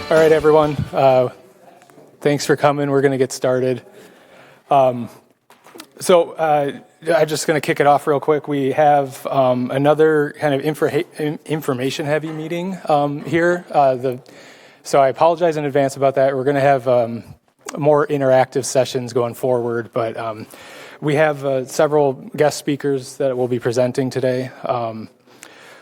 All right, everyone. Thanks for coming. We're going to get started. I'm just going to kick it off real quick. We have another kind of information-heavy meeting here. So I apologize in advance about that. We're going to have more interactive sessions going forward, but we have several guest speakers that will be presenting today.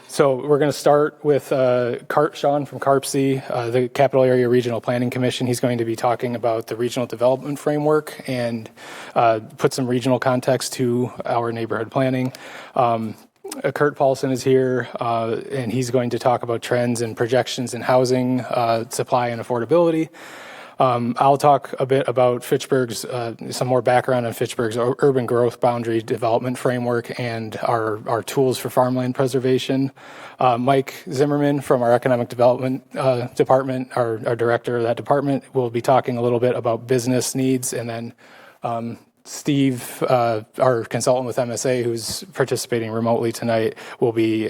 So we're going to start with Sean from CARPC, the Capital Area Regional Planning Commission. He's going to be talking about the regional development framework and put some regional context to our neighborhood planning. Kurt Paulson is here, and he's going to talk about trends and projections in housing, supply and affordability. I'll talk a bit about Fitchburg's, some more background on Fitchburg's urban growth boundary development framework and our tools for farmland preservation. Mike Zimmerman from our economic development department, our director of that department, will be talking a little bit about business needs. And then Steve, our consultant with MSA, who's participating remotely tonight, will be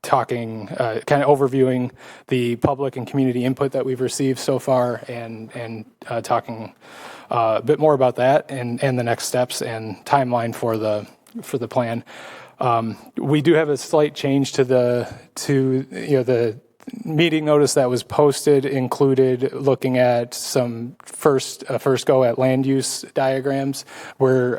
talking, kind of overviewing the public and community input that we've received so far and talking a bit more about that and the next steps and timeline for the plan. We do have a slight change to the meeting notice that was posted, included looking at some first go at land use diagrams where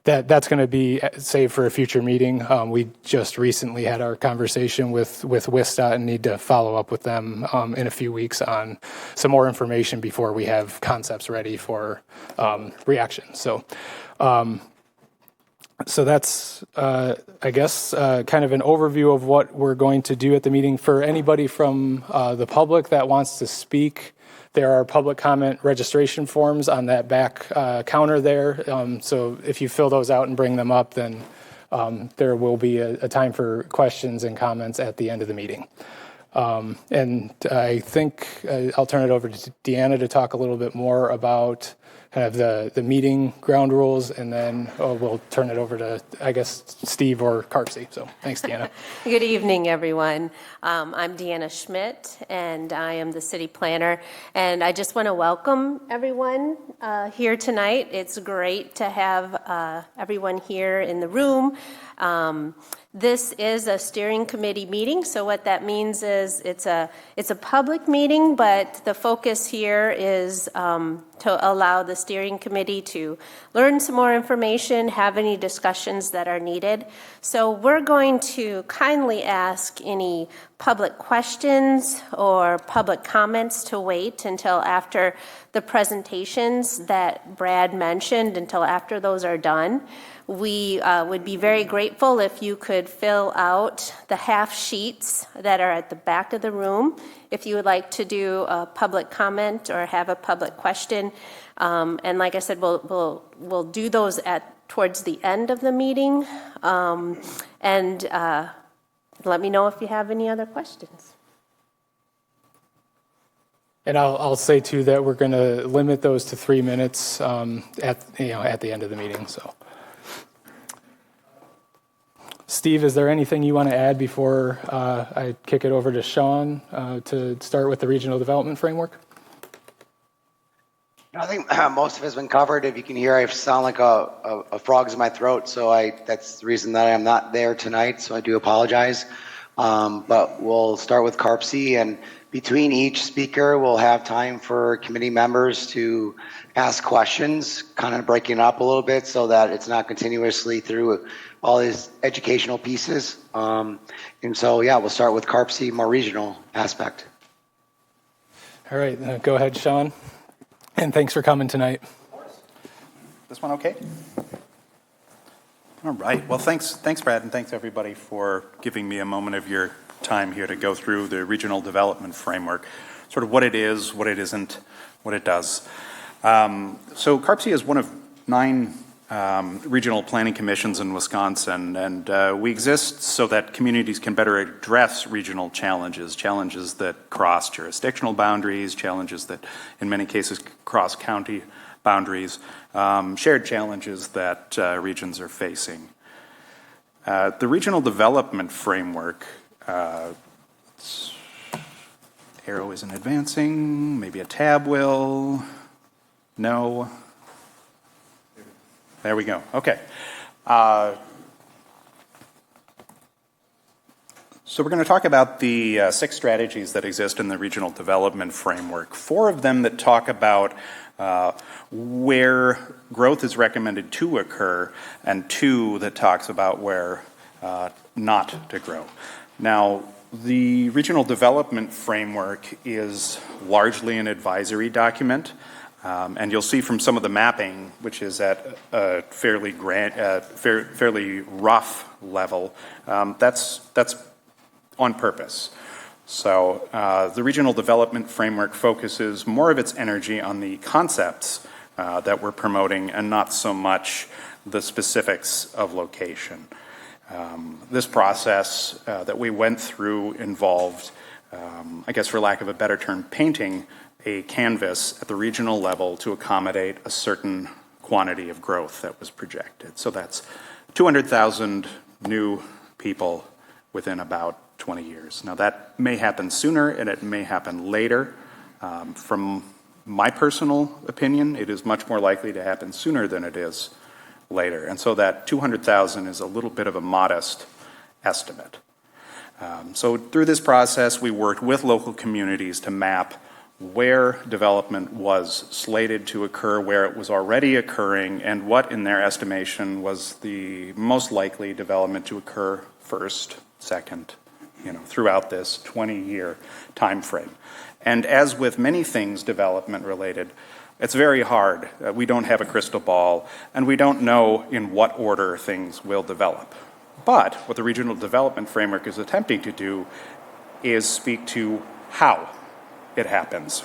that's going to be saved for a future meeting. We just recently had our conversation with WISDOT and need to follow up with them in a few weeks on some more information before we have concepts ready for reaction. So that's, I guess, kind of an overview of what we're going to do at the meeting. For anybody from the public that wants to speak, there are public comment registration forms on that back counter there. So if you fill those out and bring them up, then there will be a time for questions and comments at the end of the meeting. And I think I'll turn it over to Deanna to talk a little bit more about kind of the meeting ground rules, and then we'll turn it over to, I guess, Steve or CARPC. So thanks, Deanna. Good evening, everyone. I'm Deanna Schmidt, and I am the city planner. And I just want to welcome everyone here tonight. It's great to have everyone here in the room. This is a steering committee meeting, so what that means is it's a public meeting, but the focus here is to allow the steering committee to learn some more information, have any discussions that are needed. So we're going to kindly ask any public questions or public comments to wait until after the presentations that Brad mentioned, until after those are done. We would be very grateful if you could fill out the half sheets that are at the back of the room if you would like to do a public comment or have a public question. And like I said, we'll do those towards the end of the meeting. And let me know if you have any other questions. And I'll say too that we're going to limit those to 3 minutes at the end of the meeting. So. Steve, is there anything you want to add before I kick it over to Sean to start with the regional development framework? I think most of it has been covered. If you can hear, I sound like a frog's in my throat, so that's the reason that I'm not there tonight, so I do apologize. But we'll start with CARPC, and between each speaker, we'll have time for committee members to ask questions, kind of breaking it up a little bit so that it's not continuously through all these educational pieces. And so, yeah, we'll start with CARPC, more regional aspect. All right, go ahead, Sean. And thanks for coming tonight. This one okay? All right. Well, thanks, Brad, and thanks, everybody, for giving me a moment of your time here to go through the regional development framework, sort of what it is, what it isn't, what it does. So CARPC is one of 9 regional planning commissions in Wisconsin, and we exist so that communities can better address regional challenges that cross jurisdictional boundaries, challenges that in many cases cross county boundaries, shared challenges that regions are facing. The regional development framework Arrow isn't advancing. Maybe a tab will. No. There we go. Okay. So we're going to talk about the 6 strategies that exist in the regional development framework. 4 of them that talk about where growth is recommended to occur, and 2 that talks about where not to grow. Now, the regional development framework is largely an advisory document. And you'll see from some of the mapping, which is at a fairly rough level, that's on purpose. So the regional development framework focuses more of its energy on the concepts that we're promoting and not so much the specifics of location. This process that we went through involved, I guess for lack of a better term, painting a canvas at the regional level to accommodate a certain quantity of growth that was projected. So that's 200,000 new people within about 20 years. Now that may happen sooner and it may happen later. From my personal opinion, it is much more likely to happen sooner than it is later. And so that 200,000 is a little bit of a modest estimate. So through this process, we worked with local communities to map where development was slated to occur, where it was already occurring, and what, in their estimation, was the most likely development to occur first, second, throughout this 20-year time frame. And as with many things development related, it's very hard. We don't have a crystal ball, and we don't know in what order things will develop. But what the regional development framework is attempting to do is speak to how it happens,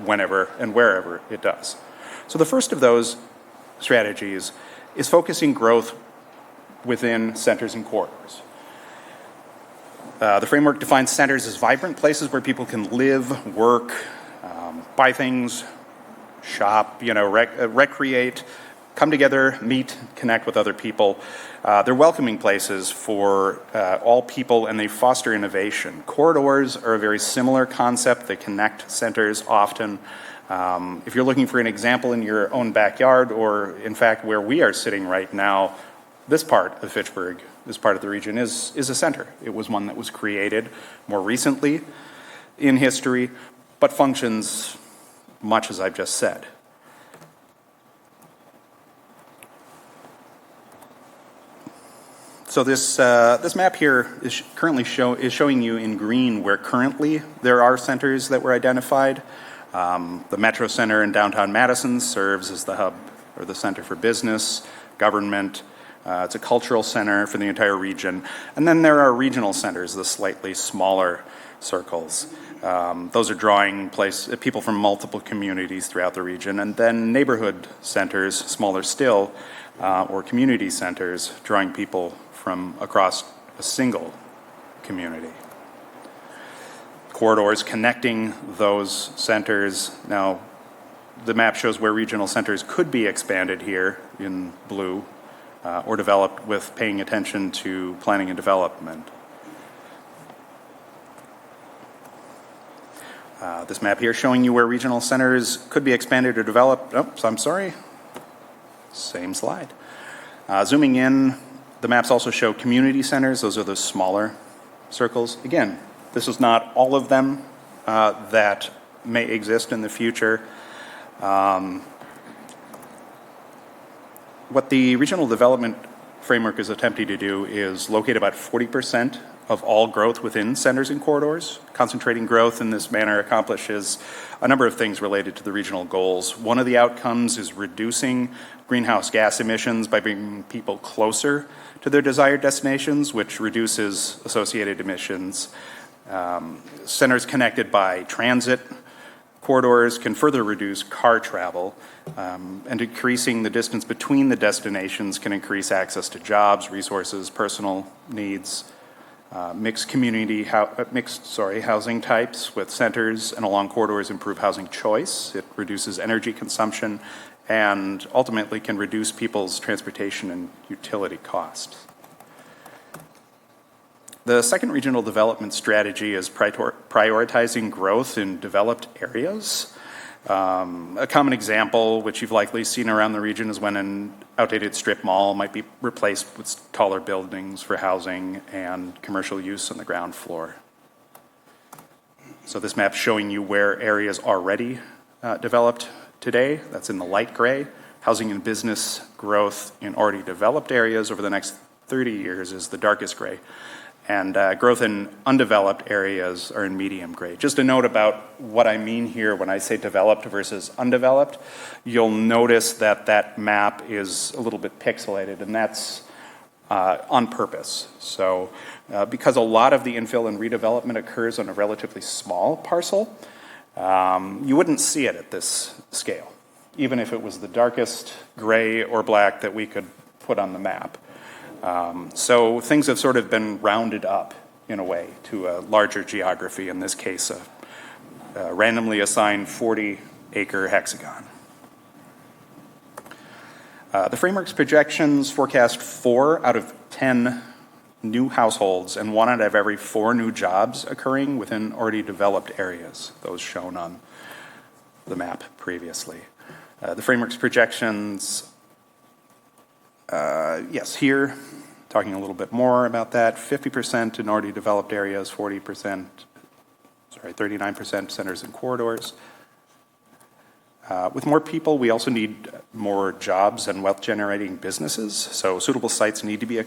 whenever and wherever it does. So the first of those strategies is focusing growth within centers and corridors. The framework defines centers as vibrant places where people can live, work, buy things, shop, recreate, come together, meet, connect with other people. They're welcoming places for all people, and they foster innovation. Corridors are a very similar concept. They connect centers often. If you're looking for an example in your own backyard, or in fact where we are sitting right now, this part of Fitchburg, this part of the region is a center. It was one that was created more recently in history, but functions much as I've just said. So this map here is currently showing you in green where currently there are centers that were identified. The Metro Center in downtown Madison serves as the hub or the center for business, government. It's a cultural center for the entire region. And then there are regional centers, the slightly smaller circles. Those are drawing people from multiple communities throughout the region. And then neighborhood centers, smaller still, or community centers, drawing people from across a single community. Corridors connecting those centers. Now, the map shows where regional centers could be expanded here in blue, or developed with paying attention to planning and development. This map here showing you where regional centers could be expanded or developed. Oops, I'm sorry. Same slide. Zooming in, the maps also show community centers. Those are the smaller circles. Again, this is not all of them that may exist in the future. What the regional development framework is attempting to do is locate about 40% of all growth within centers and corridors. Concentrating growth in this manner accomplishes a number of things related to the regional goals. One of the outcomes is reducing greenhouse gas emissions by bringing people closer to their desired destinations, which reduces associated emissions. Centers connected by transit corridors can further reduce car travel, and increasing the distance between the destinations can increase access to jobs, resources, personal needs. Mixed housing types with centers and along corridors improve housing choice. It reduces energy consumption and ultimately can reduce people's transportation and utility costs. The second regional development strategy is prioritizing growth in developed areas. A common example, which you've likely seen around the region, is when an outdated strip mall might be replaced with taller buildings for housing and commercial use on the ground floor. So this map's showing you where areas already developed today. That's in the light gray. Housing and business growth in already developed areas over the next 30 years is the darkest gray. And growth in undeveloped areas are in medium gray. Just a note about what I mean here when I say developed versus undeveloped. You'll notice that that map is a little bit pixelated, and that's on purpose. So because a lot of the infill and redevelopment occurs on a relatively small parcel, you wouldn't see it at this scale, even if it was the darkest gray or black that we could put on the map. So things have sort of been rounded up in a way to a larger geography, in this case a randomly assigned 40-acre hexagon. The framework's projections forecast 4 out of 10 new households and 1 out of every 4 new jobs occurring within already developed areas, those shown on the map previously. The framework's projections, here, talking a little bit more about that, 50% in already developed areas, 39% centers and corridors. With more people, we also need more jobs and wealth-generating businesses, so suitable sites need to be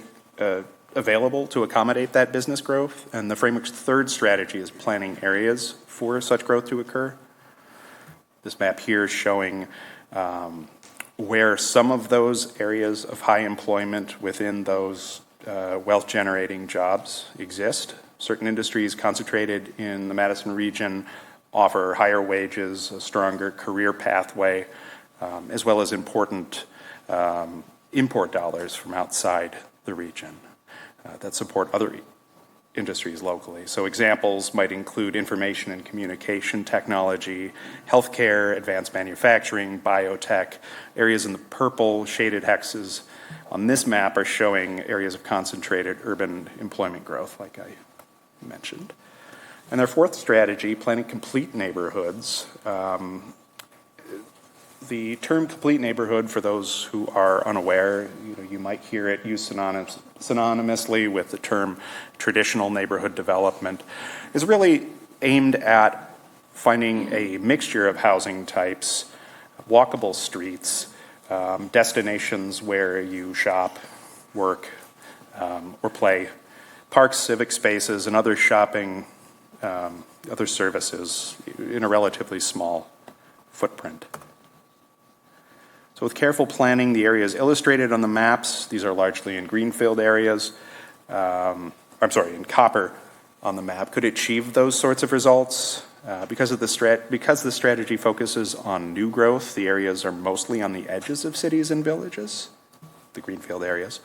available to accommodate that business growth, and the framework's third strategy is planning areas for such growth to occur. This map here is showing where some of those areas of high employment within those wealth-generating jobs exist. Certain industries concentrated in the Madison region offer higher wages, a stronger career pathway, as well as important import dollars from outside the region that support other industries locally. So examples might include information and communication technology, healthcare, advanced manufacturing, biotech. Areas in the purple shaded hexes on this map are showing areas of concentrated urban employment growth, like I mentioned. And their fourth strategy, planning complete neighborhoods. The term complete neighborhood, for those who are unaware, you might hear it used synonymously with the term traditional neighborhood development, is really aimed at finding a mixture of housing types, walkable streets, destinations where you shop, work, or play, parks, civic spaces, and other shopping, other services in a relatively small footprint. So with careful planning, the areas illustrated on the maps, these are largely in Greenfield areas, in copper on the map, could achieve those sorts of results. Because the strategy focuses on new growth, the areas are mostly on the edges of cities and villages, the Greenfield areas.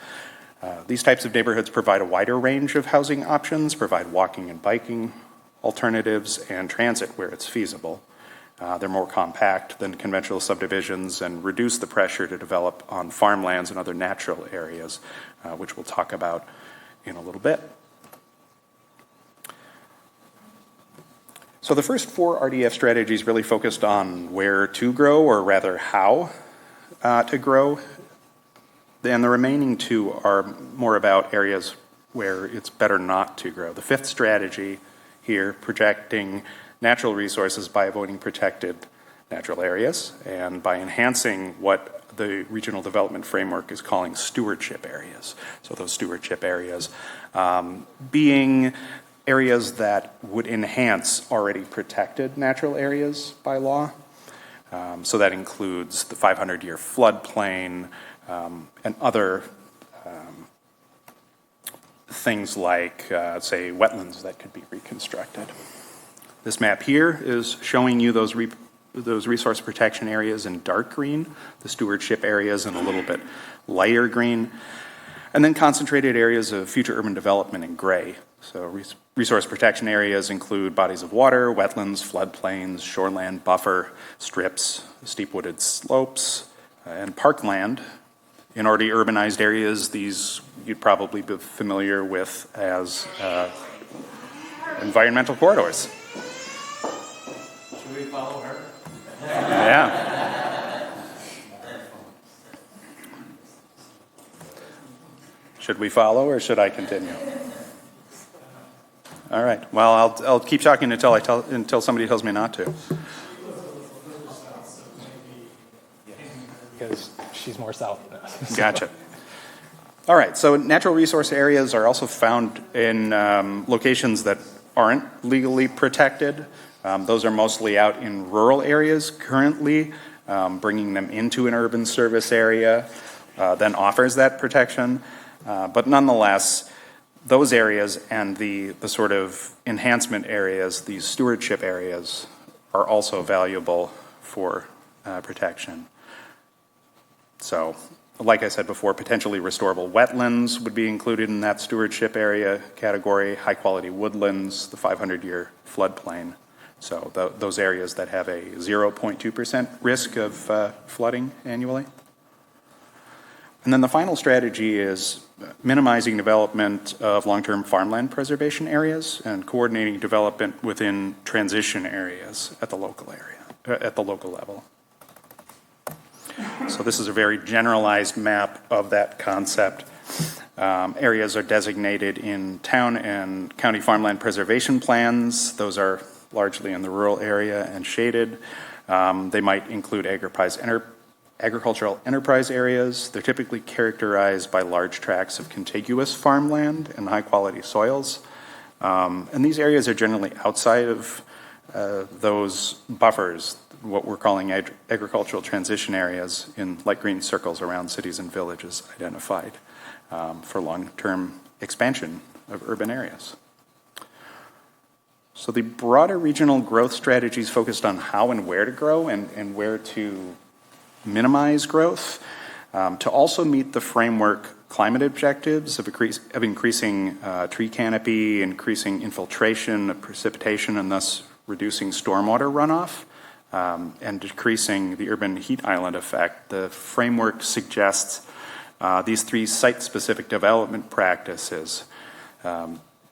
These types of neighborhoods provide a wider range of housing options, provide walking and biking alternatives, and transit where it's feasible. They're more compact than conventional subdivisions and reduce the pressure to develop on farmlands and other natural areas, which we'll talk about in a little bit. So the first 4 RDF strategies really focused on where to grow, or rather how to grow. And the remaining 2 are more about areas where it's better not to grow. The 5th strategy here, projecting natural resources by avoiding protected natural areas and by enhancing what the regional development framework is calling stewardship areas. So those stewardship areas being areas that would enhance already protected natural areas by law. So that includes the 500-year floodplain and other things like, say, wetlands that could be reconstructed. This map here is showing you those resource protection areas in dark green, the stewardship areas in a little bit lighter green, and then concentrated areas of future urban development in gray. So resource protection areas include bodies of water, wetlands, floodplains, shoreland buffer strips, steep wooded slopes, and parkland. In already urbanized areas, these you'd probably be familiar with as environmental corridors. Should we follow her? Yeah. Should we follow or should I continue? All right. Well, I'll keep talking until somebody tells me not to. Because she's more south than us. Gotcha. All right. So natural resource areas are also found in locations that aren't legally protected. Those are mostly out in rural areas currently. Bringing them into an urban service area then offers that protection. But nonetheless, those areas and the sort of enhancement areas, these stewardship areas, are also valuable for protection. So, like I said before, potentially restorable wetlands would be included in that stewardship area category, high-quality woodlands, the 500-year floodplain. So those areas that have a 0.2% risk of flooding annually. And then the final strategy is minimizing development of long-term farmland preservation areas and coordinating development within transition areas at the local level. So this is a very generalized map of that concept. Areas are designated in town and county farmland preservation plans. Those are largely in the rural area and shaded. They might include agricultural enterprise areas. They're typically characterized by large tracts of contiguous farmland and high-quality soils. And these areas are generally outside of those buffers, what we're calling agricultural transition areas in light green circles around cities and villages identified for long-term expansion of urban areas. So the broader regional growth strategies focused on how and where to grow and where to minimize growth to also meet the framework climate objectives of increasing tree canopy, increasing infiltration of precipitation, and thus reducing stormwater runoff, and decreasing the urban heat island effect. The framework suggests these three site-specific development practices,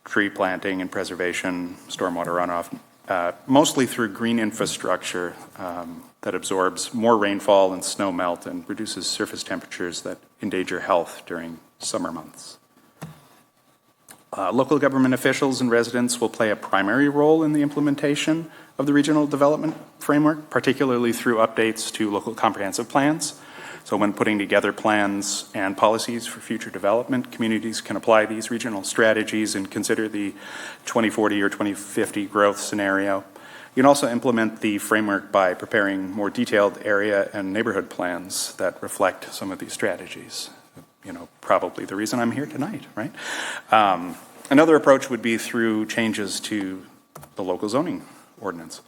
tree planting and preservation, stormwater runoff, mostly through green infrastructure that absorbs more rainfall and snow melt and reduces surface temperatures that endanger health during summer months. Local government officials and residents will play a primary role in the implementation of the regional development framework, particularly through updates to local comprehensive plans. So when putting together plans and policies for future development, communities can apply these regional strategies and consider the 2040 or 2050 growth scenario. You can also implement the framework by preparing more detailed area and neighborhood plans that reflect some of these strategies. You know, probably the reason I'm here tonight, right? Another approach would be through changes to the local zoning ordinance.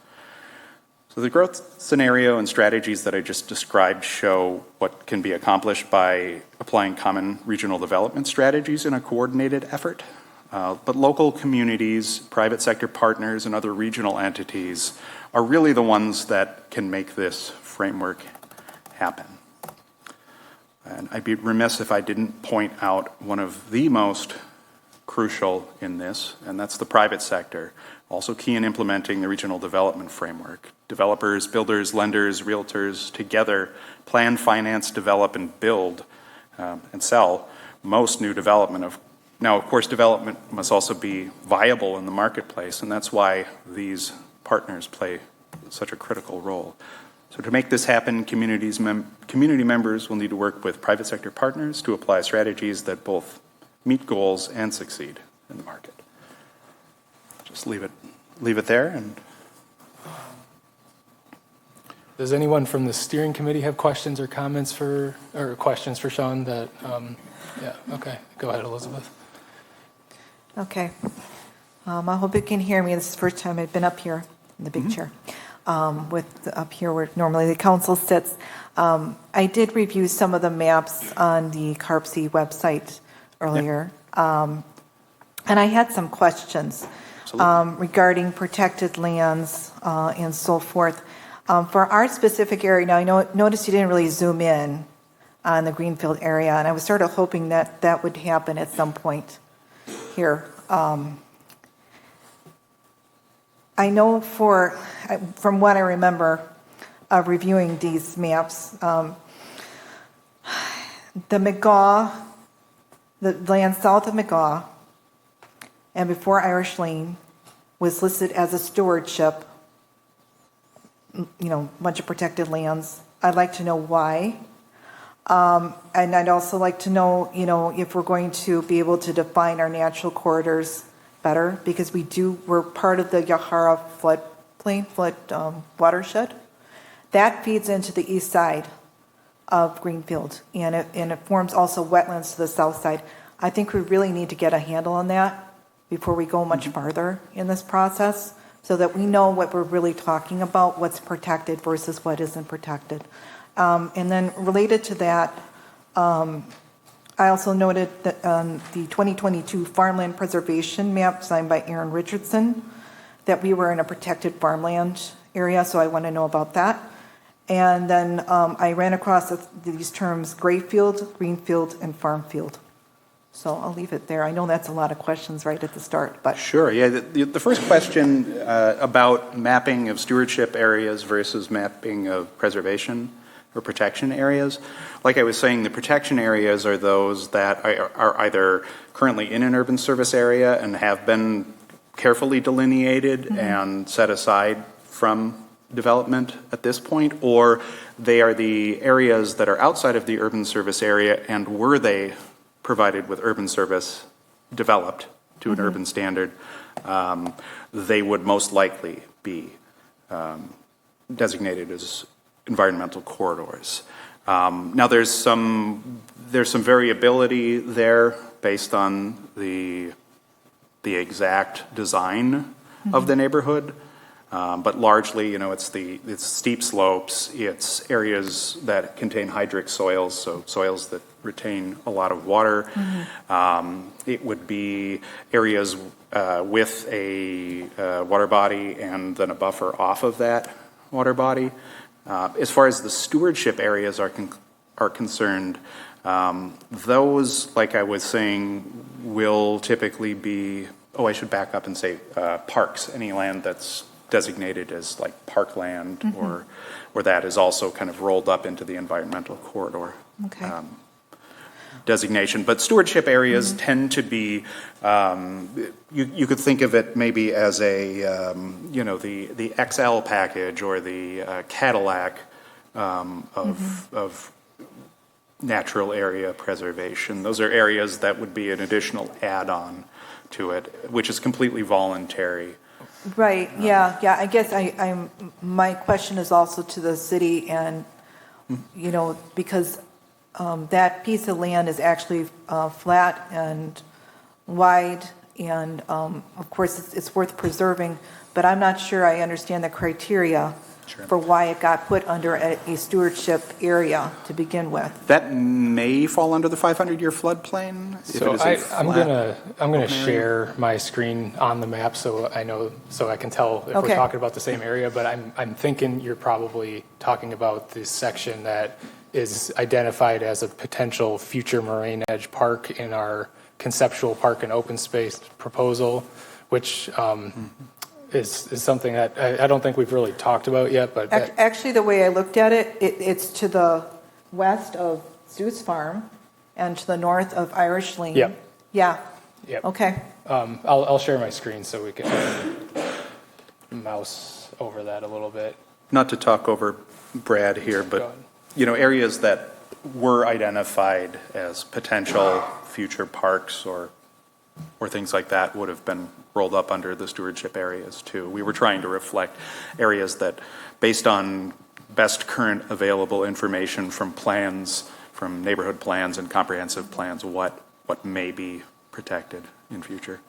So the growth scenario and strategies that I just described show what can be accomplished by applying common regional development strategies in a coordinated effort. But local communities, private sector partners, and other regional entities are really the ones that can make this framework happen. And I'd be remiss if I didn't point out one of the most crucial in this, and that's the private sector, also key in implementing the regional development framework. Developers, builders, lenders, realtors together plan, finance, develop, and build and sell most new development. Now, of course, development must also be viable in the marketplace, and that's why these partners play such a critical role. So to make this happen, community members will need to work with private sector partners to apply strategies that both meet goals and succeed in the market. Just leave it there. And does anyone from the steering committee have questions or comments for Sean? That yeah, okay, go ahead, Elizabeth. Okay. I hope you can hear me. This is the first time I've been up here in the big chair. Up here where normally the council sits. I did review some of the maps on the CARPC website earlier, and I had some questions regarding protected lands and so forth. For our specific area, now I noticed you didn't really zoom in on the Greenfield area, and I was sort of hoping that that would happen at some point here. I know from what I remember of reviewing these maps, the land south of McGaw and before Irish Lane was listed as a stewardship, bunch of protected lands. I'd like to know why. And I'd also like to know, if we're going to be able to define our natural corridors better, because we're part of the Yahara floodplain, watershed. That feeds into the east side of Greenfield, and it forms also wetlands to the south side. I think we really need to get a handle on that before we go much farther in this process, so that we know what we're really talking about, what's protected versus what isn't protected. And then related to that, I also noted that the 2022 farmland preservation map signed by Aaron Richardson, that we were in a protected farmland area, so I want to know about that. And then I ran across these terms, gray field, greenfield, and farm field. So I'll leave it there. I know that's a lot of questions right at the start, but. Sure, yeah. The first question about mapping of stewardship areas versus mapping of preservation or protection areas. Like I was saying, the protection areas are those that are either currently in an urban service area and have been carefully delineated and set aside from development at this point, or they are the areas that are outside of the urban service area, and were they provided with urban service developed to an urban standard, they would most likely be designated as environmental corridors. Now there's some variability there based on the exact design of the neighborhood. But largely, it's steep slopes, it's areas that contain hydric soils, so soils that retain a lot of water. It would be areas with a water body and then a buffer off of that water body. As far as the stewardship areas are concerned, those, like I was saying, will typically be, I should back up and say parks, any land that's designated as like parkland or that is also kind of rolled up into the environmental corridor designation. But stewardship areas tend to be, you could think of it maybe as a, the XL package or the Cadillac of natural area preservation. Those are areas that would be an additional add-on to it, which is completely voluntary. Right, yeah. I guess my question is also to the city, and, because that piece of land is actually flat and wide, and of course it's worth preserving, but I'm not sure I understand the criteria for why it got put under a stewardship area to begin with. That may fall under the 500-year floodplain. So I'm gonna share my screen on the map so I can tell if we're talking about the same area. But I'm thinking you're probably talking about this section that is identified as a potential future moraine edge park in our conceptual park and open space proposal, which is something that I don't think we've really talked about yet. But actually, the way I looked at it, it's to the west of Zeus Farm and to the north of Irish Lane. Yep. Yeah. Yep. Okay. I'll share my screen so we can mouse over that a little bit. Not to talk over Brad here, but areas that were identified as potential future parks or things like that would have been rolled up under the stewardship areas too. We were trying to reflect areas that, based on best current available information from plans, from neighborhood plans and comprehensive plans, what may be protected in future.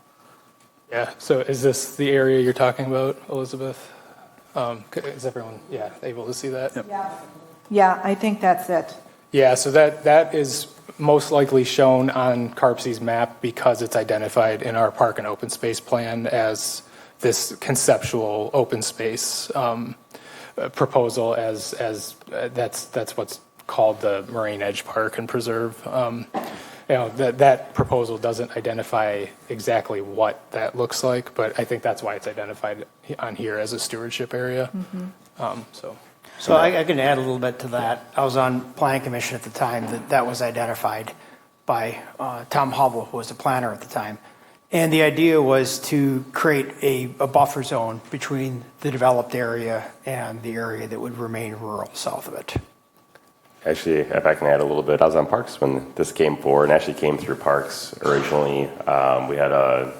Yeah, so is this the area you're talking about, Elizabeth? Is everyone, able to see that? Yep. Yeah, I think that's it. Yeah, so that is most likely shown on CARPC's map because it's identified in our park and open space plan as this conceptual open space proposal as that's what's called the Moraine Edge Park and Preserve. That proposal doesn't identify exactly what that looks like, but I think that's why it's identified on here as a stewardship area. So I can add a little bit to that. I was on Planning Commission at the time that was identified by Tom Hubble, who was the planner at the time. And the idea was to create a buffer zone between the developed area and the area that would remain rural south of it. Actually, if I can add a little bit, I was on Parks when this came forward, and actually came through Parks originally. We had a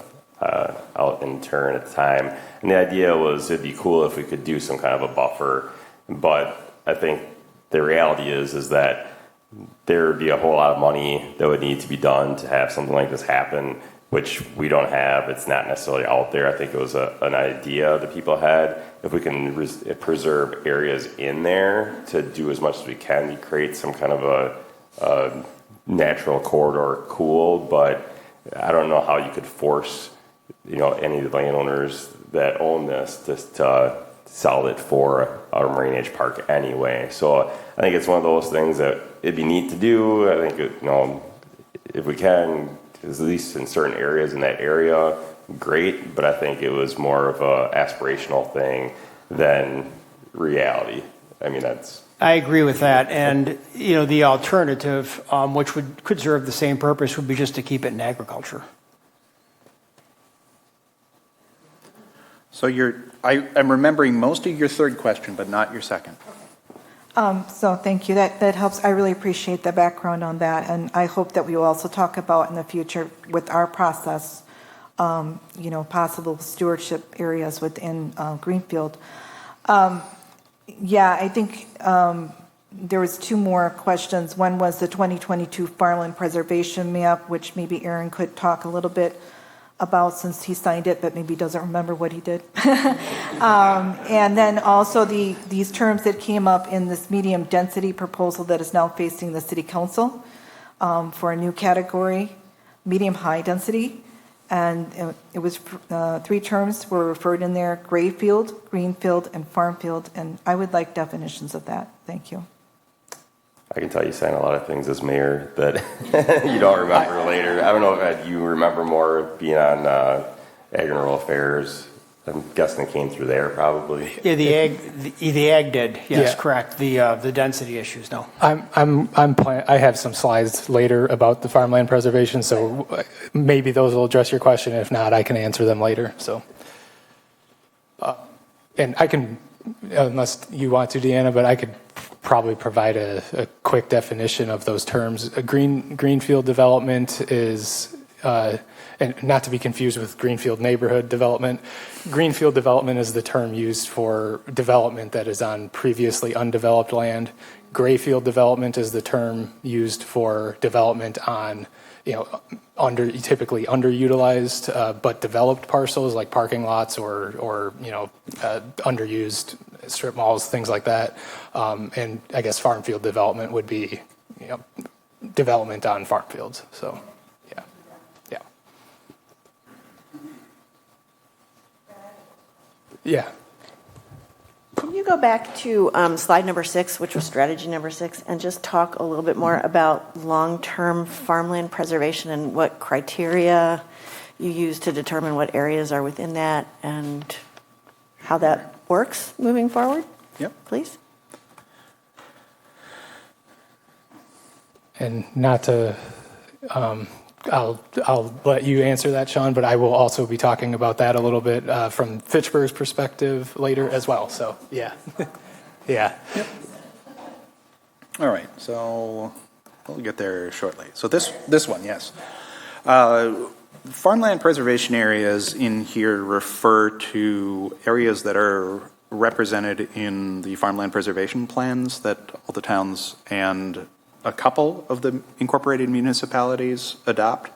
out intern at the time, and the idea was it'd be cool if we could do some kind of a buffer. But I think the reality is that there would be a whole lot of money that would need to be done to have something like this happen, which we don't have. It's not necessarily out there. I think it was an idea that people had. If we can preserve areas in there to do as much as we can to create some kind of a natural corridor, cool. But I don't know how you could force, any of the landowners that own this to sell it for a Marine Edge Park anyway. So I think it's one of those things that it'd be neat to do. I think if we can, at least in certain areas in that area, great, but I think it was more of a aspirational thing than reality. I mean, I agree with that. And, the alternative, which could serve the same purpose, would be just to keep it in agriculture. So I'm remembering most of your third question, but not your second. So thank you. That helps. I really appreciate the background on that, and I hope that we will also talk about in the future with our process, possible stewardship areas within Greenfield. I think there was two more questions. One was the 2022 farmland preservation map, which maybe Aaron could talk a little bit about since he signed it, but maybe doesn't remember what he did. And then also these terms that came up in this medium density proposal that is now facing the city council for a new category, medium high density. And it was three terms were referred in there: Grayfield, Greenfield, and Farmfield. And I would like definitions of that. Thank you. I can tell you saying a lot of things as mayor that you don't remember later. I don't know if you remember more being on Ag and Rural Affairs. I'm guessing it came through there probably. Yeah, the ag did. Yes, Yeah. correct. The density issues, no. I have some slides later about the farmland preservation, so maybe those will address your question. If not, I can answer them later. So, and I can, unless you want to, Deanna, but I could probably provide a quick definition of those terms. A greenfield development is, and not to be confused with greenfield neighborhood development. Greenfield development is the term used for development that is on previously undeveloped land. Grayfield development is the term used for development on, typically underutilized but developed parcels like parking lots or underused strip malls, things like that. And I guess farm field development would be, development on farm fields. So, yeah. Yeah. Can you go back to slide number 6, which was strategy number 6, and just talk a little bit more about long-term farmland preservation and what criteria you use to determine what areas are within that and how that works moving forward? Yep. Please. And not to, I'll let you answer that, Sean, but I will also be talking about that a little bit from Fitchburg's perspective later as well. So, yeah. Yeah. Yep. All right, so we'll get there shortly. So this one, yes. Farmland preservation areas in here refer to areas that are represented in the farmland preservation plans that all the towns and a couple of the incorporated municipalities adopt.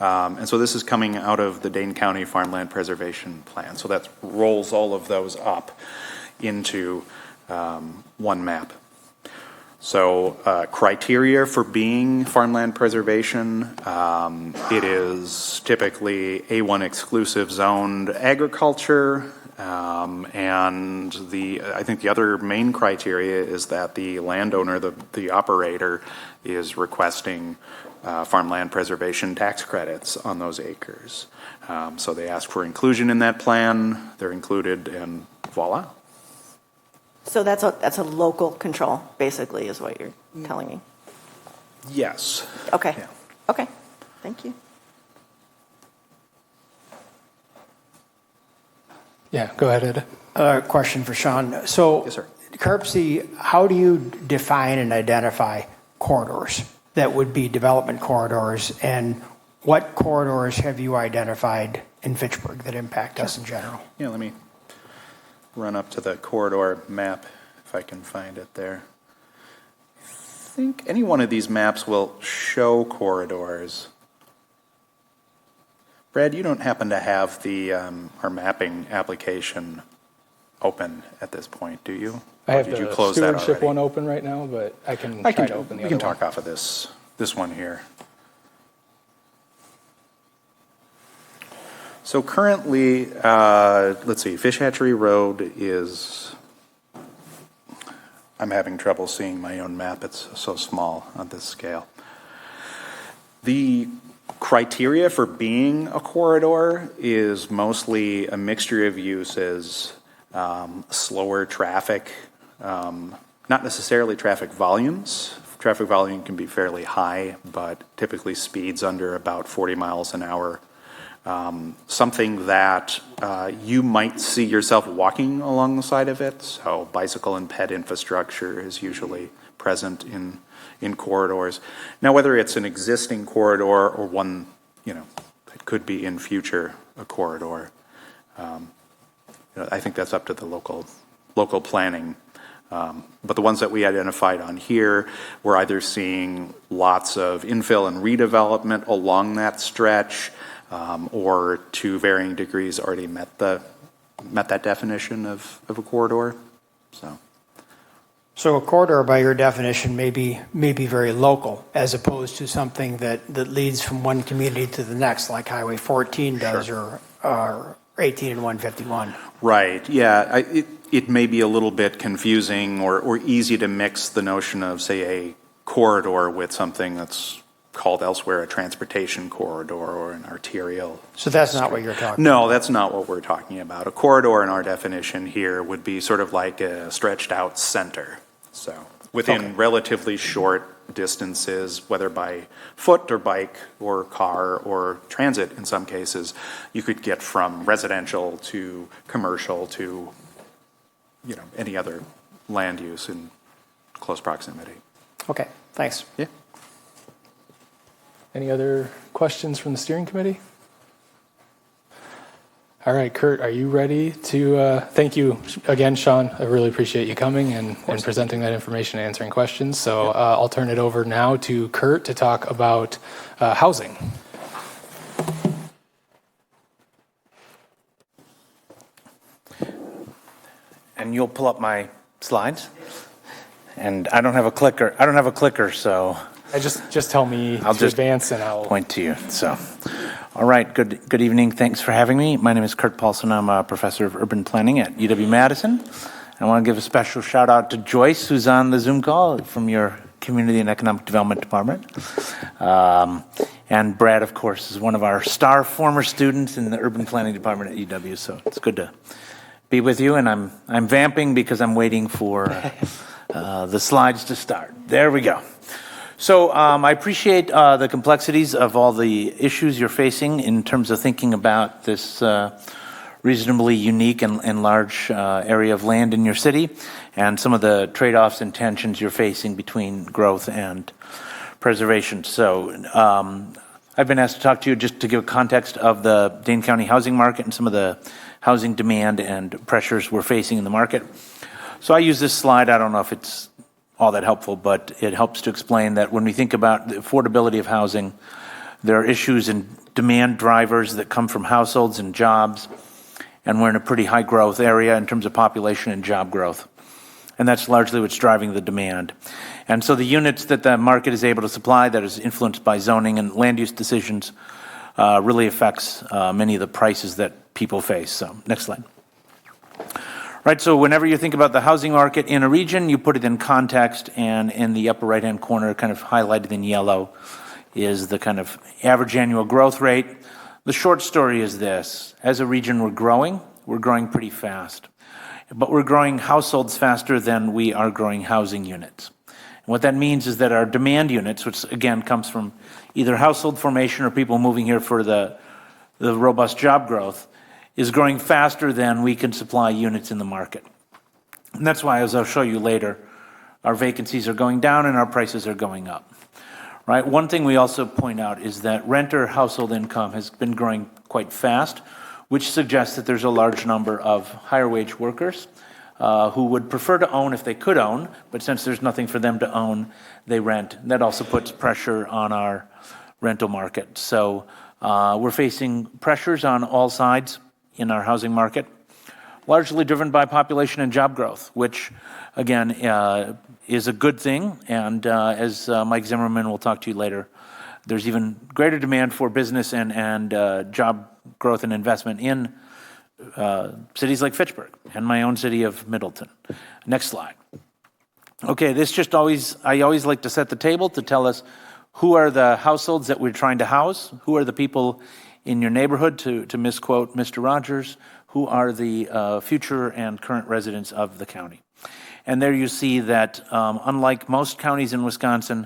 And so this is coming out of the Dane County Farmland Preservation Plan. So that rolls all of those up into one map. So criteria for being farmland preservation, it is typically A1 exclusive zoned agriculture. And I think the other main criteria is that the landowner, the operator, is requesting farmland preservation tax credits on those acres. So they ask for inclusion in that plan, they're included, and voila. So that's a local control, basically, is what you're telling me. Yes. Okay. Yeah. Okay. Thank you. Yeah, go ahead, Ed. Question for Sean. So, Yes, sir. CARPC, how do you define and identify corridors that would be development corridors, and what corridors have you identified in Fitchburg that impact us in general? Yeah, let me run up to the corridor map if I can find it there. I think any one of these maps will show corridors. Brad, you don't happen to have the our mapping application open at this point, do you? I have Or did you the close that stewardship already? one open right now, but I can try to open the we other can one. talk off of this one here. So currently, let's see, Fish Hatchery Road is, I'm having trouble seeing my own map. It's so small on this scale. The criteria for being a corridor is mostly a mixture of uses, slower traffic, not necessarily traffic volumes. Traffic volume can be fairly high, but typically speeds under about 40 miles an hour. Something that you might see yourself walking along the side of it. So bicycle and pet infrastructure is usually present in corridors. Now, whether it's an existing corridor or one, that could be in future a corridor, I think that's up to the local planning. But the ones that we identified on here, we're either seeing lots of infill and redevelopment along that stretch, or to varying degrees already met that definition of a corridor. So a corridor, by your definition, may be very local, as opposed to something that leads from one community to the next, like Highway 14 does, Sure. or 18 and 151. Right, yeah. It may be a little bit confusing or easy to mix the notion of, say, a corridor with something that's called elsewhere a transportation corridor or an arterial. So that's not what you're talking No, that's not what we're talking about. A corridor in our definition here would be sort of like a stretched out center. So within relatively short distances, whether by foot or bike or car or transit in some cases, you could get from residential to commercial to any other land use in close proximity. Okay, thanks. Yeah. Any other questions from the steering committee? All right, Kurt, are you ready to, thank you again, Sean. I really appreciate you coming and presenting that information and answering questions. So I'll turn it over now to Kurt to talk about housing. And you'll pull up my slides. And I don't have a clicker. So Just tell me I'll to just advance and I'll point to you. So, all right. Good evening. Thanks for having me. My name is Kurt Paulson. I'm a professor of urban planning at UW-Madison. I want to give a special shout out to Joyce, who's on the Zoom call from your Community and Economic Development Department. And Brad, of course, is one of our star former students in the urban planning department at UW. So it's good to be with you. And I'm vamping because I'm waiting for the slides to start. There we go. So I appreciate the complexities of all the issues you're facing in terms of thinking about this reasonably unique and large area of land in your city, and some of the trade-offs and tensions you're facing between growth and preservation. So I've been asked to talk to you just to give a context of the Dane County housing market and some of the housing demand and pressures we're facing in the market. So I use this slide. I don't know if it's all that helpful, but it helps to explain that when we think about the affordability of housing, there are issues and demand drivers that come from households and jobs, and we're in a pretty high growth area in terms of population and job growth. And that's largely what's driving the demand. And so the units that the market is able to supply that is influenced by zoning and land use decisions really affects many of the prices that people face. So next slide. Right, so whenever you think about the housing market in a region, you put it in context, and in the upper right-hand corner, kind of highlighted in yellow, is the kind of average annual growth rate. The short story is this: as a region, we're growing pretty fast, but we're growing households faster than we are growing housing units. And what that means is that our demand units, which again comes from either household formation or people moving here for the robust job growth, is growing faster than we can supply units in the market. And that's why, as I'll show you later, our vacancies are going down and our prices are going up. Right? One thing we also point out is that renter household income has been growing quite fast, which suggests that there's a large number of higher wage workers who would prefer to own if they could own, but since there's nothing for them to own, they rent. That also puts pressure on our rental market. So we're facing pressures on all sides in our housing market, largely driven by population and job growth, which, again, is a good thing. And as Mike Zimmerman will talk to you later, there's even greater demand for business and job growth and investment in cities like Fitchburg and my own city of Middleton. Next slide. Okay, I always like to set the table to tell us who are the households that we're trying to house, who are the people in your neighborhood, to misquote Mr. Rogers, who are the future and current residents of the county. And there you see that unlike most counties in Wisconsin,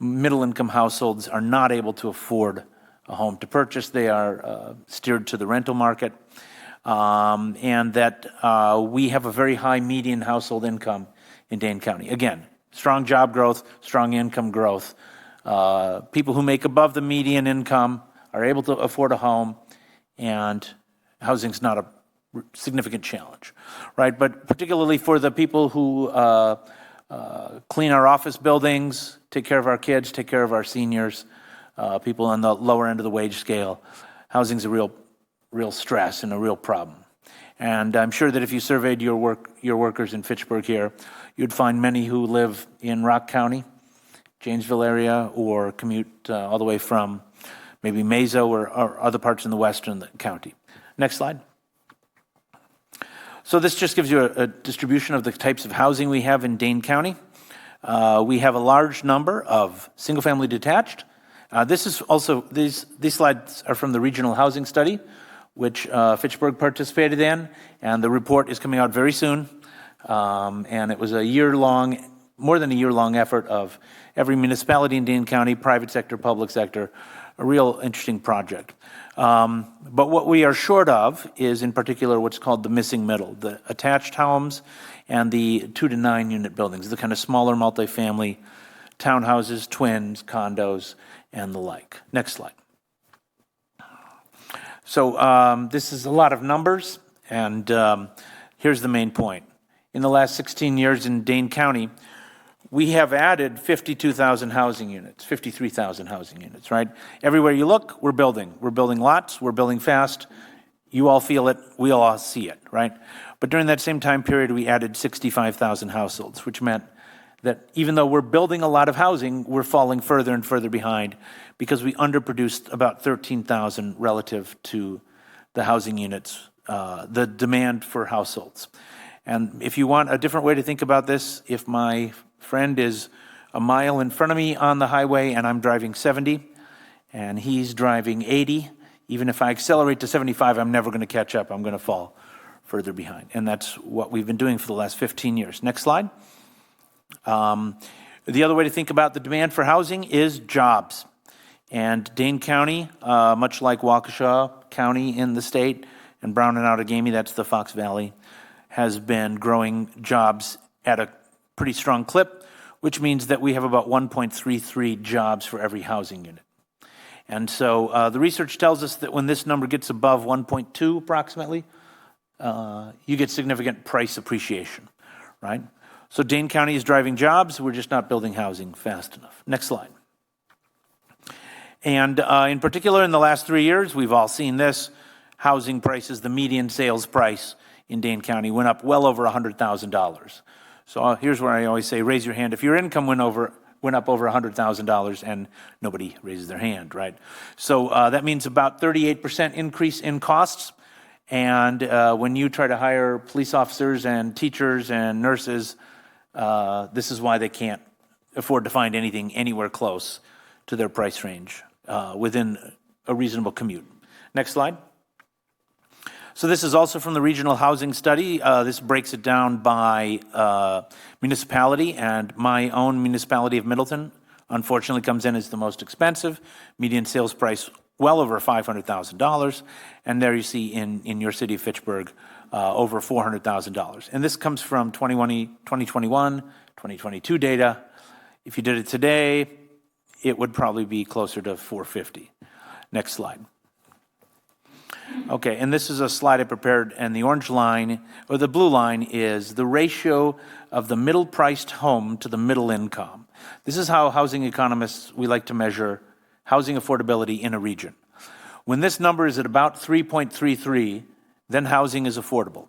middle-income households are not able to afford a home to purchase. They are steered to the rental market, and that we have a very high median household income in Dane County. Again, strong job growth, strong income growth. People who make above the median income are able to afford a home, and housing's not a significant challenge, right? But particularly for the people who clean our office buildings, take care of our kids, take care of our seniors, people on the lower end of the wage scale, housing's a real stress and a real problem. And I'm sure that if you surveyed your workers in Fitchburg here, you'd find many who live in Rock County, Janesville area, or commute all the way from maybe Mazo or other parts in the western county. Next slide. So this just gives you a distribution of the types of housing we have in Dane County. We have a large number of single-family detached. This is also, these slides are from the Regional Housing Study, which Fitchburg participated in, and the report is coming out very soon. And it was more than a year-long effort of every municipality in Dane County, private sector, public sector, a real interesting project. But what we are short of is, in particular, what's called the missing middle, the attached homes and the 2 to 9 unit buildings, the kind of smaller multifamily townhouses, twins, condos, and the like. Next slide. So this is a lot of numbers, and here's the main point. In the last 16 years in Dane County, we have added 52,000 housing units, 53,000 housing units, right? Everywhere you look, we're building. We're building lots, we're building fast. You all feel it, we all see it, right? But during that same time period, we added 65,000 households, which meant that even though we're building a lot of housing, we're falling further and further behind because we underproduced about 13,000 relative to the housing units, the demand for households. And if you want a different way to think about this, if my friend is a mile in front of me on the highway and I'm driving 70 and he's driving 80, even if I accelerate to 75, I'm never going to catch up. I'm going to fall further behind. And that's what we've been doing for the last 15 years. Next slide. The other way to think about the demand for housing is jobs. And Dane County, much like Waukesha County in the state, and Brown and Outagamie, that's the Fox Valley, has been growing jobs at a pretty strong clip, which means that we have about 1.33 jobs for every housing unit. And so the research tells us that when this number gets above 1.2 approximately, you get significant price appreciation, right? So Dane County is driving jobs, we're just not building housing fast enough. Next slide. And in particular, in the last 3 years, we've all seen this. Housing prices, the median sales price in Dane County went up well over $100,000. So here's where I always say, raise your hand if your income went up over $100,000, and nobody raises their hand, right? So that means about 38% increase in costs. And when you try to hire police officers and teachers and nurses, this is why they can't afford to find anything anywhere close to their price range within a reasonable commute. Next slide. So this is also from the Regional Housing Study. This breaks it down by municipality, and my own municipality of Middleton, unfortunately, comes in as the most expensive. Median sales price well over $500,000, and there you see in your city of Fitchburg over $400,000. And this comes from 2021, 2022 data. If you did it today, it would probably be closer to $450,000. Next slide. Okay, and this is a slide I prepared, and the orange line, or the blue line, is the ratio of the middle-priced home to the middle income. This is how housing economists, we like to measure housing affordability in a region. When this number is at about 3.33, then housing is affordable,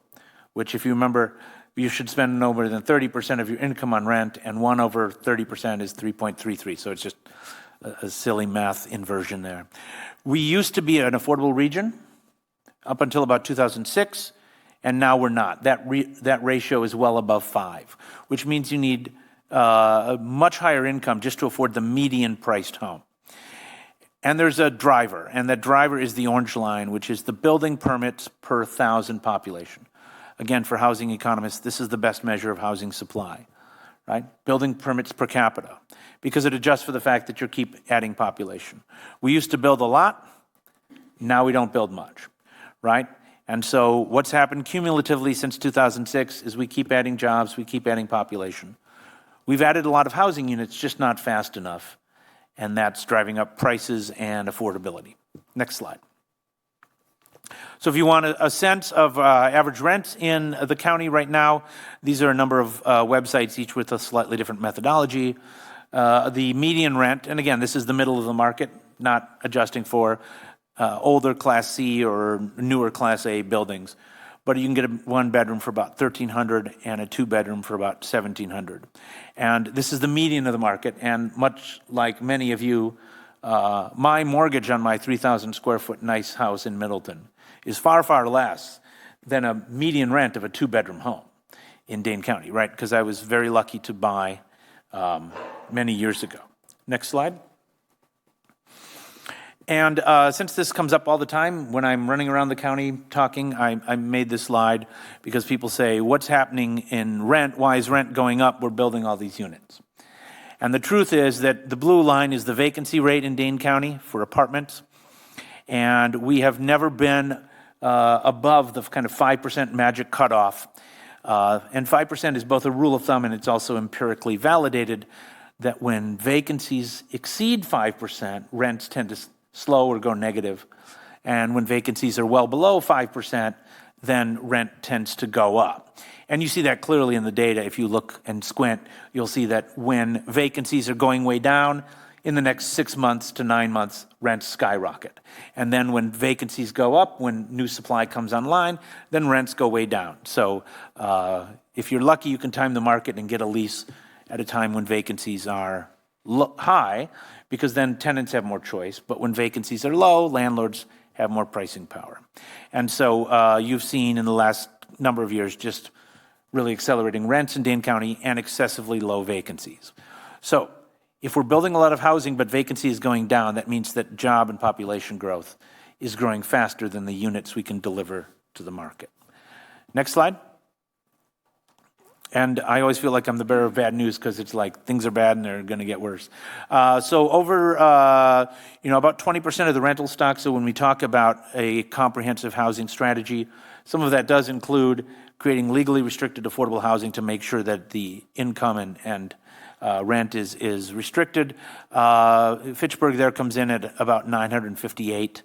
which, if you remember, you should spend no more than 30% of your income on rent, and 1 over 30% is 3.33, so it's just a silly math inversion there. We used to be an affordable region up until about 2006, and now we're not. That ratio is well above 5, which means you need a much higher income just to afford the median priced home. And there's a driver, and that driver is the orange line, which is the building permits per 1,000 population. Again, for housing economists, this is the best measure of housing supply, right? Building permits per capita, because it adjusts for the fact that you keep adding population. We used to build a lot, now we don't build much, right? And so what's happened cumulatively since 2006 is we keep adding jobs, we keep adding population. We've added a lot of housing units, just not fast enough, and that's driving up prices and affordability. Next slide. So if you want a sense of average rents in the county right now, these are a number of websites, each with a slightly different methodology. The median rent, and again, this is the middle of the market, not adjusting for older Class C or newer Class A buildings. But you can get a 1-bedroom for about $1,300 and a 2-bedroom for about $1,700. And this is the median of the market, and much like many of you, my mortgage on my 3,000 square foot nice house in Middleton is far, far less than a median rent of a 2-bedroom home in Dane County, right? Because I was very lucky to buy many years ago. Next slide. And since this comes up all the time when I'm running around the county talking, I made this slide because people say, what's happening in rent? Why is rent going up? We're building all these units. And the truth is that the blue line is the vacancy rate in Dane County for apartments. And we have never been above the kind of 5% magic cutoff. And 5% is both a rule of thumb and it's also empirically validated that when vacancies exceed 5%, rents tend to slow or go negative. And when vacancies are well below 5%, then rent tends to go up. And you see that clearly in the data. If you look and squint, you'll see that when vacancies are going way down, in the next 6 months to 9 months, rents skyrocket. And then when vacancies go up, when new supply comes online, then rents go way down. So if you're lucky, you can time the market and get a lease at a time when vacancies are high, because then tenants have more choice. But when vacancies are low, landlords have more pricing power. And so you've seen in the last number of years just really accelerating rents in Dane County and excessively low vacancies. So if we're building a lot of housing but vacancy is going down, that means that job and population growth is growing faster than the units we can deliver to the market. Next slide. And I always feel like I'm the bearer of bad news because it's like things are bad and they're going to get worse. So over, about 20% of the rental stock. So when we talk about a comprehensive housing strategy, some of that does include creating legally restricted affordable housing to make sure that the income and rent is restricted. Fitchburg there comes in at about 958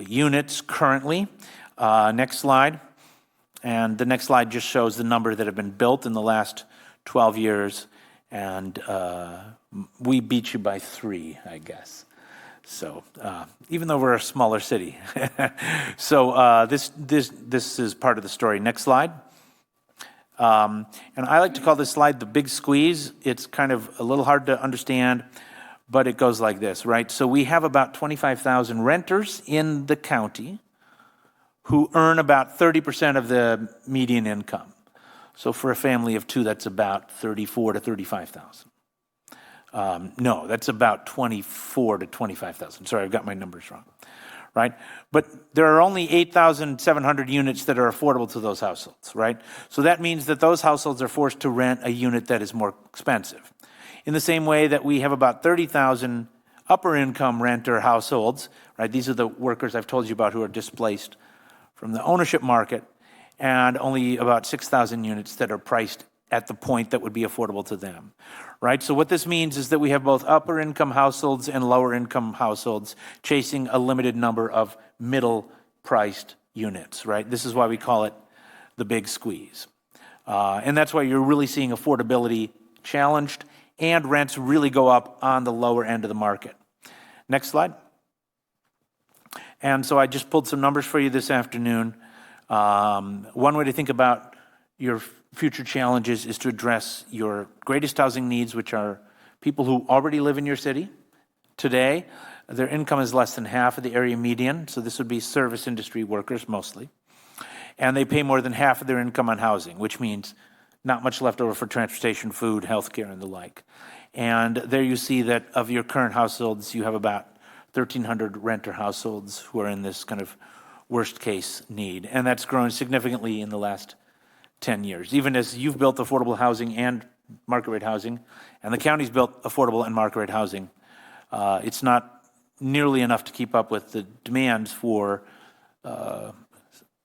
units currently. Next slide. And the next slide just shows the number that have been built in the last 12 years. And we beat you by 3, I guess. So even though we're a smaller city. So this is part of the story. Next slide. And I like to call this slide the big squeeze. It's kind of a little hard to understand, but it goes like this, right? So we have about 25,000 renters in the county who earn about 30% of the median income. So for a family of two, that's about 34 to 35,000. No, that's about 24 to 25,000. Sorry, I've got my numbers wrong. Right? But there are only 8,700 units that are affordable to those households, right? So that means that those households are forced to rent a unit that is more expensive. In the same way that we have about 30,000 upper income renter households, right? These are the workers I've told you about who are displaced from the ownership market, and only about 6,000 units that are priced at the point that would be affordable to them, right? So what this means is that we have both upper income households and lower income households chasing a limited number of middle priced units, right? This is why we call it the big squeeze. And that's why you're really seeing affordability challenged and rents really go up on the lower end of the market. Next slide. And so I just pulled some numbers for you this afternoon. One way to think about your future challenges is to address your greatest housing needs, which are people who already live in your city. Today, their income is less than half of the area median, so this would be service industry workers mostly. And they pay more than half of their income on housing, which means not much left over for transportation, food, healthcare, and the like. And there you see that of your current households, you have about 1,300 renter households who are in this kind of worst case need. And that's grown significantly in the last 10 years, even as you've built affordable housing and market rate housing, and the county's built affordable and market rate housing. It's not nearly enough to keep up with the demands for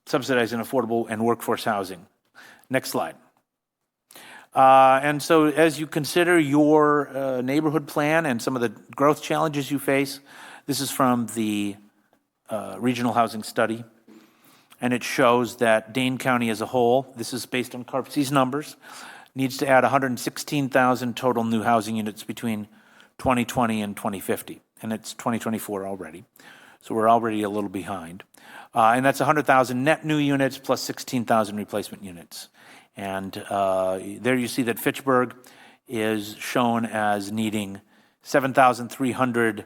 subsidizing affordable and workforce housing. Next slide. And so as you consider your neighborhood plan and some of the growth challenges you face, this is from the Regional Housing Study. And it shows that Dane County as a whole, this is based on CARPC's numbers, needs to add 116,000 total new housing units between 2020 and 2050. And it's 2024 already. So we're already a little behind. And that's 100,000 net new units plus 16,000 replacement units. And there you see that Fitchburg is shown as needing 7,300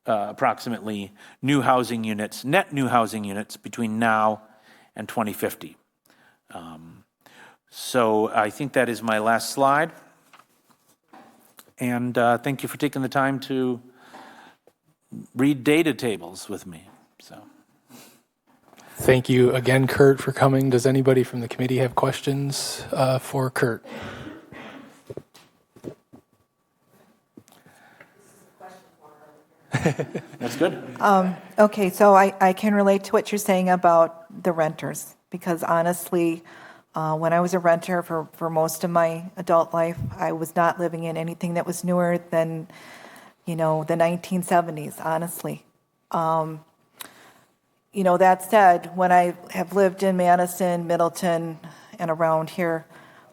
approximately new housing units, net new housing units between now and 2050. So I think that is my last slide. And thank you for taking the time to read data tables with me. So. Thank you again, Kurt, for coming. Does anybody from the committee have questions for Kurt? That's good. Okay, so I can relate to what you're saying about the renters, because honestly, when I was a renter for most of my adult life, I was not living in anything that was newer than, the 1970s, honestly. That said, when I have lived in Madison, Middleton, and around here,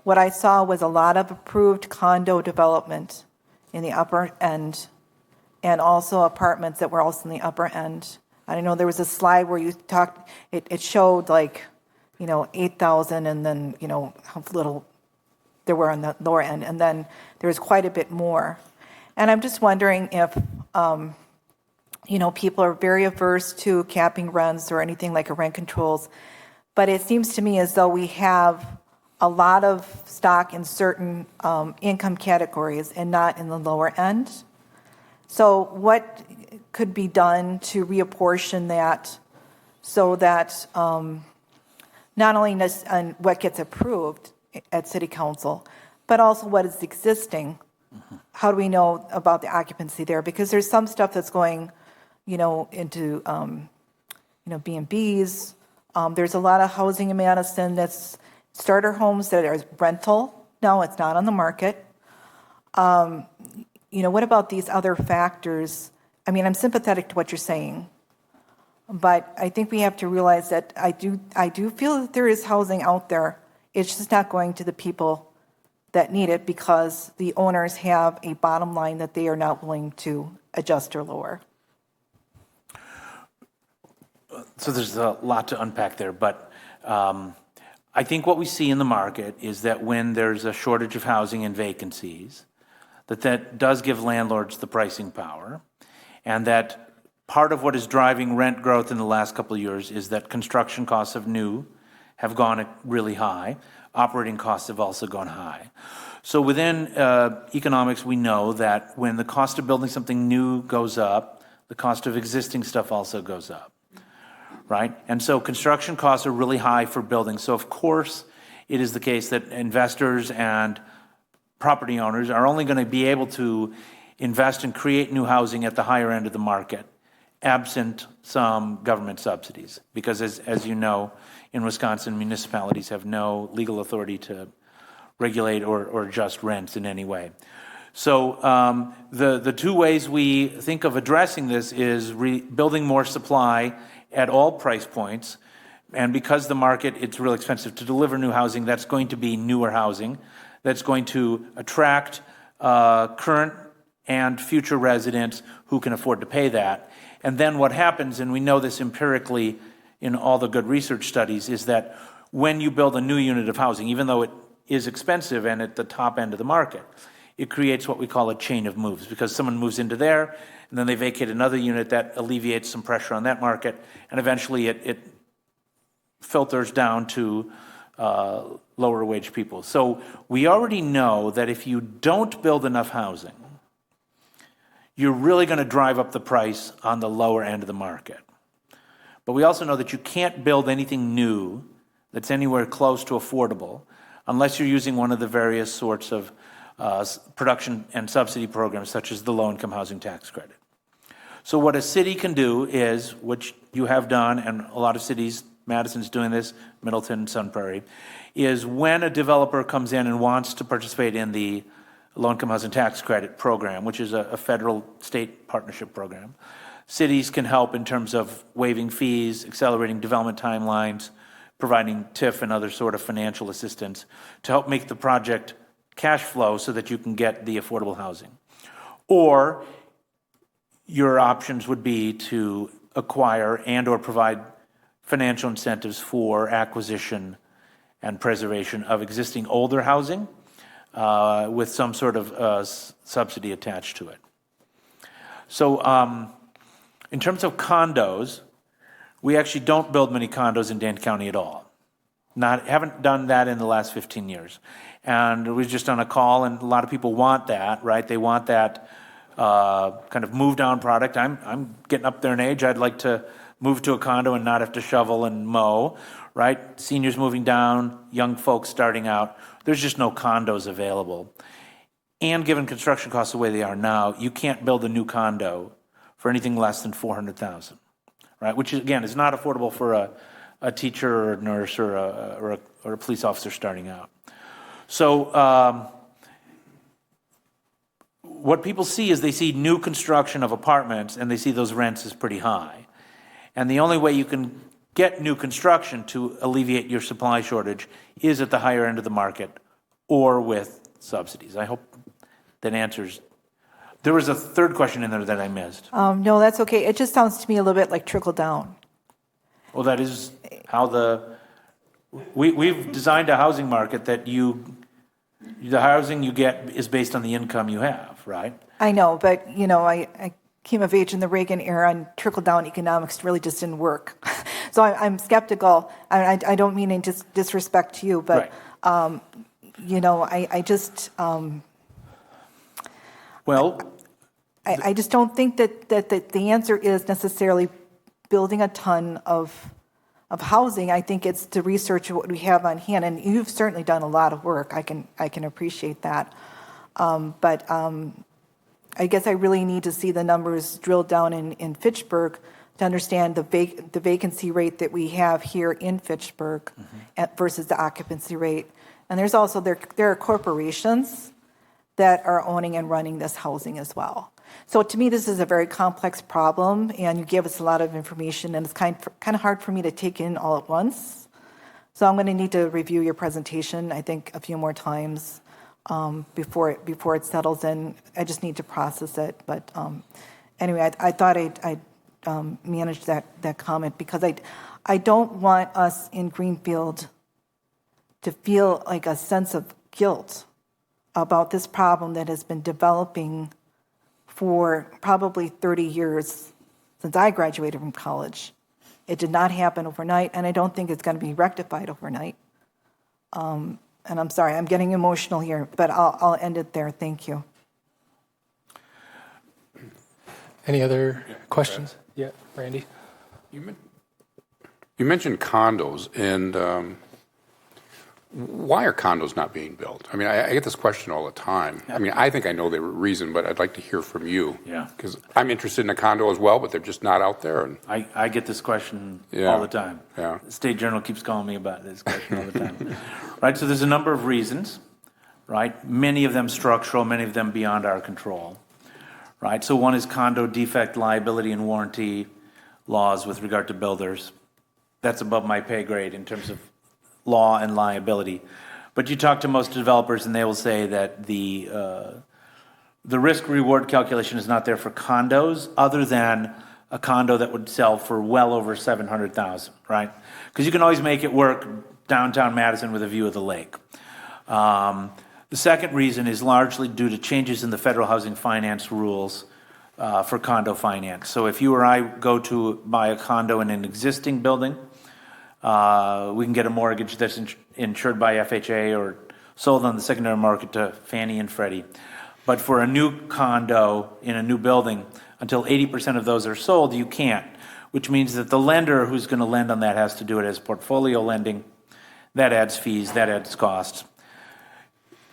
what I saw was a lot of approved condo development in the upper end, and also apartments that were also in the upper end. I know there was a slide where you talked, it showed 8,000 and then, how little there were on the lower end. And then there was quite a bit more. And I'm just wondering if, people are very averse to capping rents or anything like a rent controls. But it seems to me as though we have a lot of stock in certain income categories and not in the lower end. So what could be done to reapportion that so that not only on what gets approved at City Council, but also what is existing? Mm-hmm. How do we know about the occupancy there? Because there's some stuff that's going, into, B&Bs. There's a lot of housing in Madison that's starter homes that are rental. No, it's not on the market. What about these other factors? I mean, I'm sympathetic to what you're saying, but I think we have to realize that I do feel that there is housing out there. It's just not going to the people that need it because the owners have a bottom line that they are not willing to adjust or lower. So there's a lot to unpack there, but I think what we see in the market is that when there's a shortage of housing and vacancies, that does give landlords the pricing power, and that part of what is driving rent growth in the last couple of years is that construction costs of new have gone really high. Operating costs have also gone high. So within economics, we know that when the cost of building something new goes up, the cost of existing stuff also goes up, right? And so construction costs are really high for buildings. So of course, it is the case that investors and property owners are only going to be able to invest and create new housing at the higher end of the market, absent some government subsidies. Because as you know, in Wisconsin, municipalities have no legal authority to regulate or adjust rents in any way. So the two ways we think of addressing this is building more supply at all price points. And because the market, it's real expensive to deliver new housing, that's going to be newer housing. That's going to attract current and future residents who can afford to pay that. And then what happens, and we know this empirically in all the good research studies, is that when you build a new unit of housing, even though it is expensive and at the top end of the market, it creates what we call a chain of moves, because someone moves into there, and then they vacate another unit that alleviates some pressure on that market, and eventually it filters down to lower wage people. So we already know that if you don't build enough housing, you're really going to drive up the price on the lower end of the market. But we also know that you can't build anything new that's anywhere close to affordable unless you're using one of the various sorts of production and subsidy programs, such as the low-income housing tax credit. So what a city can do is, which you have done, and a lot of cities, Madison's doing this, Middleton, Sun Prairie, is when a developer comes in and wants to participate in the low-income housing tax credit program, which is a federal state partnership program, cities can help in terms of waiving fees, accelerating development timelines, providing TIF and other sort of financial assistance to help make the project cash flow so that you can get the affordable housing. Or your options would be to acquire and or provide financial incentives for acquisition and preservation of existing older housing with some sort of subsidy attached to it. So in terms of condos, we actually don't build many condos in Dane County at all. Haven't done that in the last 15 years. And we just on a call, and a lot of people want that, right? They want that kind of move down product. I'm getting up there in age. I'd like to move to a condo and not have to shovel and mow, right? Seniors moving down, young folks starting out. There's just no condos available. And given construction costs the way they are now, you can't build a new condo for anything less than $400,000, right? Which again is not affordable for a teacher or a nurse or a police officer starting out. So what people see is they see new construction of apartments and they see those rents as pretty high. And the only way you can get new construction to alleviate your supply shortage is at the higher end of the market or with subsidies. I hope that answers. There was a third question in there that I missed. No, that's okay. It just sounds to me a little bit like trickle down. Well, that is how we've designed a housing market that the housing you get is based on the income you have, right? I know, but I came of age in the Reagan era, and trickle down economics really just didn't work. So I'm skeptical. I don't mean in disrespect to you, but right. I just. Well, I just don't think that the answer is necessarily building a ton of housing. I think it's to research what we have on hand, and you've certainly done a lot of work. I can appreciate that, but I guess I really need to see the numbers drilled down in Fitchburg to understand the vacancy rate that we have here in Fitchburg versus the occupancy rate. And there's also there are corporations that are owning and running this housing as well. So to me, this is a very complex problem, and you give us a lot of information, and it's kind of hard for me to take in all at once. So I'm going to need to review your presentation, I think, a few more times before it settles in. I just need to process it. But anyway, I thought I'd manage that comment because I don't want us in Greenfield to feel like a sense of guilt about this problem that has been developing for probably 30 years since I graduated from college. It did not happen overnight, and I don't think it's going to be rectified overnight. And I'm sorry, I'm getting emotional here, but I'll end it there. Thank you. Any other questions? Yeah, Randy? You mentioned condos, and why are condos not being built? I mean, I get this question all the time. I mean, I think I know the reason, but I'd like to hear from you. Yeah. Because I'm interested in a condo as well, but they're just not out there. And I get this question Yeah. all the time. Yeah. The State Journal keeps calling me about this question all the time. Right, so there's a number of reasons, right? Many of them structural, many of them beyond our control, right? So one is condo defect liability and warranty laws with regard to builders. That's above my pay grade in terms of law and liability. But you talk to most developers and they will say that the risk-reward calculation is not there for condos other than a condo that would sell for well over $700,000, right? Because you can always make it work downtown Madison with a view of the lake. The second reason is largely due to changes in the federal housing finance rules for condo finance. So if you or I go to buy a condo in an existing building, we can get a mortgage that's insured by FHA or sold on the secondary market to Fannie and Freddie. But for a new condo in a new building, until 80% of those are sold, you can't, which means that the lender who's going to lend on that has to do it as portfolio lending. That adds fees, that adds costs.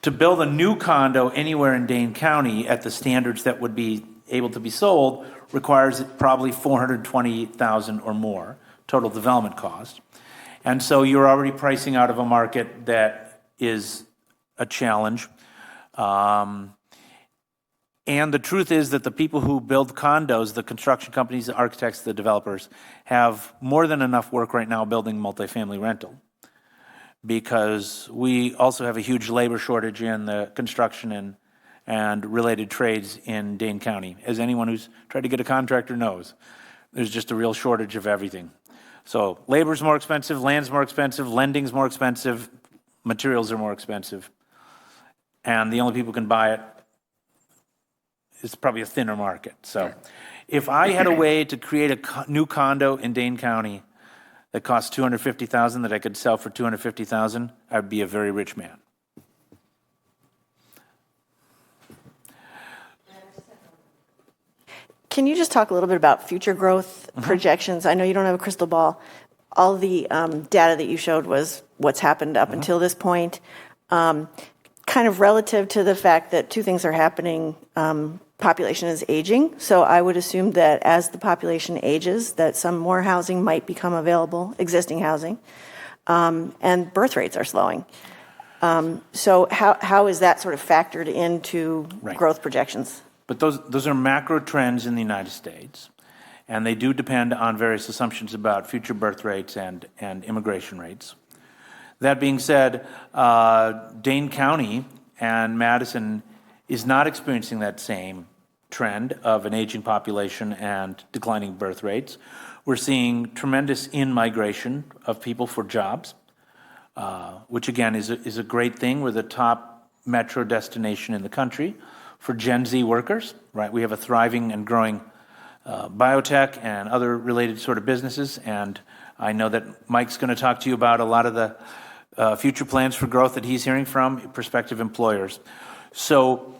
To build a new condo anywhere in Dane County at the standards that would be able to be sold requires probably $420,000 or more total development cost. And so you're already pricing out of a market that is a challenge. And the truth is that the people who build condos, the construction companies, the architects, the developers, have more than enough work right now building multifamily rental, because we also have a huge labor shortage in the construction and related trades in Dane County. As anyone who's tried to get a contractor knows, there's just a real shortage of everything. So labor's more expensive, land's more expensive, lending's more expensive, materials are more expensive, and the only people who can buy it is probably a thinner market. So if I had a way to create a new condo in Dane County that costs $250,000 that I could sell for $250,000, I'd be a very rich man. Can you just talk a little bit about future growth projections? I know you don't have a crystal ball. All the data that you showed was what's happened up until this point. Kind of relative to the fact that two things are happening. Population is aging, so I would assume that as the population ages, that some more housing might become available, existing housing, and birth rates are slowing. So how is that sort of factored into growth projections? But those are macro trends in the United States, and they do depend on various assumptions about future birth rates and immigration rates. That being said, Dane County and Madison is not experiencing that same trend of an aging population and declining birth rates. We're seeing tremendous in-migration of people for jobs, which again is a great thing. We're the top metro destination in the country for Gen Z workers, right? We have a thriving and growing biotech and other related sort of businesses, and I know that Mike's going to talk to you about a lot of the future plans for growth that he's hearing from prospective employers. So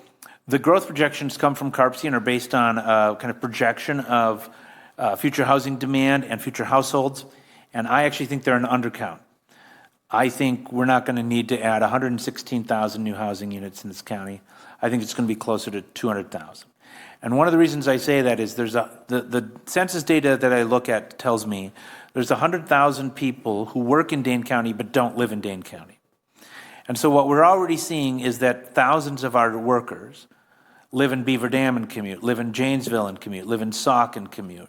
the growth projections come from CARPC and are based on a kind of projection of future housing demand and future households, and I actually think they're an undercount. I think we're not going to need to add 116,000 new housing units in this county. I think it's going to be closer to 200,000. And one of the reasons I say that is the census data that I look at tells me there's 100,000 people who work in Dane County but don't live in Dane County. And so what we're already seeing is that thousands of our workers live in Beaver Dam and commute, live in Janesville and commute, live in Sauk and commute,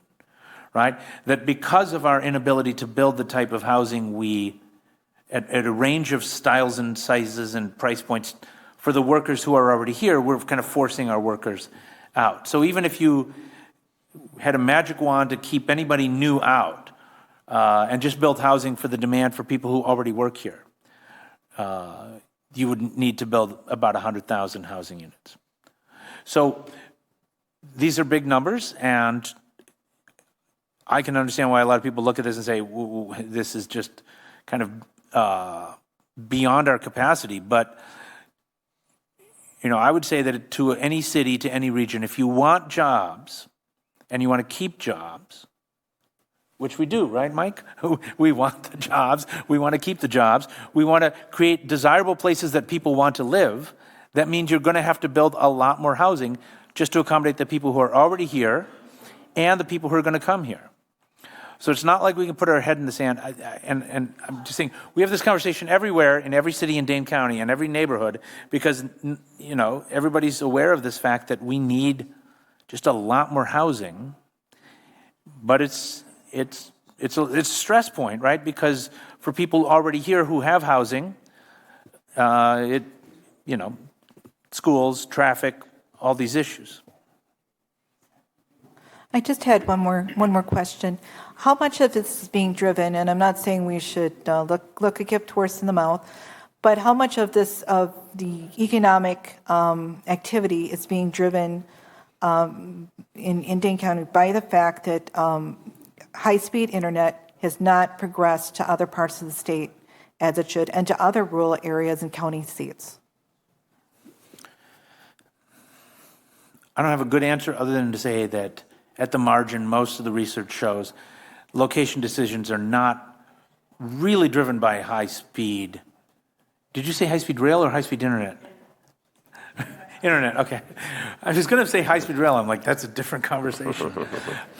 right? That because of our inability to build the type of housing at a range of styles and sizes and price points for the workers who are already here, we're kind of forcing our workers out. So even if you had a magic wand to keep anybody new out and just build housing for the demand for people who already work here, you would need to build about 100,000 housing units. So these are big numbers, and I can understand why a lot of people look at this and say, this is just kind of beyond our capacity. But, I would say that to any city, to any region, if you want jobs and you want to keep jobs, which we do, right, Mike? We want the jobs. We want to keep the jobs. We want to create desirable places that people want to live. That means you're going to have to build a lot more housing just to accommodate the people who are already here and the people who are going to come here. So it's not like we can put our head in the sand. And I'm just saying, we have this conversation everywhere in every city in Dane County and every neighborhood because, everybody's aware of this fact that we need just a lot more housing. But it's a stress point, right? Because for people already here who have housing, schools, traffic, all these issues. I just had one more question. How much of this is being driven, and I'm not saying we should look a gift horse in the mouth, but how much of the economic activity is being driven in Dane County by the fact that high-speed internet has not progressed to other parts of the state as it should, and to other rural areas and county seats? I don't have a good answer other than to say that at the margin, most of the research shows location decisions are not really driven by high speed. Did you say high speed rail or high speed internet? Internet, okay. I was going to say high speed rail. I'm like, that's a different conversation.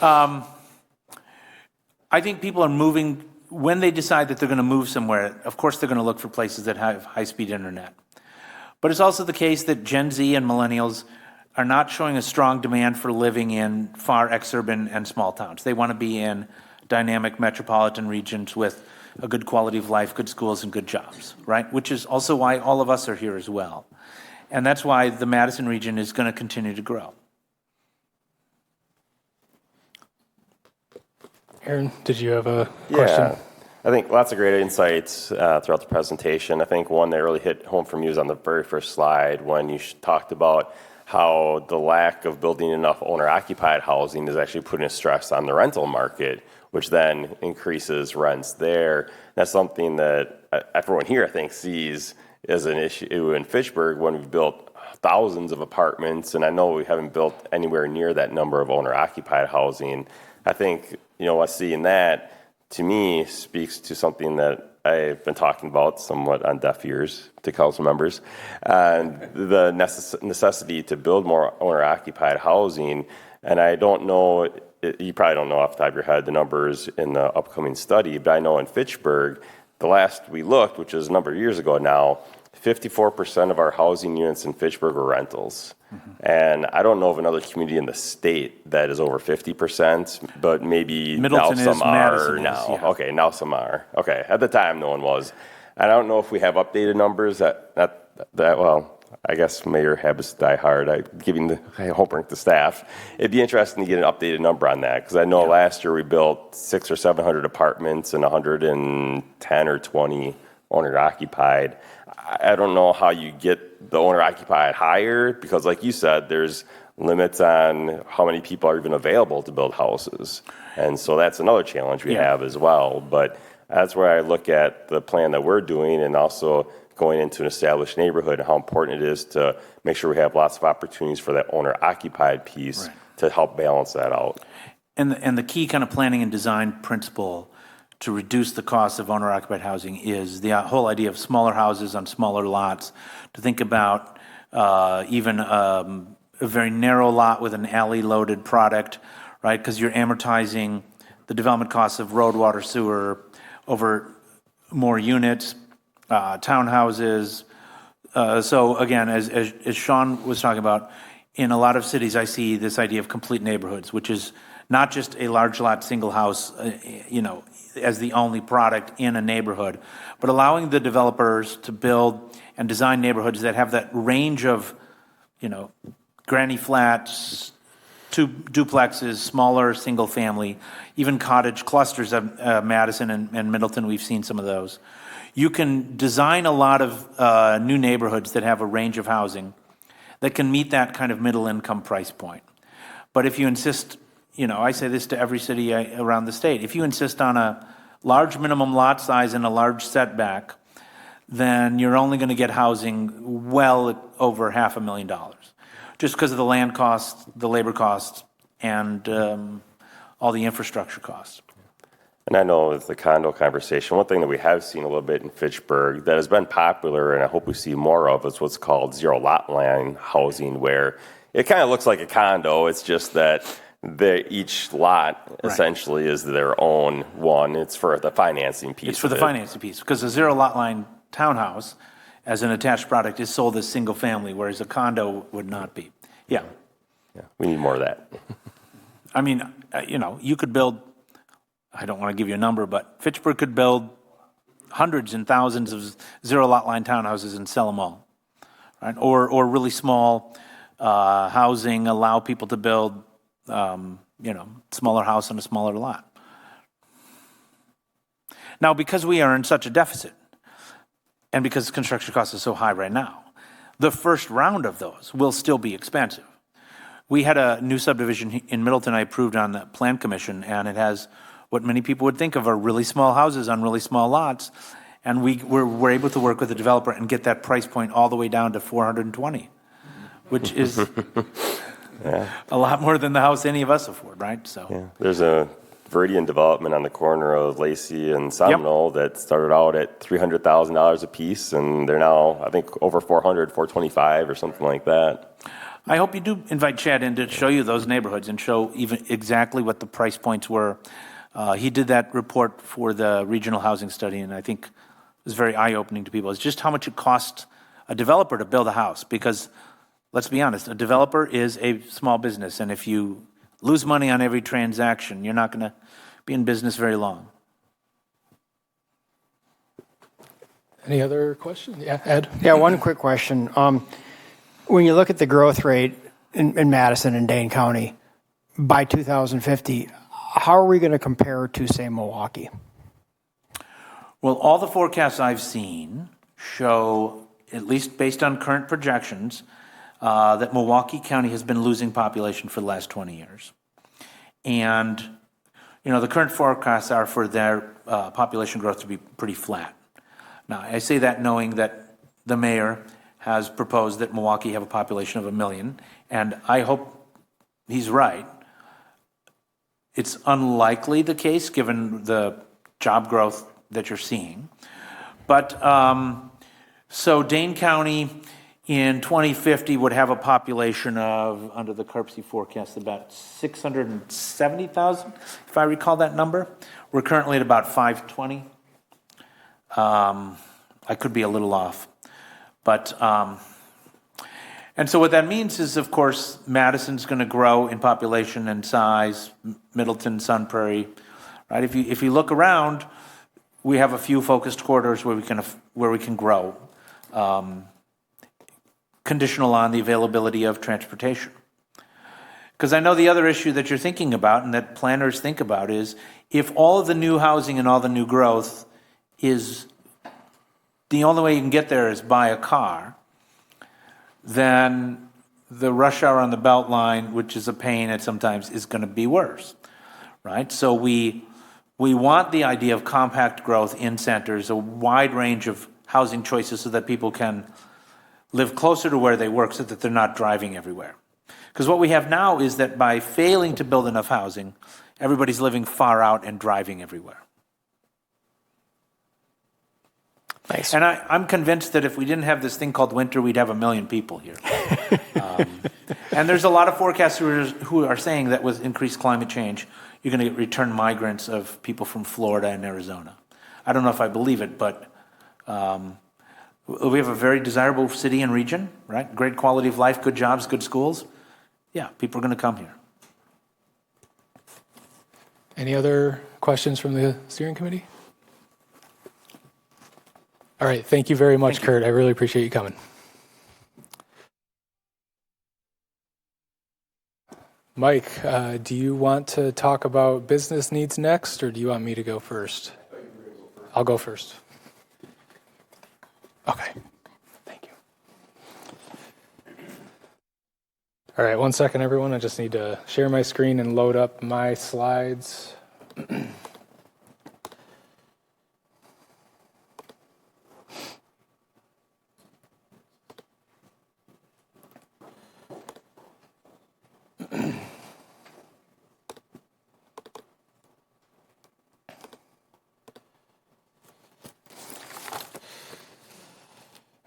I think people are moving, when they decide that they're going to move somewhere, of course they're going to look for places that have high speed internet. But it's also the case that Gen Z and millennials are not showing a strong demand for living in far exurban and small towns. They want to be in dynamic metropolitan regions with a good quality of life, good schools, and good jobs, right? Which is also why all of us are here as well. And that's why the Madison region is going to continue to grow. Aaron, did you have a question? Yeah, I think lots of great insights throughout the presentation. I think one that really hit home for me was on the very first slide when you talked about how the lack of building enough owner-occupied housing is actually putting a stress on the rental market, which then increases rents there. That's something that everyone here, I think, sees as an issue in Fitchburg when we've built thousands of apartments, and I know we haven't built anywhere near that number of owner-occupied housing. I think, us seeing that, to me, speaks to something that I've been talking about somewhat on deaf ears to council members, and the necessity to build more owner-occupied housing. And I don't know, you probably don't know off the top of your head the numbers in the upcoming study, but I know in Fitchburg, the last we looked, which is a number of years ago now, 54% of our housing units in Fitchburg are rentals. Mm-hmm. And I don't know of another community in the state that is over 50%, but maybe Middleton now some is, are Madison now. is, yeah. Okay, now some are. Okay, at the time no one was. And I don't know if we have updated numbers well, I guess Mayor Habs die hard. Giving the homework to staff. It'd be interesting to get an updated number on that because I know last year we built 600 or 700 apartments and 110 or 20 owner-occupied. I don't know how you get the owner-occupied higher because, like you said, there's limits on how many people are even available to build houses. And so that's another challenge we have as well. But that's where I look at the plan that we're doing and also going into an established neighborhood and how important it is to make sure we have lots of opportunities for that owner-occupied piece to help balance that out. And the key kind of planning and design principle to reduce the cost of owner-occupied housing is the whole idea of smaller houses on smaller lots, to think about even a very narrow lot with an alley-loaded product, right? Because you're amortizing the development costs of road, water, sewer over more units, townhouses. So again, as Sean was talking about, in a lot of cities I see this idea of complete neighborhoods, which is not just a large lot single house, as the only product in a neighborhood, but allowing the developers to build and design neighborhoods that have that range of, granny flats, two duplexes, smaller single family, even cottage clusters of Madison and Middleton. We've seen some of those. You can design a lot of new neighborhoods that have a range of housing that can meet that kind of middle income price point. But if you insist, I say this to every city around the state. If you insist on a large minimum lot size and a large setback, then you're only going to get housing well over $500,000, just because of the land costs, the labor costs, and all the infrastructure costs. And I know with the condo conversation, one thing that we have seen a little bit in Fitchburg that has been popular, and I hope we see more of, is what's called zero lot line housing, where it kind of looks like a condo. It's just that each lot essentially is their own one. It's for the financing piece. It's for the financing piece, because a zero lot line townhouse as an attached product is sold as single family, whereas a condo would not be. Yeah. We need more of that. I mean, you could build, I don't want to give you a number, but Fitchburg could build hundreds and thousands of zero lot line townhouses and sell them all, right? Or really small housing, allow people to build, smaller house on a smaller lot. Now, because we are in such a deficit, and because construction costs are so high right now, the first round of those will still be expensive. We had a new subdivision in Middleton I approved on the Plan Commission, and it has what many people would think of are really small houses on really small lots, and we're able to work with the developer and get that price point all the way down to 420, which is a lot more than the house any of us afford, right? So There's a Viridian development on the corner of Lacey and Seminole that started out at $300,000 a piece, and they're now, I think, over 425 or something like that. I hope you do invite Chad in to show you those neighborhoods and show even exactly what the price points were. He did that report for the regional housing study, and I think it was very eye-opening to people. It's just how much it costs a developer to build a house, because let's be honest, a developer is a small business, and if you lose money on every transaction, you're not going to be in business very long. Any other questions? Yeah, Ed? Yeah, one quick question. When you look at the growth rate in Madison and Dane County by 2050, how are we going to compare to, say, Milwaukee? Well, all the forecasts I've seen show, at least based on current projections, that Milwaukee County has been losing population for the last 20 years. And, the current forecasts are for their population growth to be pretty flat. Now, I say that knowing that the mayor has proposed that Milwaukee have a population of 1 million, and I hope he's right. It's unlikely the case given the job growth that you're seeing. But so Dane County in 2050 would have a population of, under the CARPC forecast, about 670,000, if I recall that number. We're currently at about 520. I could be a little off. But, and so what that means is, of course, Madison's going to grow in population and size, Middleton, Sun Prairie, right? If you look around, we have a few focused corridors where we can grow, conditional on the availability of transportation. Because I know the other issue that you're thinking about and that planners think about is if all of the new housing and all the new growth is the only way you can get there is by a car, then the rush hour on the Beltline, which is a pain at sometimes, is going to be worse, right? So we want the idea of compact growth in centers, a wide range of housing choices so that people can live closer to where they work so that they're not driving everywhere. Because what we have now is that by failing to build enough housing, everybody's living far out and driving everywhere. Nice. And I'm convinced that if we didn't have this thing called winter, we'd have 1 million people here. And there's a lot of forecasters who are saying that with increased climate change, you're going to get return migrants of people from Florida and Arizona. I don't know if I believe it, but we have a very desirable city and region, right? Great quality of life, good jobs, good schools. Yeah, people are going to come here. Any other questions from the steering committee? All right, thank you very much, Kurt. I really appreciate you coming. Mike, do you want to talk about business needs next, or do you want me to go first? I'll go first. Okay, thank you. All right, one second, everyone. I just need to share my screen and load up my slides.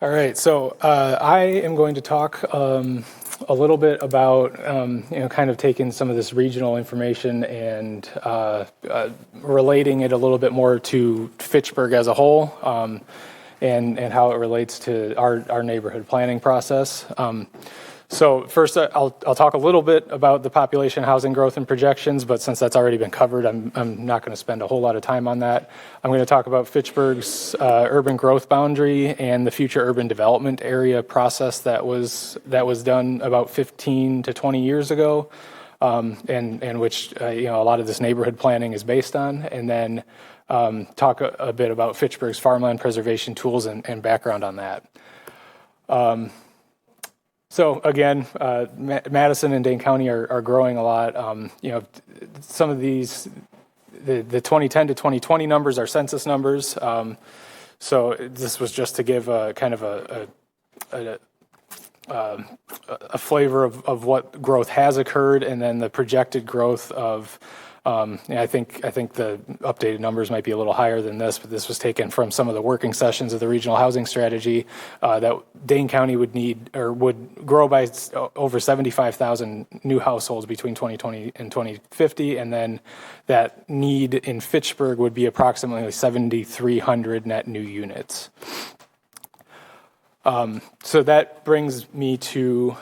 All right, so I am going to talk a little bit about kind of taking some of this regional information and relating it a little bit more to Fitchburg as a whole, and how it relates to our neighborhood planning process. So first, I'll talk a little bit about the population, housing growth, and projections, but since that's already been covered, I'm not going to spend a whole lot of time on that. I'm going to talk about Fitchburg's urban growth boundary and the future urban development area process that was done about 15 to 20 years ago, and which a lot of this neighborhood planning is based on, and then talk a bit about Fitchburg's farmland preservation tools and background on that. So again, Madison and Dane County are growing a lot. Some of these, the 2010 to 2020 numbers are census numbers. So this was just to give a kind of a flavor of what growth has occurred, and then the projected growth of. I think the updated numbers might be a little higher than this, but this was taken from some of the working sessions of the regional housing strategy that Dane County would need or would grow by over 75,000 new households between 2020 and 2050, and then that need in Fitchburg would be approximately 7,300 net new units. So that brings me to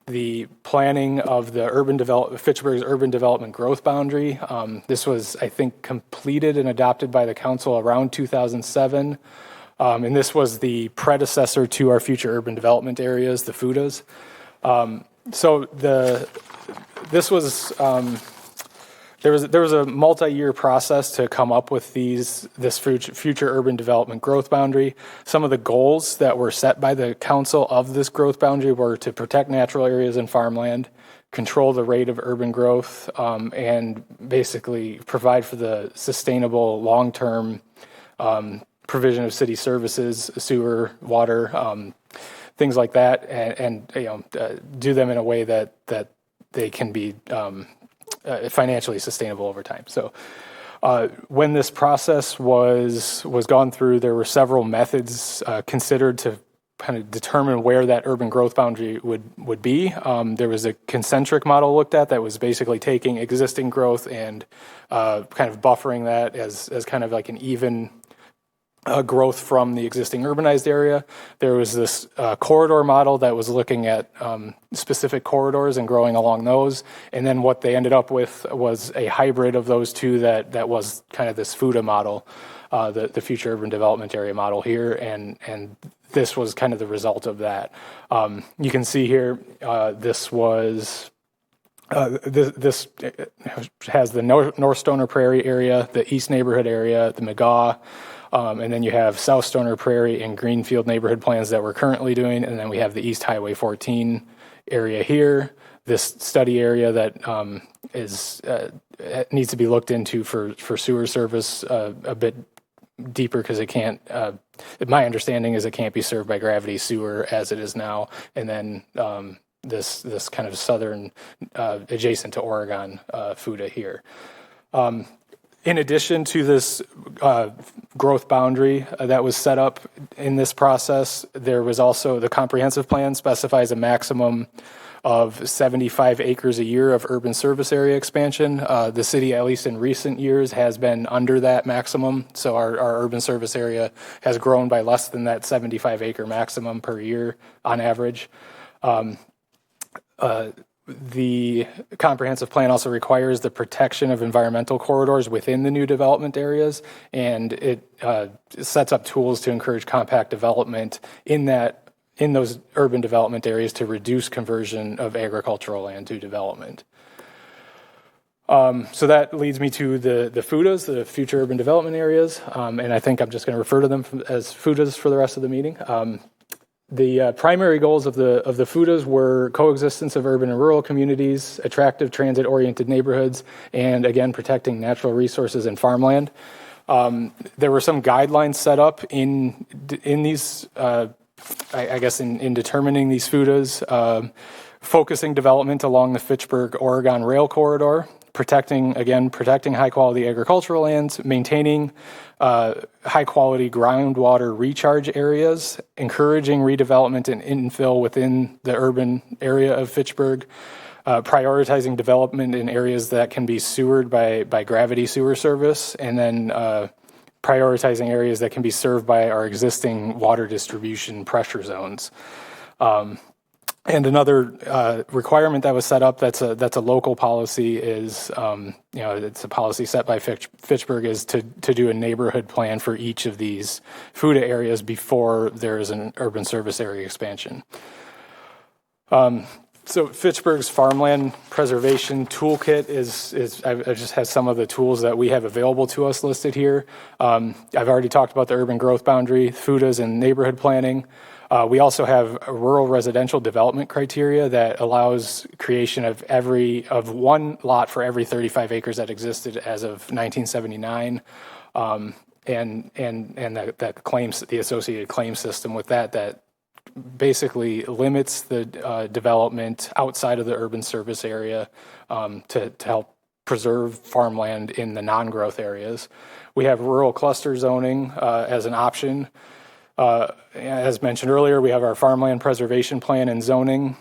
the planning of the Fitchburg's urban development growth boundary. This was, I think, completed and adopted by the council around 2007. And this was the predecessor to our future urban development areas, the FUDAs. This was there was a multi-year process to come up with this future urban development growth boundary. Some of the goals that were set by the council of this growth boundary were to protect natural areas and farmland, control the rate of urban growth, and basically provide for the sustainable long-term provision of city services, sewer, water, things like that, and do them in a way that they can be financially sustainable over time. So when this process was gone through, there were several methods considered to kind of determine where that urban growth boundary would be. There was a concentric model looked at that was basically taking existing growth and kind of buffering that as kind of like an even growth from the existing urbanized area. There was this corridor model that was looking at specific corridors and growing along those. And then what they ended up with was a hybrid of those two that was kind of this FUDA model, the future urban development area model here. And this was kind of the result of that. You can see here, this was this has the North Stoner Prairie area, the East Neighborhood area, the McGaw, and then you have South Stoner Prairie and Greenfield neighborhood plans that we're currently doing, and then we have the East Highway 14 area here. This study area that needs to be looked into for sewer service a bit deeper because it can't. My understanding is it can't be served by gravity sewer as it is now, and then this kind of southern adjacent to Oregon FUDA here. In addition to this growth boundary that was set up in this process, there was also the comprehensive plan specifies a maximum of 75 acres a year of urban service area expansion. The city, at least in recent years, has been under that maximum. So our urban service area has grown by less than that 75 acre maximum per year on average. The comprehensive plan also requires the protection of environmental corridors within the new development areas, and it sets up tools to encourage compact development in those urban development areas to reduce conversion of agricultural land to development. So that leads me to the FUDAs, the future urban development areas, and I think I'm just going to refer to them as FUDAs for the rest of the meeting. The primary goals of the FUDAs were coexistence of urban and rural communities, attractive transit-oriented neighborhoods, and again, protecting natural resources and farmland. There were some guidelines set up in these, I guess, in determining these FUDAs, focusing development along the Fitchburg, Oregon rail corridor, protecting high-quality agricultural lands, maintaining high-quality groundwater recharge areas, encouraging redevelopment and infill within the urban area of Fitchburg, prioritizing development in areas that can be sewered by gravity sewer service, and then prioritizing areas that can be served by our existing water distribution pressure zones. And another requirement that was set up that's a local policy is, it's a policy set by Fitchburg, is to do a neighborhood plan for each of these FUDA areas before there is an urban service area expansion. So Fitchburg's farmland preservation toolkit I just have some of the tools that we have available to us listed here. I've already talked about the urban growth boundary, FUDAs, and neighborhood planning. We also have a rural residential development criteria that allows creation of one lot for every 35 acres that existed as of 1979, and the associated claim system with that basically limits the development outside of the urban service area to help preserve farmland in the non-growth areas. We have rural cluster zoning as an option. As mentioned earlier, we have our farmland preservation plan and zoning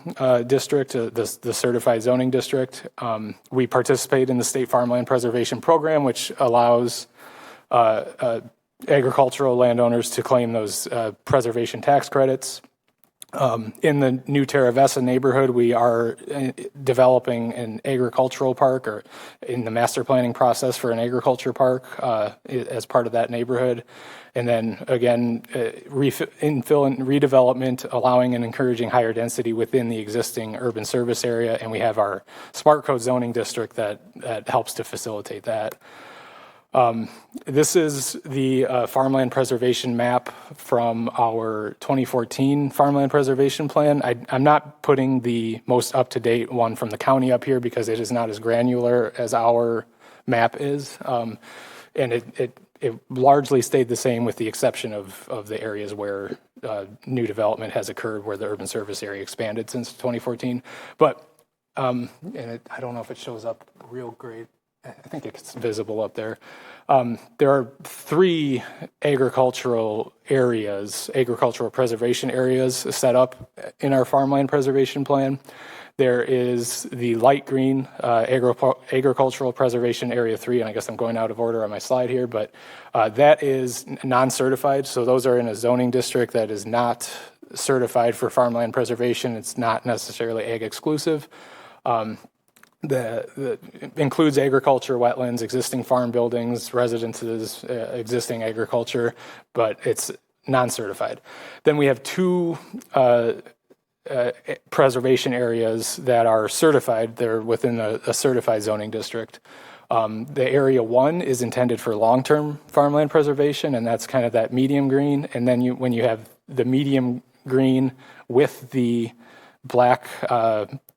district, the certified zoning district. We participate in the state farmland preservation program, which allows agricultural landowners to claim those preservation tax credits. In the New Terra Vesa neighborhood, we are developing an agricultural park, or in the master planning process for an agriculture park as part of that neighborhood. And then again, infill and redevelopment, allowing and encouraging higher density within the existing urban service area. And we have our smart code zoning district that helps to facilitate that. This is the farmland preservation map from our 2014 farmland preservation plan. I'm not putting the most up-to-date one from the county up here because it is not as granular as our map is. And it largely stayed the same with the exception of the areas where new development has occurred, where the urban service area expanded since 2014. But, I don't know if it shows up real great. I think it's visible up there. There are 3 agricultural preservation areas set up in our farmland preservation plan. There is the light green agricultural preservation area 3, and I guess I'm going out of order on my slide here, but that is non-certified. So those are in a zoning district that is not certified for farmland preservation. It's not necessarily ag exclusive. The includes agriculture, wetlands, existing farm buildings, residences, existing agriculture, but it's non-certified. Then we have 2 preservation areas that are certified. They're within a certified zoning district. The area 1 is intended for long-term farmland preservation, and that's kind of that medium green. And then when you have the medium green with the black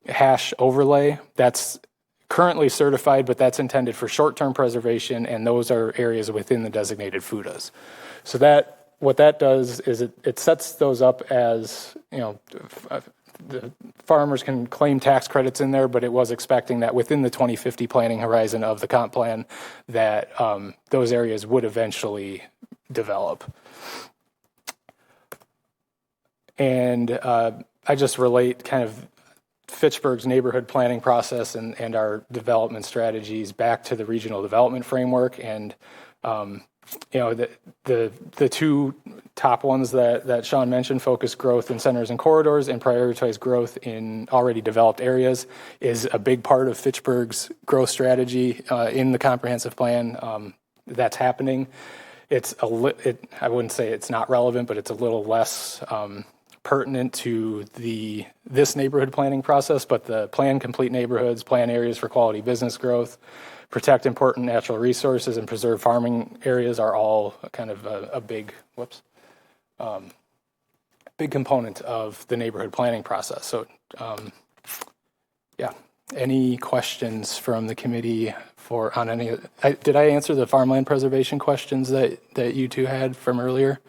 hash overlay, that's currently certified, but that's intended for short-term preservation, and those are areas within the designated FUDAs. So what that does is it sets those up as, the farmers can claim tax credits in there, but it was expecting that within the 2050 planning horizon of the comp plan that those areas would eventually develop. And I just relate kind of Fitchburg's neighborhood planning process and our development strategies back to the regional development framework. And, the 2 top ones that Sean mentioned, focus growth in centers and corridors and prioritize growth in already developed areas, is a big part of Fitchburg's growth strategy in the comprehensive plan. That's happening. I wouldn't say it's not relevant, but it's a little less pertinent to this neighborhood planning process, but the plan complete neighborhoods, plan areas for quality business growth, protect important natural resources, and preserve farming areas are all kind of a big, big component of the neighborhood planning process. So, yeah. Any questions from the committee on any? Did I answer the farmland preservation questions that you two had from earlier?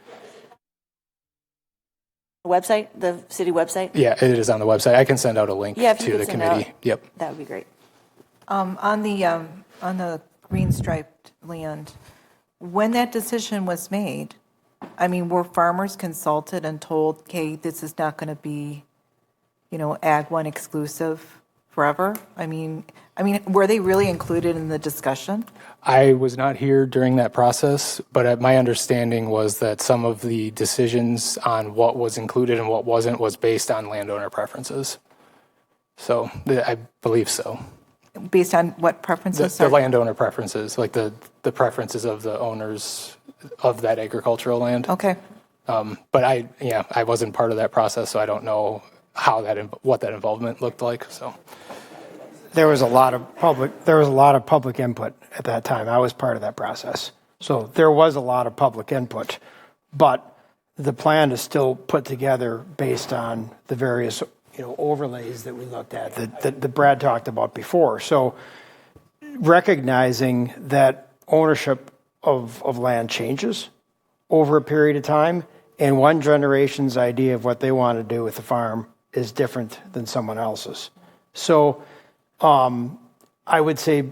Website, the city website? Yeah, it is on the website. I can send out a link Yeah, if you to could the send committee. out, Yep. that would be great. On the green striped land, when that decision was made, I mean, were farmers consulted and told, okay, this is not going to be, Ag 1 exclusive forever? I mean, were they really included in the discussion? I was not here during that process, but my understanding was that some of the decisions on what was included and what wasn't was based on landowner preferences. So I believe so. Based on what preferences? The landowner preferences, like the preferences of the owners of that agricultural land. Okay. But I wasn't part of that process, so I don't know what that involvement looked like. So There was a lot of public input at that time. I was part of that process. So there was a lot of public input, but the plan is still put together based on the various overlays that we looked at that Brad talked about before. So recognizing that ownership of land changes over a period of time, and one generation's idea of what they want to do with the farm is different than someone else's. So I would say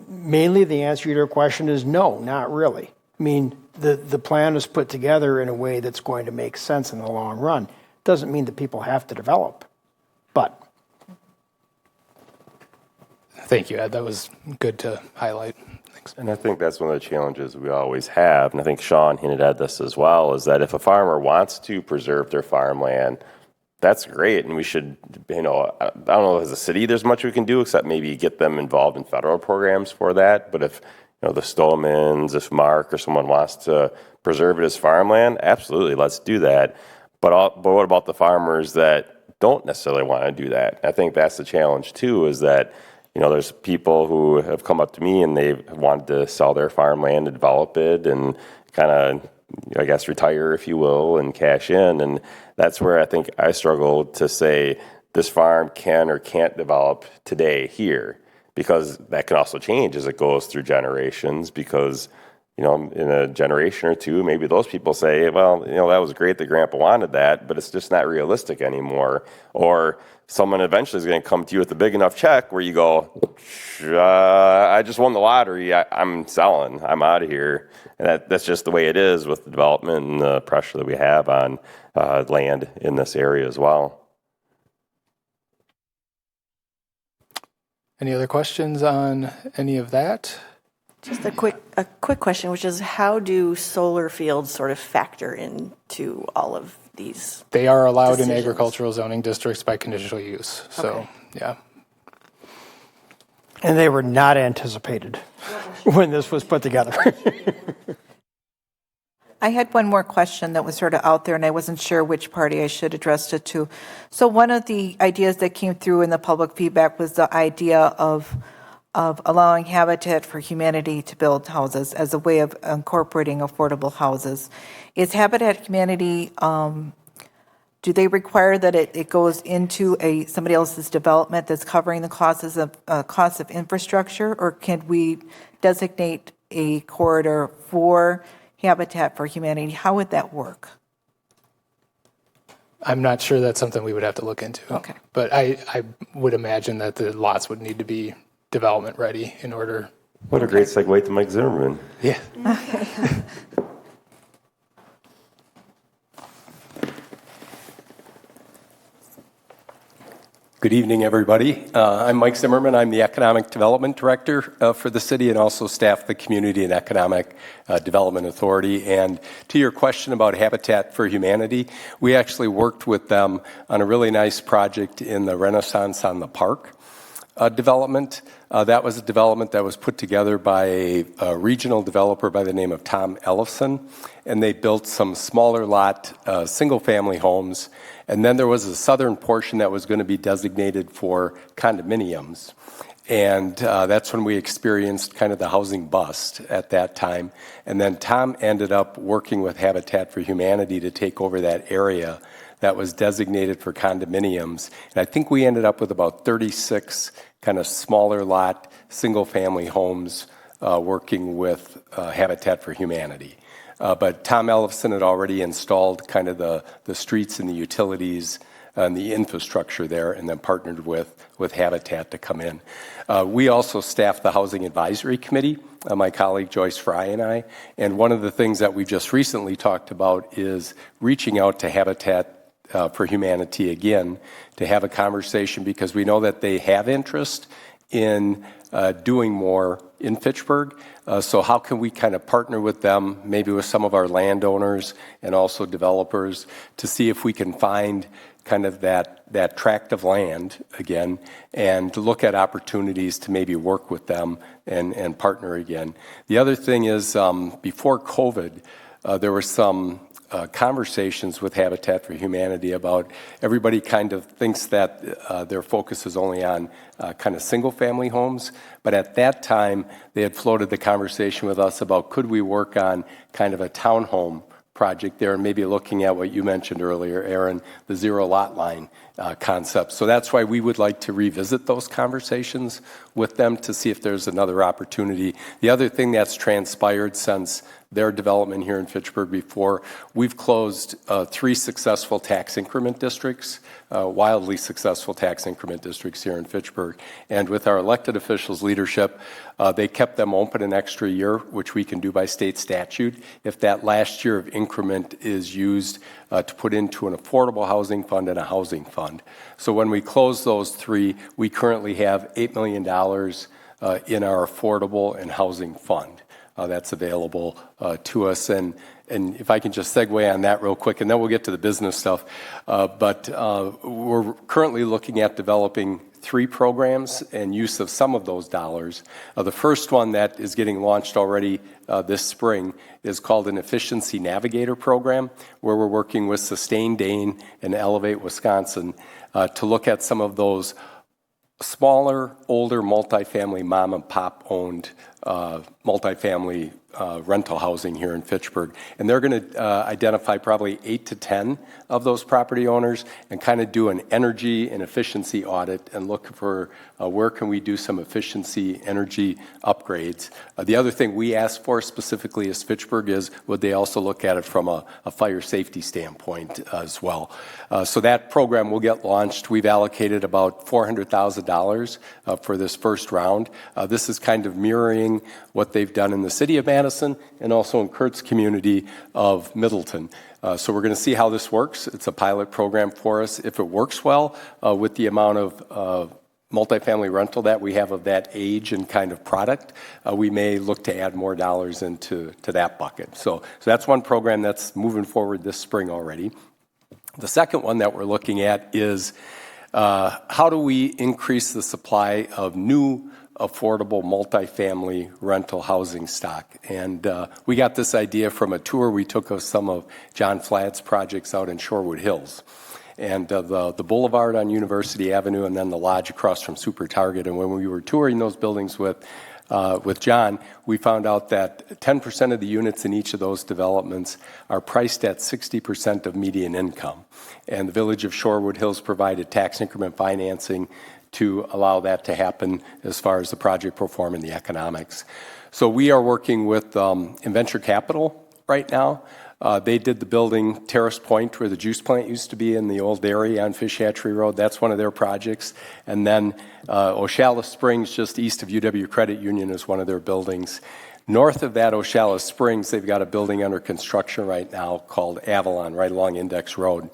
mainly the answer to your question is no, not really. I mean, the plan is put together in a way that's going to make sense in the long run. Doesn't mean that people have to develop, but. thank you, Ed. That was good to highlight. Thanks. And I think that's one of the challenges we always have, and I think Sean hinted at this as well, is that if a farmer wants to preserve their farmland, that's great, and we should, I don't know, as a city, there's much we can do except maybe get them involved in federal programs for that. But if, the Stolmans, if Mark or someone wants to preserve it as farmland, absolutely, let's do that. But what about the farmers that don't necessarily want to do that? I think that's the challenge too, is that, there's people who have come up to me and they've wanted to sell their farmland and develop it and kind of, I guess, retire, if you will, and cash in. And that's where I think I struggle to say this farm can or can't develop today here, because that can also change as it goes through generations, because, in a generation or two, maybe those people say, well, that was great that Grandpa wanted that, but it's just not realistic anymore. Or someone eventually is going to come to you with a big enough check where you go, I just won the lottery, I'm selling, I'm out of here. And that's just the way it is with the development and the pressure that we have on land in this area as well. Any other questions on any of that? Just a quick question, which is how do solar fields sort of factor into all of these? They are allowed decisions? in agricultural zoning districts by conditional use. So, Okay. yeah. And they were not anticipated when this was put together. I had one more question that was sort of out there, and I wasn't sure which party I should address it to. So one of the ideas that came through in the public feedback was the idea of allowing Habitat for Humanity to build houses as a way of incorporating affordable houses. Is Habitat Humanity, do they require that it goes into somebody else's development that's covering the costs of infrastructure, or can we designate a corridor for Habitat for Humanity? How would that work? I'm not sure that's something we would have to look into. Okay. But I would imagine that the lots would need to be development ready in order. What a great segue to Mike Zimmerman. Yeah. Good evening, everybody. I'm Mike Zimmerman. I'm the Economic Development Director for the city and also staff the Community and Economic Development Authority. And to your question about Habitat for Humanity, we actually worked with them on a really nice project in the Renaissance on the Park development. That was a development that was put together by a regional developer by the name of Tom Ellison, and they built some smaller lot single-family homes. And then there was a southern portion that was going to be designated for condominiums. And that's when we experienced kind of the housing bust at that time. And then Tom ended up working with Habitat for Humanity to take over that area that was designated for condominiums. And I think we ended up with about 36 kind of smaller lot, single-family homes working with Habitat for Humanity. But Tom Ellefson had already installed kind of the streets and the utilities and the infrastructure there, and then partnered with Habitat to come in. We also staff the Housing Advisory Committee, my colleague Joyce Fry and I, and one of the things that we just recently talked about is reaching out to Habitat for Humanity again to have a conversation, because we know that they have interest in doing more in Fitchburg. So how can we kind of partner with them, maybe with some of our landowners and also developers, to see if we can find kind of that tract of land again, and to look at opportunities to maybe work with them and partner again. The other thing is, before COVID, there were some conversations with Habitat for Humanity about everybody kind of thinks that their focus is only on kind of single-family homes. But at that time, they had floated the conversation with us about could we work on kind of a townhome project there, and maybe looking at what you mentioned earlier, Aaron, the zero lot line concept. So that's why we would like to revisit those conversations with them to see if there's another opportunity. The other thing that's transpired since their development here in Fitchburg before, we've closed 3 successful tax increment districts, wildly successful tax increment districts here in Fitchburg. And with our elected officials' leadership, they kept them open an extra year, which we can do by state statute, if that last year of increment is used to put into an affordable housing fund and a housing fund. So when we close those 3, we currently have $8 million in our affordable and housing fund that's available to us. And if I can just segue on that real quick, and then we'll get to the business stuff. But we're currently looking at developing 3 programs and use of some of those dollars. The first one that is getting launched already this spring is called an Efficiency Navigator program, where we're working with Sustain Dane and Elevate Wisconsin to look at some of those smaller, older multifamily mom and pop owned multifamily rental housing here in Fitchburg. And they're going to identify probably 8 to 10 of those property owners and kind of do an energy and efficiency audit and look for where can we do some efficiency energy upgrades. The other thing we asked for specifically as Fitchburg is, would they also look at it from a fire safety standpoint as well. So that program will get launched. We've allocated about $400,000 for this first round. This is kind of mirroring what they've done in the city of Madison and also in Kurt's community of Middleton. So we're going to see how this works. It's a pilot program for us. If it works well with the amount of multifamily rental that we have of that age and kind of product, we may look to add more dollars into that bucket. So that's one program that's moving forward this spring already. The second one that we're looking at is how do we increase the supply of new affordable multifamily rental housing stock. And we got this idea from a tour we took of some of John Flatt's projects out in Shorewood Hills. And the Boulevard on University Avenue and then the lodge across from Super Target. And when we were touring those buildings with John, we found out that 10% of the units in each of those developments are priced at 60% of median income. And the Village of Shorewood Hills provided tax increment financing to allow that to happen as far as the project perform and the economics. So we are working with Venture Capital right now. They did the building Terrace Point, where the juice plant used to be in the old dairy on Fish Hatchery Road. That's one of their projects. And then Ochala Springs, just east of UW Credit Union, is one of their buildings. North of that Ochala Springs, they've got a building under construction right now called Avalon, right along Index Road.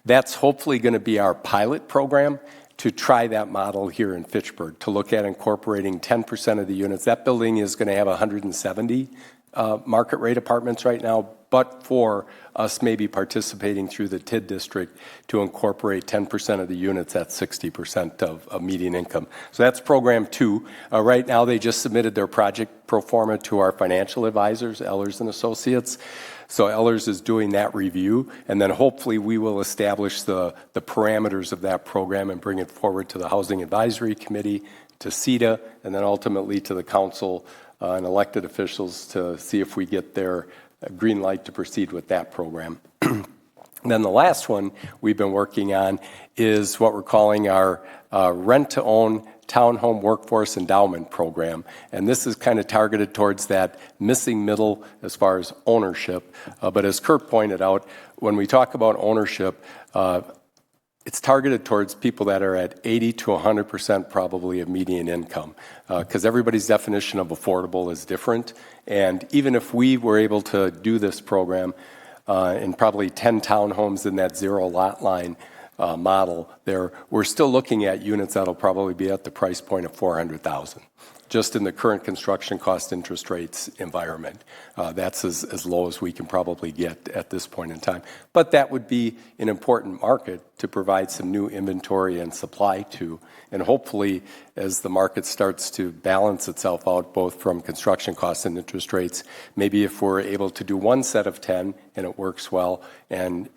That's hopefully going to be our pilot program to try that model here in Fitchburg, to look at incorporating 10% of the units. That building is going to have 170 market rate apartments right now, but for us maybe participating through the TID district to incorporate 10% of the units at 60% of median income. So that's program 2. Right now they just submitted their project pro forma to our financial advisors, Ehlers and Associates. So Ehlers is doing that review, and then hopefully we will establish the parameters of that program and bring it forward to the Housing Advisory Committee, to CETA, and then ultimately to the council and elected officials to see if we get their green light to proceed with that program. Then the last one we've been working on is what we're calling our rent-to-own townhome workforce endowment program. And this is kind of targeted towards that missing middle as far as ownership. But as Kurt pointed out, when we talk about ownership, it's targeted towards people that are at 80 to 100% probably of median income, because everybody's definition of affordable is different. And even if we were able to do this program in probably 10 townhomes in that zero lot line model there, we're still looking at units that'll probably be at the price point of $400,000. Just in the current construction cost interest rates environment. That's as low as we can probably get at this point in time. But that would be an important market to provide some new inventory and supply to. And hopefully, as the market starts to balance itself out, both from construction costs and interest rates, maybe if we're able to do one set of 10 and it works well and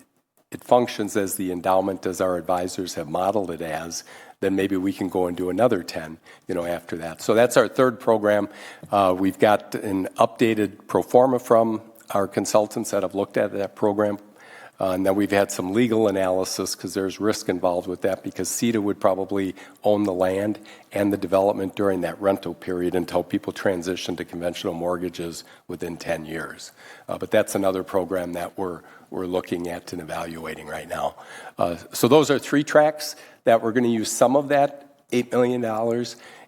it functions as the endowment as our advisors have modeled it as, then maybe we can go and do another 10, after that. So that's our third program. We've got an updated pro forma from our consultants that have looked at that program. And then we've had some legal analysis because there's risk involved with that because CETA would probably own the land and the development during that rental period until people transition to conventional mortgages within 10 years. But that's another program that we're looking at and evaluating right now. So those are three tracks that we're going to use some of that $8 million.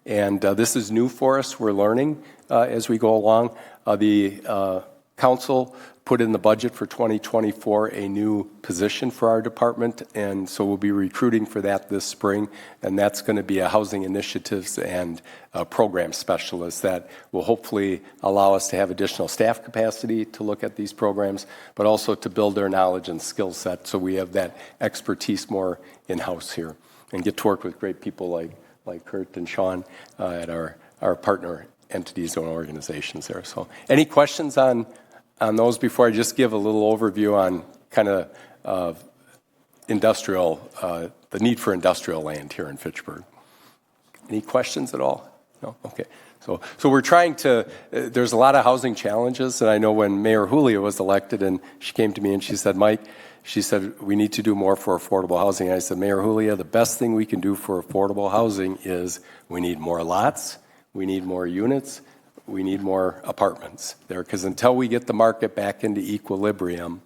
And this is new for us. We're learning as we go along. The council put in the budget for 2024 a new position for our department, and so we'll be recruiting for that this spring, and that's going to be a housing initiatives and program specialist that will hopefully allow us to have additional staff capacity to look at these programs, but also to build their knowledge and skill set so we have that expertise more in-house here and get to work with great people like Kurt and Sean at our partner entities and organizations there. So any questions on those before I just give a little overview on kind of industrial, the need for industrial land here in Fitchburg? Any questions at all? No? Okay. So we're trying to, there's a lot of housing challenges, and I know when Mayor Julia was elected and she came to me and she said, Mike, she said, we need to do more for affordable housing. And I said, Mayor Julia, the best thing we can do for affordable housing is we need more lots, we need more units, we need more apartments there, because until we get the market back into equilibrium,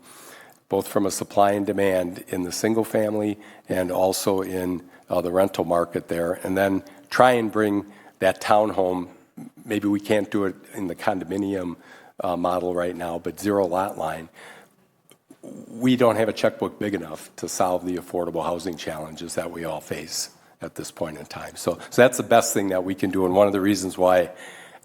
both from a supply and demand in the single family and also in the rental market there, and then try and bring that townhome, maybe we can't do it in the condominium model right now, but zero lot line, we don't have a checkbook big enough to solve the affordable housing challenges that we all face at this point in time. So that's the best thing that we can do, and one of the reasons why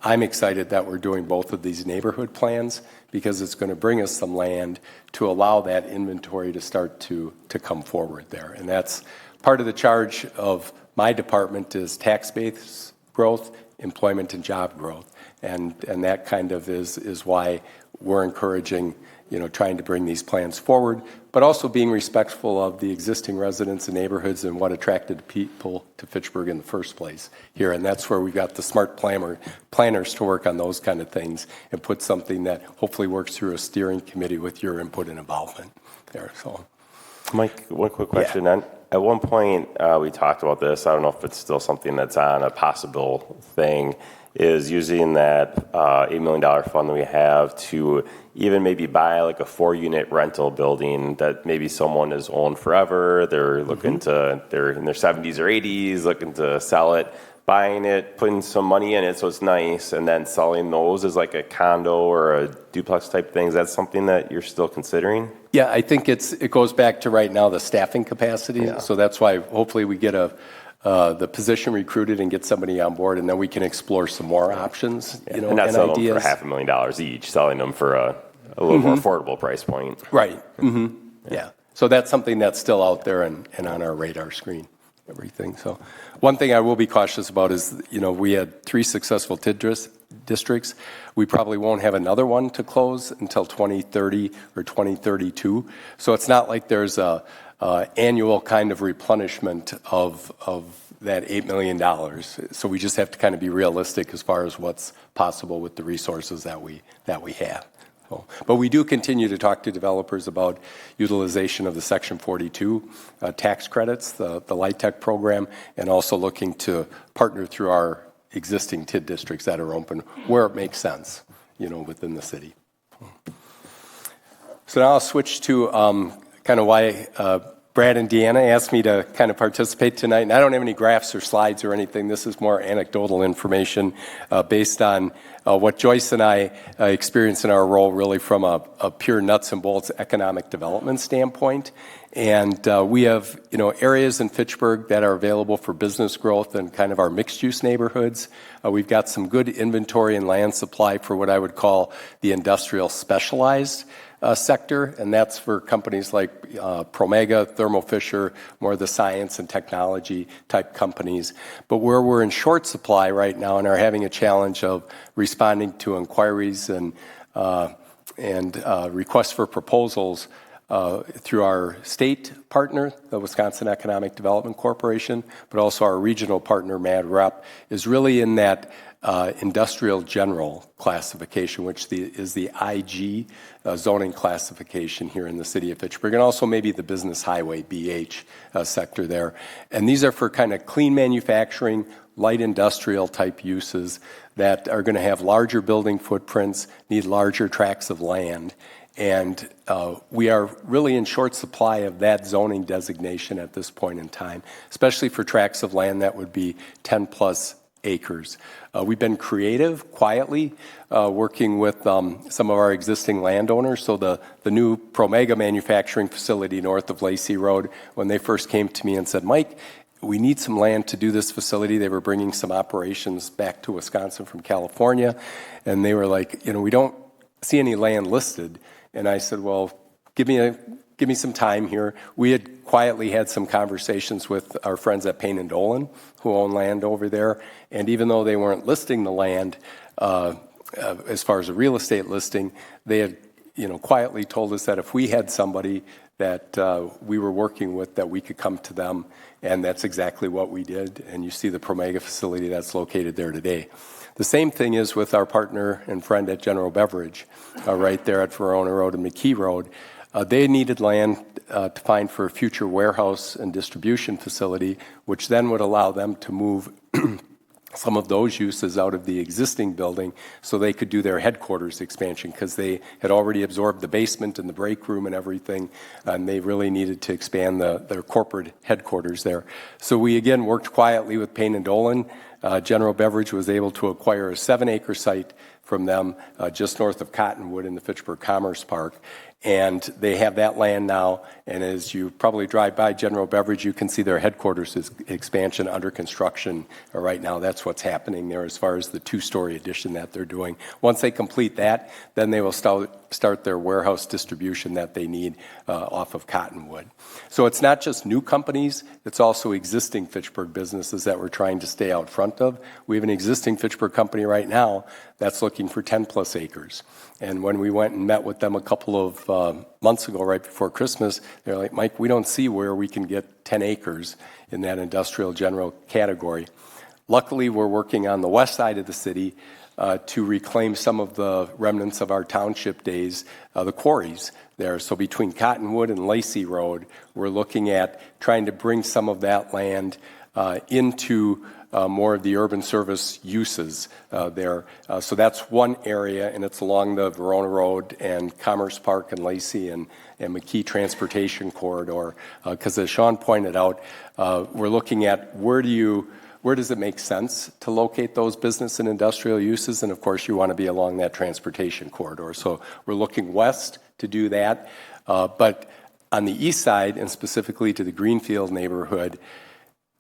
I'm excited that we're doing both of these neighborhood plans, because it's going to bring us some land to allow that inventory to start to come forward there. And that's part of the charge of my department is tax-based growth, employment and job growth. And that kind of is why we're encouraging, trying to bring these plans forward, but also being respectful of the existing residents and neighborhoods and what attracted people to Fitchburg in the first place here. And that's where we got the smart planners to work on those kind of things and put something that hopefully works through a steering committee with your input and involvement there. So, Mike, one quick question. Yeah. At one point, we talked about this. I don't know if it's still something that's on a possible thing, is using that $8 million fund that we have to even maybe buy like a 4-unit rental building that maybe someone has owned forever. They're looking to, they're in their 70s or 80s, looking to sell it, buying it, putting some money in it so it's nice, and then selling those as like a condo or a duplex type thing. Is that something that you're still considering? Yeah, I think it goes back to right now the staffing capacity. Yeah. So that's why hopefully we get the position recruited and get somebody on board, and then we can explore some more options, and not and selling ideas. them for $500,000 each, selling them for a little more affordable price point. Right. Yeah. So that's something that's still out there and on our radar screen, everything. So one thing I will be cautious about is, we had 3 successful districts. We probably won't have another one to close until 2030 or 2032. So it's not like there's a annual kind of replenishment of that $8 million. So we just have to kind of be realistic as far as what's possible with the resources that we have. But we do continue to talk to developers about utilization of the Section 42 tax credits, the LIHTC program, and also looking to partner through our existing TID districts that are open where it makes sense, within the city. So now I'll switch to kind of why Brad and Deanna asked me to kind of participate tonight. And I don't have any graphs or slides or anything. This is more anecdotal information based on what Joyce and I experience in our role really from a pure nuts and bolts economic development standpoint. And we have, areas in Fitchburg that are available for business growth and kind of our mixed-use neighborhoods. We've got some good inventory and land supply for what I would call the industrial specialized sector, and that's for companies like Promega, Thermo Fisher, more of the science and technology type companies. But where we're in short supply right now and are having a challenge of responding to inquiries and requests for proposals through our state partner, the Wisconsin Economic Development Corporation, but also our regional partner, MadRep, is really in that industrial general classification, which is the IG zoning classification here in the city of Fitchburg, and also maybe the business highway, BH sector there. And these are for kind of clean manufacturing, light industrial type uses that are going to have larger building footprints, need larger tracts of land. And we are really in short supply of that zoning designation at this point in time, especially for tracts of land that would be 10 plus acres. We've been creative, quietly, working with some of our existing landowners. So the new Promega manufacturing facility north of Lacey Road, when they first came to me and said, Mike, we need some land to do this facility. They were bringing some operations back to Wisconsin from California. And they were like, we don't see any land listed. And I said, well, give me some time here. We had quietly had some conversations with our friends at Payne and Dolan, who own land over there. And even though they weren't listing the land as far as a real estate listing, they had quietly told us that if we had somebody that we were working with, that we could come to them. And that's exactly what we did. And you see the Promega facility that's located there today. The same thing is with our partner and friend at General Beverage, right there at Verona Road and McKee Road. They needed land to find for a future warehouse and distribution facility, which then would allow them to move some of those uses out of the existing building so they could do their headquarters expansion, because they had already absorbed the basement and the break room and everything, and they really needed to expand their corporate headquarters there. So we again worked quietly with Payne and Dolan. General Beverage was able to acquire a 7-acre site from them just north of Cottonwood in the Fitchburg Commerce Park. And they have that land now, and as you probably drive by General Beverage, you can see their headquarters expansion under construction right now. That's what's happening there as far as the 2-story addition that they're doing. Once they complete that, then they will start their warehouse distribution that they need off of Cottonwood. So it's not just new companies, it's also existing Fitchburg businesses that we're trying to stay out front of. We have an existing Fitchburg company right now that's looking for 10 plus acres. And when we went and met with them a couple of months ago, right before Christmas, they're like, Mike, we don't see where we can get 10 acres in that industrial general category. Luckily, we're working on the west side of the city to reclaim some of the remnants of our township days, the quarries there. So between Cottonwood and Lacey Road, we're looking at trying to bring some of that land into more of the urban service uses there. So that's one area, and it's along the Verona Road and Commerce Park and Lacey and McKee Transportation Corridor. Because as Sean pointed out, we're looking at where does it make sense to locate those business and industrial uses? And of course, you want to be along that transportation corridor. So we're looking west to do that. But on the east side, and specifically to the Greenfield neighborhood,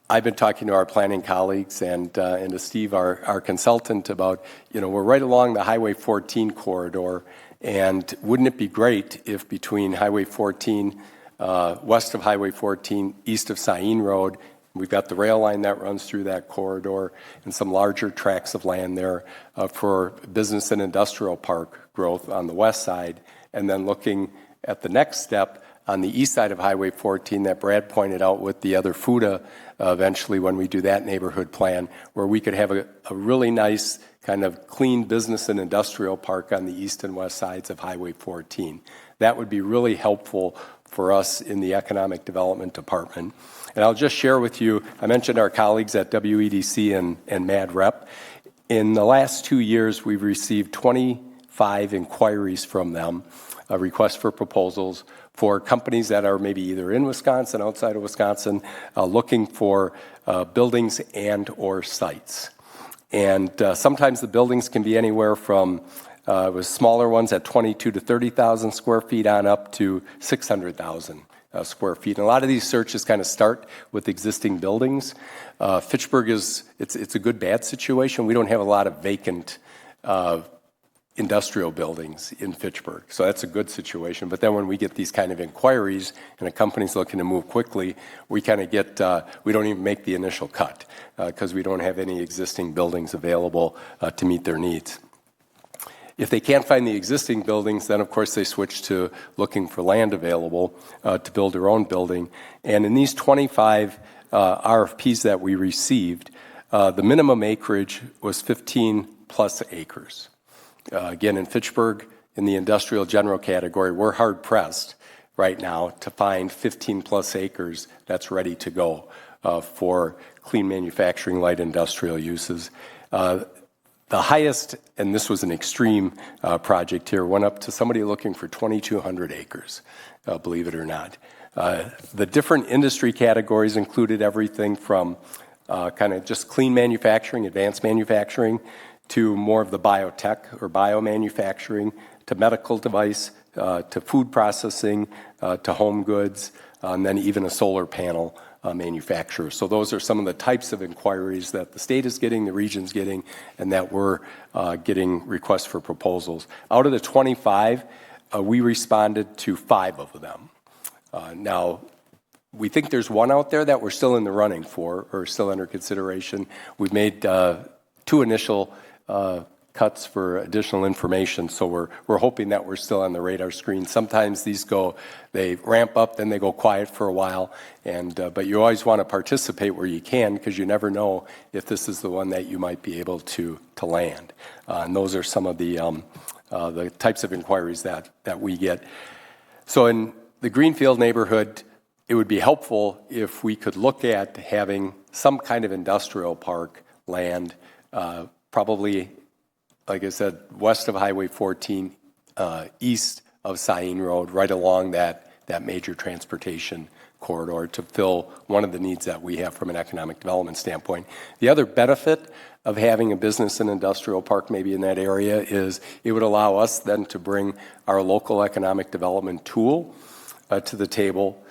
I've been talking to our planning colleagues and to Steve, our consultant, about, we're right along the Highway 14 corridor, and wouldn't it be great if between Highway 14, west of Highway 14, east of Sain Road, we've got the rail line that runs through that corridor and some larger tracts of land there for business and industrial park growth on the west side, and then looking at the next step on the east side of Highway 14 that Brad pointed out with the other FUTA eventually when we do that neighborhood plan, where we could have a really nice kind of clean business and industrial park on the east and west sides of Highway 14. That would be really helpful for us in the Economic Development Department. And I'll just share with you, I mentioned our colleagues at WEDC and MadRep. In the last 2 years, we've received 25 inquiries from them, requests for proposals for companies that are maybe either in Wisconsin, outside of Wisconsin, looking for buildings and or sites. And sometimes the buildings can be anywhere from with smaller ones at 22 to 30,000 square feet on up to 600,000 square feet. And a lot of these searches kind of start with existing buildings. Fitchburg it's a good bad situation. We don't have a lot of vacant industrial buildings in Fitchburg. So that's a good situation. But then when we get these kind of inquiries and a company's looking to move quickly, we kind of get, we don't even make the initial cut because we don't have any existing buildings available to meet their needs. If they can't find the existing buildings, then of course they switch to looking for land available to build their own building. And in these 25 RFPs that we received, the minimum acreage was 15 plus acres. Again, in Fitchburg, in the industrial general category, we're hard pressed right now to find 15 plus acres that's ready to go for clean manufacturing, light industrial uses. The highest, and this was an extreme project here, went up to somebody looking for 2,200 acres, believe it or not. The different industry categories included everything from kind of just clean manufacturing, advanced manufacturing, to more of the biotech or biomanufacturing, to medical device, to food processing, to home goods, and then even a solar panel manufacturer. So those are some of the types of inquiries that the state is getting, the region's getting, and that we're getting requests for proposals. Out of the 25, we responded to 5 of them. Now, we think there's one out there that we're still in the running for or still under consideration. We've made 2 initial cuts for additional information, so we're hoping that we're still on the radar screen. Sometimes these they ramp up, then they go quiet for a while, and but you always want to participate where you can because you never know if this is the one that you might be able to land. And those are some of the types of inquiries that we get. So in the Greenfield neighborhood, it would be helpful if we could look at having some kind of industrial park land, probably, like I said, west of Highway 14, east of Sain Road, right along that major transportation corridor to fill one of the needs that we have from an economic development standpoint. The other benefit of having a business and industrial park maybe in that area is it would allow us then to bring our local economic development tool to the table,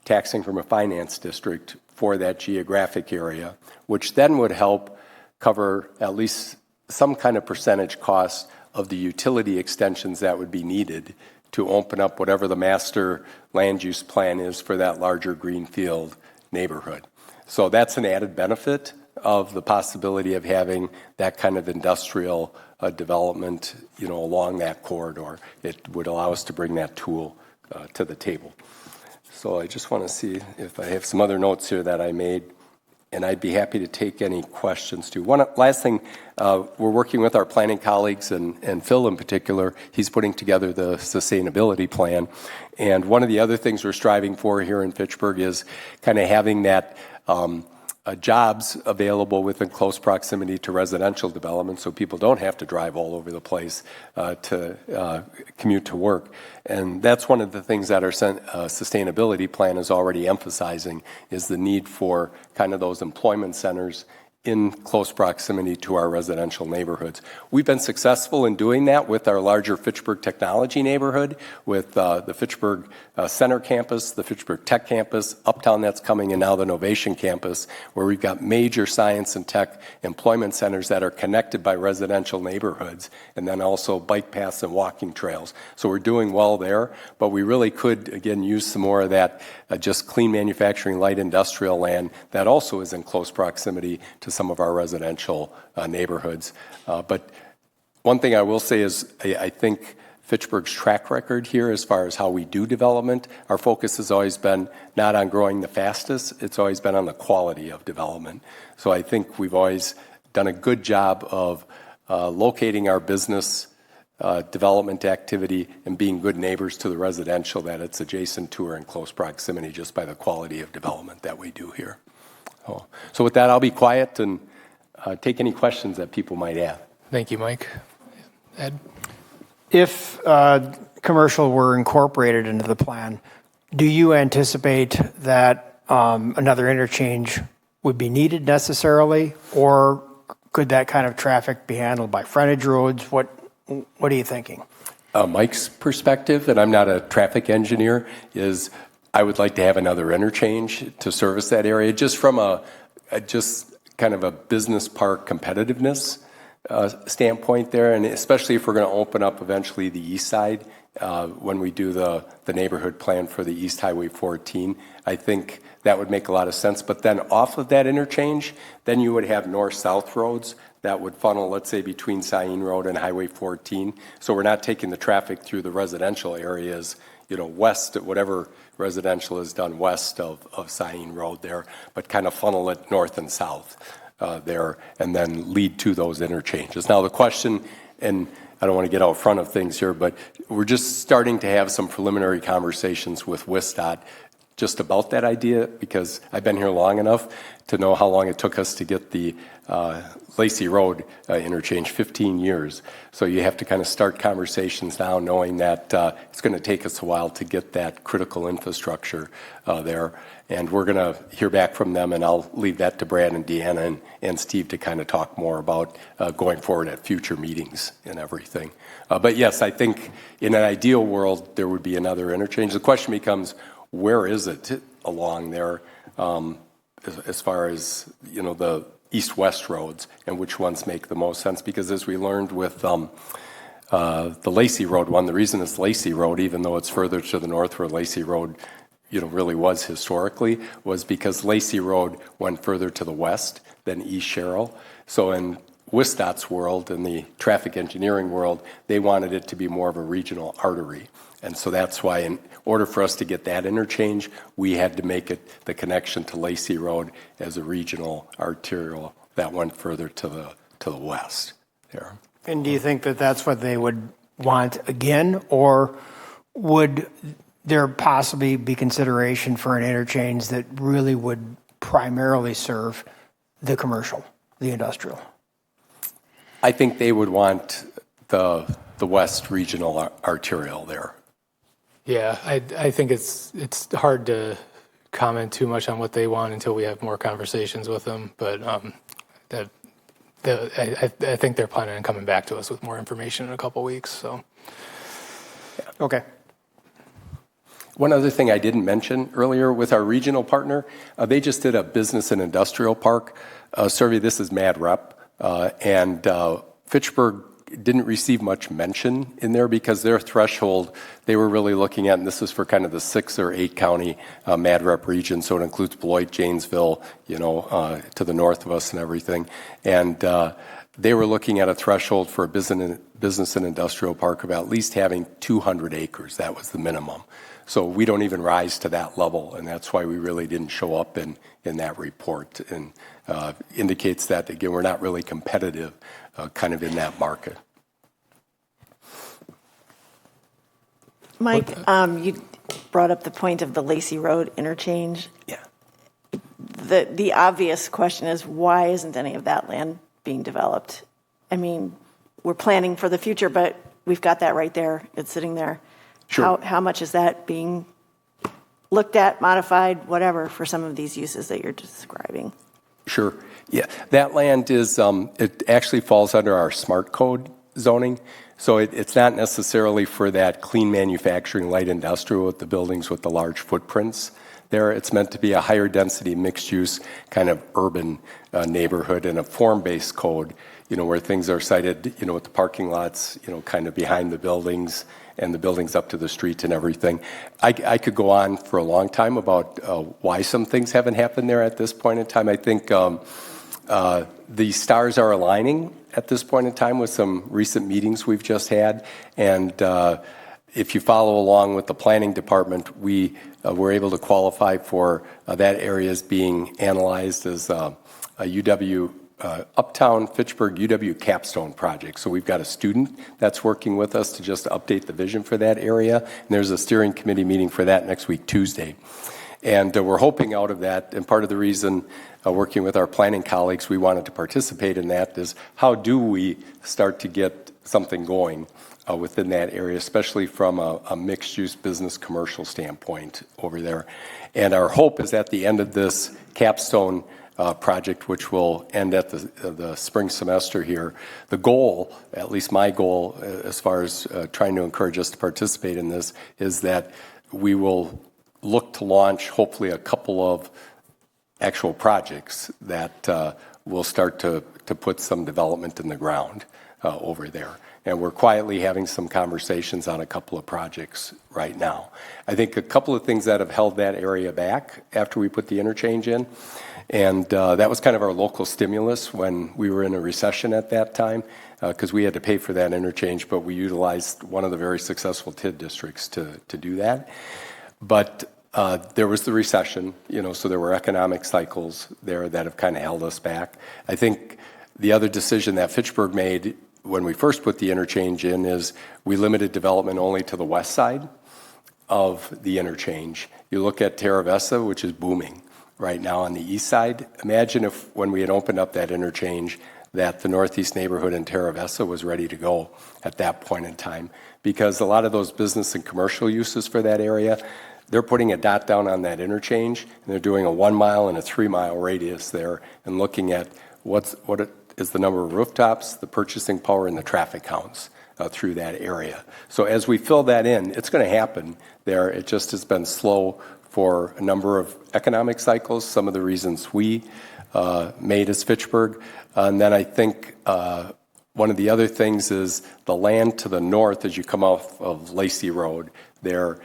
taxing from a finance district for that geographic area, which then would help cover at least some kind of percentage cost of the utility extensions that would be needed to open up whatever the master land use plan is for that larger Greenfield neighborhood. So that's an added benefit of the possibility of having that kind of industrial development, along that corridor. It would allow us to bring that tool to the table. So I just want to see if I have some other notes here that I made, and I'd be happy to take any questions too. One last thing, we're working with our planning colleagues, and Phil in particular, he's putting together the sustainability plan. And one of the other things we're striving for here in Fitchburg is kind of having that jobs available within close proximity to residential development so people don't have to drive all over the place to commute to work. And that's one of the things that our sustainability plan is already emphasizing is the need for kind of those employment centers in close proximity to our residential neighborhoods. We've been successful in doing that with our larger Fitchburg Technology neighborhood, with the Fitchburg Center campus, the Fitchburg Tech campus, Uptown that's coming, and now the Novation campus, where we've got major science and tech employment centers that are connected by residential neighborhoods, and then also bike paths and walking trails. So we're doing well there, but we really could, again, use some more of that just clean manufacturing, light industrial land that also is in close proximity to some of our residential neighborhoods. But one thing I will say is I think Fitchburg's track record here as far as how we do development. Our focus has always been not on growing the fastest, it's always been on the quality of development. So I think we've always done a good job of locating our business development activity and being good neighbors to the residential that it's adjacent to or in close proximity just by the quality of development that we do here. So with that, I'll be quiet and take any questions that people might have. Thank you, Mike. Ed? If commercial were incorporated into the plan, do you anticipate that another interchange would be needed necessarily, or could that kind of traffic be handled by frontage roads? What are you thinking? Mike's perspective, and I'm not a traffic engineer, is I would like to have another interchange to service that area just from a kind of a business park competitiveness standpoint there, and especially if we're going to open up eventually the east side when we do the neighborhood plan for the East Highway 14. I think that would make a lot of sense. But then off of that interchange, then you would have north-south roads that would funnel, let's say, between Sain Road and Highway 14. So we're not taking the traffic through the residential areas, west, whatever residential is done west of Sain Road there, but kind of funnel it north and south there, and then lead to those interchanges. Now the question, and I don't want to get out front of things here, but we're just starting to have some preliminary conversations with WSDOT just about that idea, because I've been here long enough to know how long it took us to get the Lacey Road interchange, 15 years. So you have to kind of start conversations now knowing that it's going to take us a while to get that critical infrastructure there. And we're going to hear back from them, and I'll leave that to Brad and Deanna and Steve to kind of talk more about going forward at future meetings and everything. But yes, I think in an ideal world, there would be another interchange. The question becomes, where is it along there as far as, the east-west roads, and which ones make the most sense? Because as we learned with the Lacey Road one, the reason it's Lacey Road, even though it's further to the north where Lacey Road really was historically, was because Lacey Road went further to the west than East Sherrill. So in WSDOT's world, in the traffic engineering world, they wanted it to be more of a regional artery. And so that's why in order for us to get that interchange, we had to make it the connection to Lacey Road as a regional arterial that went further to the west there. And do you think that that's what they would want again, or would there possibly be consideration for an interchange that really would primarily serve the commercial, the industrial? I think they would want the west regional arterial there. Yeah, I think it's hard to comment too much on what they want until we have more conversations with them. But I think they're planning on coming back to us with more information in a couple weeks. So, okay. One other thing I didn't mention earlier with our regional partner, they just did a business and industrial park survey. This is Mad Rep, and Fitchburg didn't receive much mention in there because their threshold they were really looking at, and this is for kind of the 6 or 8 county Mad Rep region, so it includes Beloit, Janesville, to the north of us and everything. And they were looking at a threshold for a business and industrial park of at least having 200 acres. That was the minimum. So we don't even rise to that level, and that's why we really didn't show up in that report, and indicates that, again, we're not really competitive kind of in that market. Mike, you brought up the point of the Lacey Road interchange. Yeah. The obvious question is, why isn't any of that land being developed? I mean, we're planning for the future, but we've got that right there. It's sitting there. Sure. How much is that being looked at, modified, whatever, for some of these uses that you're describing? Sure. Yeah, that land is, it actually falls under our smart code zoning. So it's not necessarily for that clean manufacturing, light industrial with the buildings with the large footprints there. It's meant to be a higher density, mixed use kind of urban neighborhood, and a form-based code, where things are sited, with the parking lots, kind of behind the buildings and the buildings up to the streets and everything. I could go on for a long time about why some things haven't happened there at this point in time. I think the stars are aligning at this point in time with some recent meetings we've just had. And if you follow along with the planning department, we were able to qualify for that area as being analyzed as a UW Uptown Fitchburg UW capstone project. So we've got a student that's working with us to just update the vision for that area. And there's a steering committee meeting for that next week, Tuesday. And we're hoping out of that, and part of the reason working with our planning colleagues we wanted to participate in that is how do we start to get something going within that area, especially from a mixed-use business commercial standpoint over there. And our hope is at the end of this capstone project, which will end at the spring semester here. The goal, at least my goal, as far as trying to encourage us to participate in this, is that we will look to launch hopefully a couple of actual projects that will start to put some development in the ground over there. And we're quietly having some conversations on a couple of projects right now. I think a couple of things that have held that area back after we put the interchange in, and that was kind of our local stimulus when we were in a recession at that time, because we had to pay for that interchange, but we utilized one of the very successful TID districts to do that. But there was the recession, so there were economic cycles there that have kind of held us back. I think the other decision that Fitchburg made when we first put the interchange in is we limited development only to the west side of the interchange. You look at Terra Vesta, which is booming right now on the east side. Imagine if when we had opened up that interchange that the northeast neighborhood in Terra Vesta was ready to go at that point in time, because a lot of those business and commercial uses for that area, they're putting a dot down on that interchange, and they're doing a 1 mile and a 3 mile radius there and looking at what is the number of rooftops, the purchasing power, and the traffic counts through that area. So as we fill that in, it's going to happen there. It just has been slow for a number of economic cycles, some of the reasons we made as Fitchburg. And then I think one of the other things is the land to the north as you come off of Lacey Road there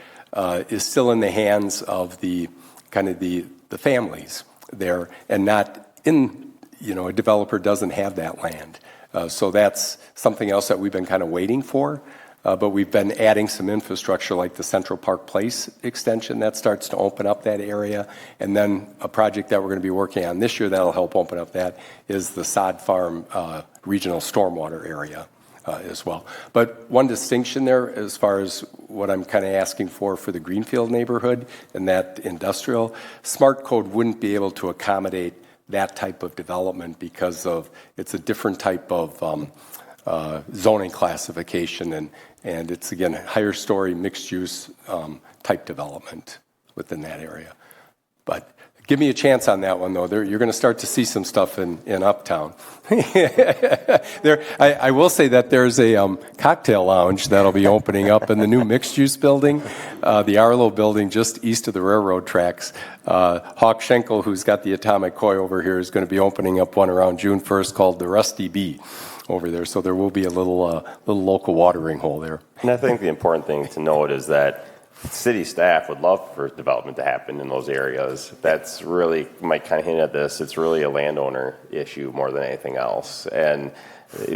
is still in the hands of the families there, and not in, a developer doesn't have that land. So that's something else that we've been kind of waiting for. But we've been adding some infrastructure like the Central Park Place extension that starts to open up that area. And then a project that we're going to be working on this year that'll help open up that is the Sod Farm regional stormwater area as well. But one distinction there as far as what I'm kind of asking for the Greenfield neighborhood and that industrial, Smart Code wouldn't be able to accommodate that type of development because it's a different type of zoning classification, and it's, again, higher story mixed use type development within that area. But give me a chance on that one, though. You're going to start to see some stuff in Uptown. I will say that there's a cocktail lounge that'll be opening up in the new mixed-use building, the Arlo building just east of the railroad tracks. Hawk Schenkel, who's got the Atomic Koi over here, is going to be opening up one around June 1st called the Rusty Bee over there. So there will be a little local watering hole there. And I think the important thing to note is that city staff would love for development to happen in those areas. That's really, Mike kind of hinted at this, it's really a landowner issue more than anything else. And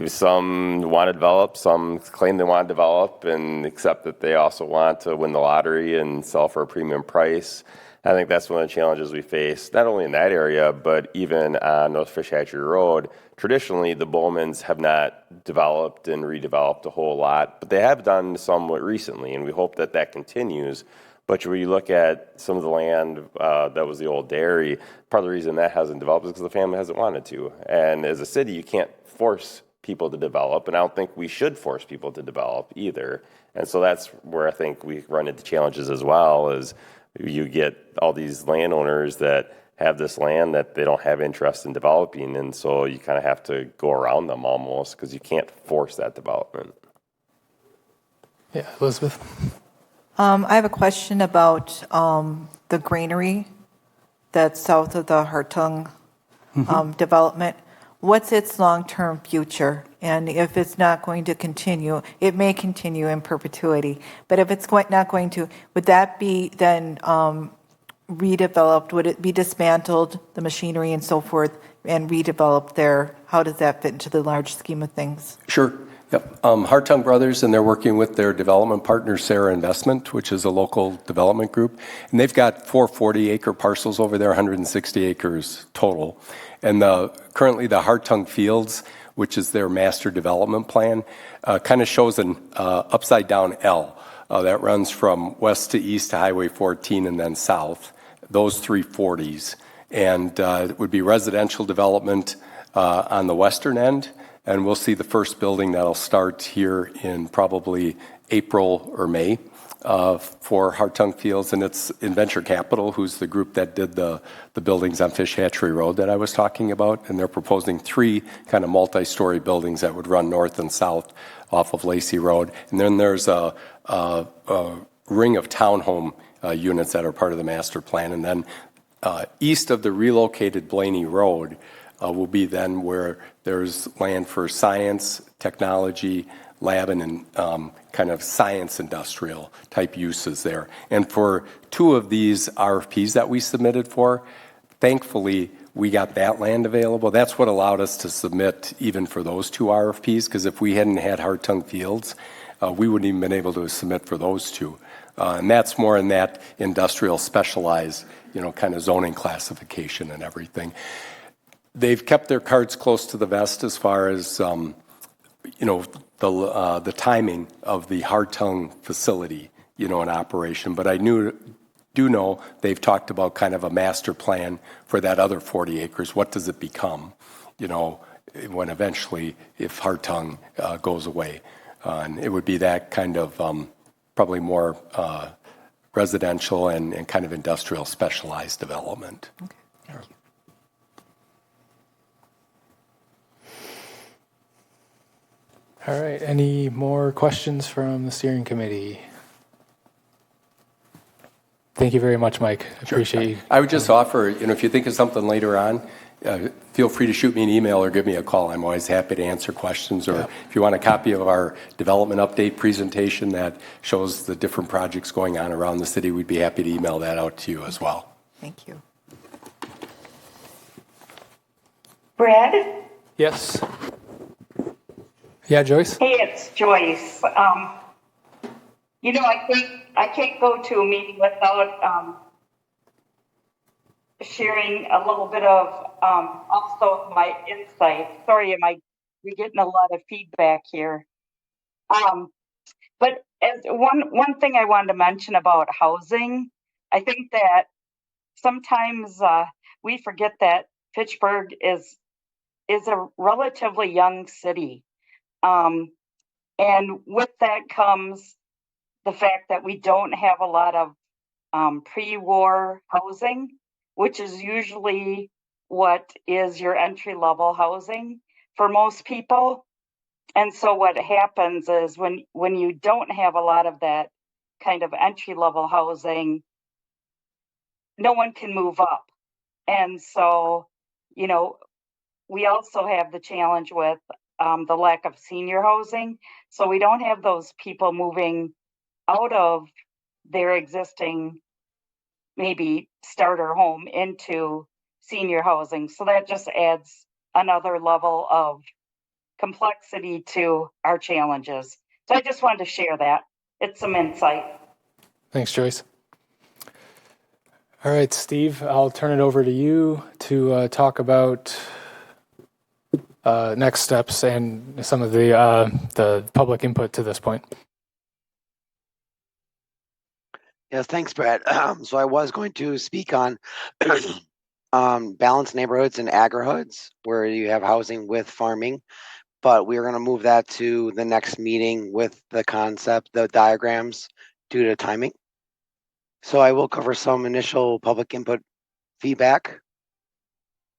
some want to develop, some claim they want to develop, and accept that they also want to win the lottery and sell for a premium price. I think that's one of the challenges we face, not only in that area, but even on North Fish Hatchery Road. Traditionally, the Bowmans have not developed and redeveloped a whole lot, but they have done somewhat recently, and we hope that that continues. But when you look at some of the land that was the old dairy, part of the reason that hasn't developed is because the family hasn't wanted to. And as a city, you can't force people to develop, and I don't think we should force people to develop either. And so that's where I think we run into challenges as well, is you get all these landowners that have this land that they don't have interest in developing, and so you kind of have to go around them almost because you can't force that development. Yeah, Elizabeth? I have a question about the granary that's south of the Hartung development. What's its long-term future? And if it's not going to continue, it may continue in perpetuity, but if it's not going to, would that be then redeveloped? Would it be dismantled, the machinery and so forth, and redevelop there, how does that fit into the large scheme of things? Sure. Yep. Hartung Brothers, and they're working with their development partner, Sarah Investment, which is a local development group. And they've got 4 40-acre parcels over there, 160 acres total. And currently the Hartung Fields, which is their master development plan, kind of shows an upside-down L that runs from west to east to Highway 14 and then south, those 3 40s. And it would be residential development on the western end. And we'll see the first building that'll start here in probably April or May for Hartung Fields. And it's in Venture Capital, who's the group that did the buildings on Fish Hatchery Road that I was talking about. And they're proposing 3 kind of multi-story buildings that would run north and south off of Lacey Road. And then there's a ring of townhome units that are part of the master plan. And then east of the relocated Blaney Road will be then where there's land for science, technology, lab, and kind of science industrial type uses there. And for 2 of these RFPs that we submitted for, thankfully, we got that land available. That's what allowed us to submit even for those 2 RFPs, because if we hadn't had Hartung Fields, we wouldn't even been able to submit for those 2. And that's more in that industrial specialized, kind of zoning classification and everything. They've kept their cards close to the vest as far as, the timing of the Hartung facility, in operation. But I do know they've talked about kind of a master plan for that other 40 acres. What does it become, when eventually, if Hartung goes away? And it would be that kind of probably more residential and kind of industrial specialized development. Okay, thank you. All right, any more questions from the steering committee? Thank you very much, Mike. I appreciate you. I would just offer, if you think of something later on, feel free to shoot me an email or give me a call. I'm always happy to answer questions. Or if you want a copy of our development update presentation that shows the different projects going on around the city, we'd be happy to email that out to you as well. Thank you. Brad? Yes. Yeah, Joyce? Hey, it's Joyce. I can't go to a meeting without sharing a little bit of also my insight. Sorry, we're getting a lot of feedback here. But as one thing I wanted to mention about housing, I think that sometimes we forget that Fitchburg is a relatively young city. And with that comes the fact that we don't have a lot of pre-war housing, which is usually what is your entry-level housing for most people. And so what happens is when you don't have a lot of that kind of entry-level housing, no one can move up. And so, we also have the challenge with the lack of senior housing. So we don't have those people moving out of their existing maybe starter home into senior housing. So that just adds another level of complexity to our challenges. So I just wanted to share that. It's some insight. Thanks, Joyce. All right, Steve, I'll turn it over to you to talk about next steps and some of the public input to this point. Yes, thanks, Brad. So I was going to speak on balanced neighborhoods and agri-hoods, where you have housing with farming, but we're going to move that to the next meeting with the concept, the diagrams, due to timing. So I will cover some initial public input feedback.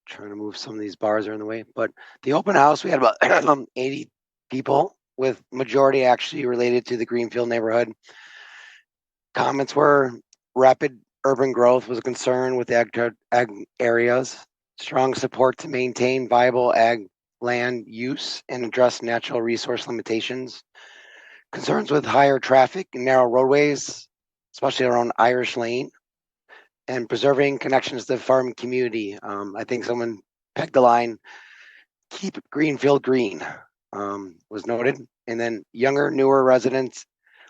Trying to move some of these bars are in the way, but the open house, we had about 80 people, with majority actually related to the Greenfield neighborhood. Comments were rapid urban growth was a concern with ag areas, strong support to maintain viable ag land use and address natural resource limitations, concerns with higher traffic and narrow roadways, especially around Irish Lane, and preserving connections to the farming community. I think someone peg the line, keep Greenfield green, was noted. And then younger, newer residents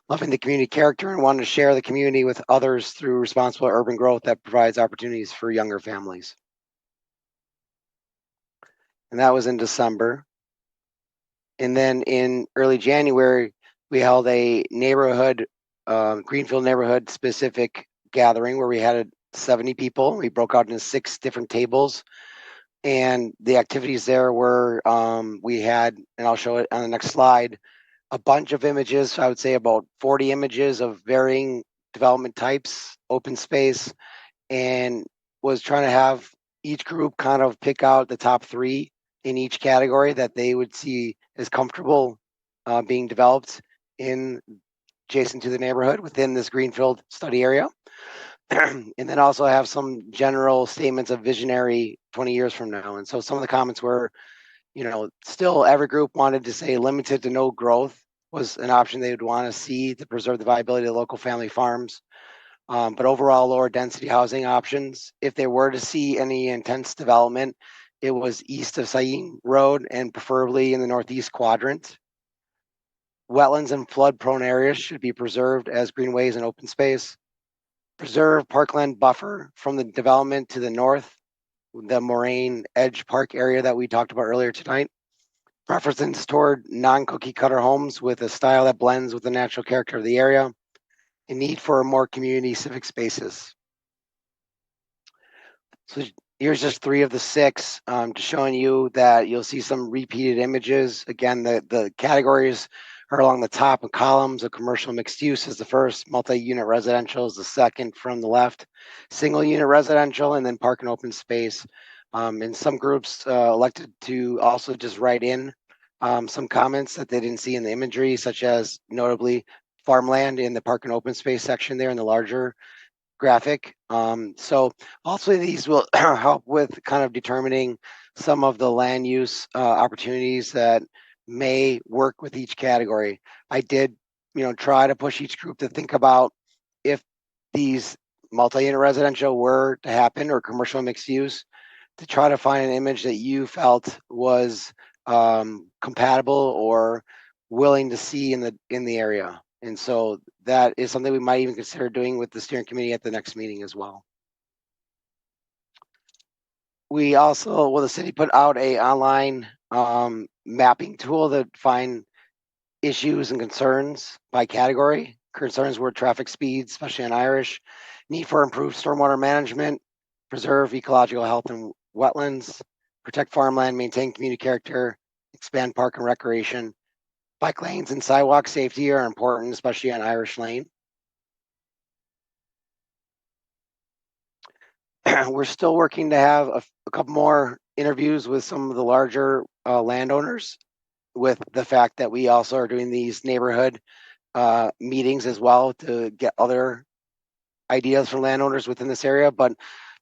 loving the community character and wanting to share the community with others through responsible urban growth that provides opportunities for younger families. And that was in December. And then in early January, we held a neighborhood, Greenfield neighborhood specific gathering where we had 70 people. We broke out into 6 different tables. And the activities there were, we had, and I'll show it on the next slide, a bunch of images. I would say about 40 images of varying development types, open space, and was trying to have each group kind of pick out the top 3 in each category that they would see as comfortable being developed in adjacent to the neighborhood within this Greenfield study area. And then also have some general statements of visionary 20 years from now. And so some of the comments were, still every group wanted to say limited to no growth was an option they would want to see to preserve the viability of local family farms. But overall, lower density housing options. If they were to see any intense development, it was east of Sayin Road and preferably in the northeast quadrant. Wetlands and flood prone areas should be preserved as greenways and open space. Preserve parkland buffer from the development to the north, the Moraine Edge Park area that we talked about earlier tonight. Preference toward non-cookie cutter homes with a style that blends with the natural character of the area. A need for more community civic spaces. So here's just 3 of the 6, just showing you that you'll see some repeated images. Again, the categories are along the top of columns. Of commercial mixed use is the first, multi-unit residential is the second from the left, single unit residential, and then park and open space. And some groups elected to also just write in some comments that they didn't see in the imagery, such as notably farmland in the park and open space section there in the larger graphic. So also these will help with kind of determining some of the land use opportunities that may work with each category. I did, try to push each group to think about if these multi-unit residential were to happen or commercial mixed use, to try to find an image that you felt was compatible or willing to see in the area. And so that is something we might even consider doing with the steering committee at the next meeting as well. We also, the city put out a online mapping tool that find issues and concerns by category. Concerns were traffic speeds, especially on Irish, need for improved stormwater management, preserve ecological health and wetlands, protect farmland, maintain community character, expand park and recreation. Bike lanes and sidewalk safety are important, especially on Irish Lane. We're still working to have a couple more interviews with some of the larger landowners, with the fact that we also are doing these neighborhood meetings as well to get other ideas from landowners within this area, but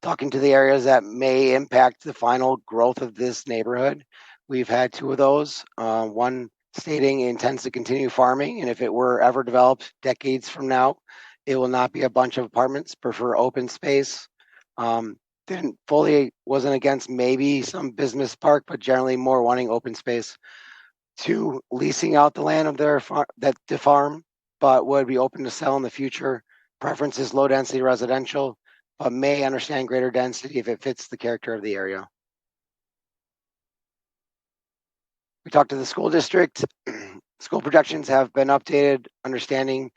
talking to the areas that may impact the final growth of this neighborhood. We've had 2 of those. One stating it intends to continue farming, and if it were ever developed decades from now, it will not be a bunch of apartments, prefer open space. Wasn't against maybe some business park, but generally more wanting open space. 2, leasing out the land of their farm, but would be open to sell in the future. Preference is low density residential, but may understand greater density if it fits the character of the area. We talked to the school district. School projections have been updated, understanding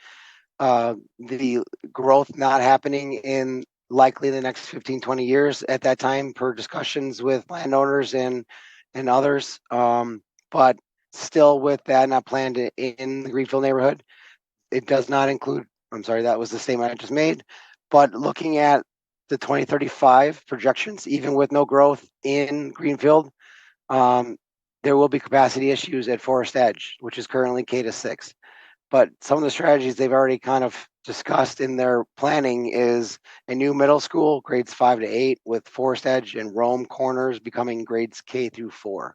the growth not happening in likely the next 15, 20 years at that time per discussions with landowners and others. But still with that not planned in the Greenfield neighborhood, it does not include, I'm sorry, that was the statement I just made. But looking at the 2035 projections, even with no growth in Greenfield, there will be capacity issues at Forest Edge, which is currently K-6. But some of the strategies they've already kind of discussed in their planning is a new middle school, grades 5 to 8, with Forest Edge and Rome Corners becoming grades K-4.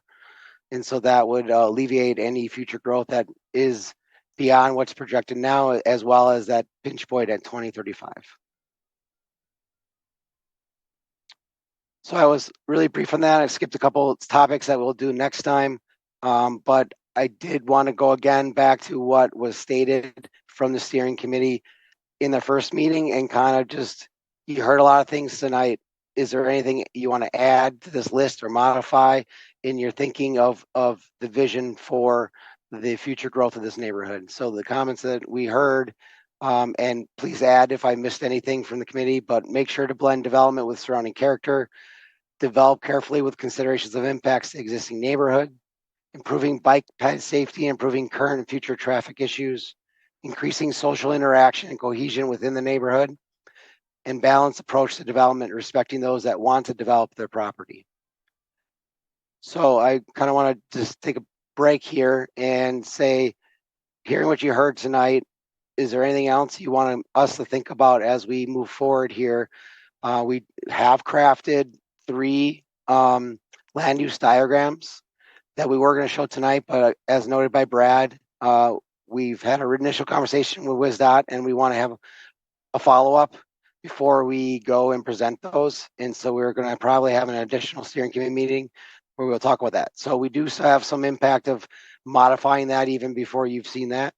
And so that would alleviate any future growth that is beyond what's projected now, as well as that pinch point at 2035. So I was really brief on that. I skipped a couple topics that we'll do next time. But I did want to go again back to what was stated from the steering committee in the first meeting and kind of just, you heard a lot of things tonight. Is there anything you want to add to this list or modify in your thinking of the vision for the future growth of this neighborhood? So the comments that we heard, and please add if I missed anything from the committee, but make sure to blend development with surrounding character, develop carefully with considerations of impacts to existing neighborhood, improving bike ped safety, improving current and future traffic issues, increasing social interaction and cohesion within the neighborhood, and balanced approach to development, respecting those that want to develop their property. So I kind of want to just take a break here and say, hearing what you heard tonight, is there anything else you want us to think about as we move forward here? We have crafted 3 land use diagrams that we were going to show tonight, but as noted by Brad, we've had an initial conversation with WisDOT and we want to have a follow-up before we go and present those. And so we're going to probably have an additional steering committee meeting where we'll talk about that. So we do have some impact of modifying that even before you've seen that.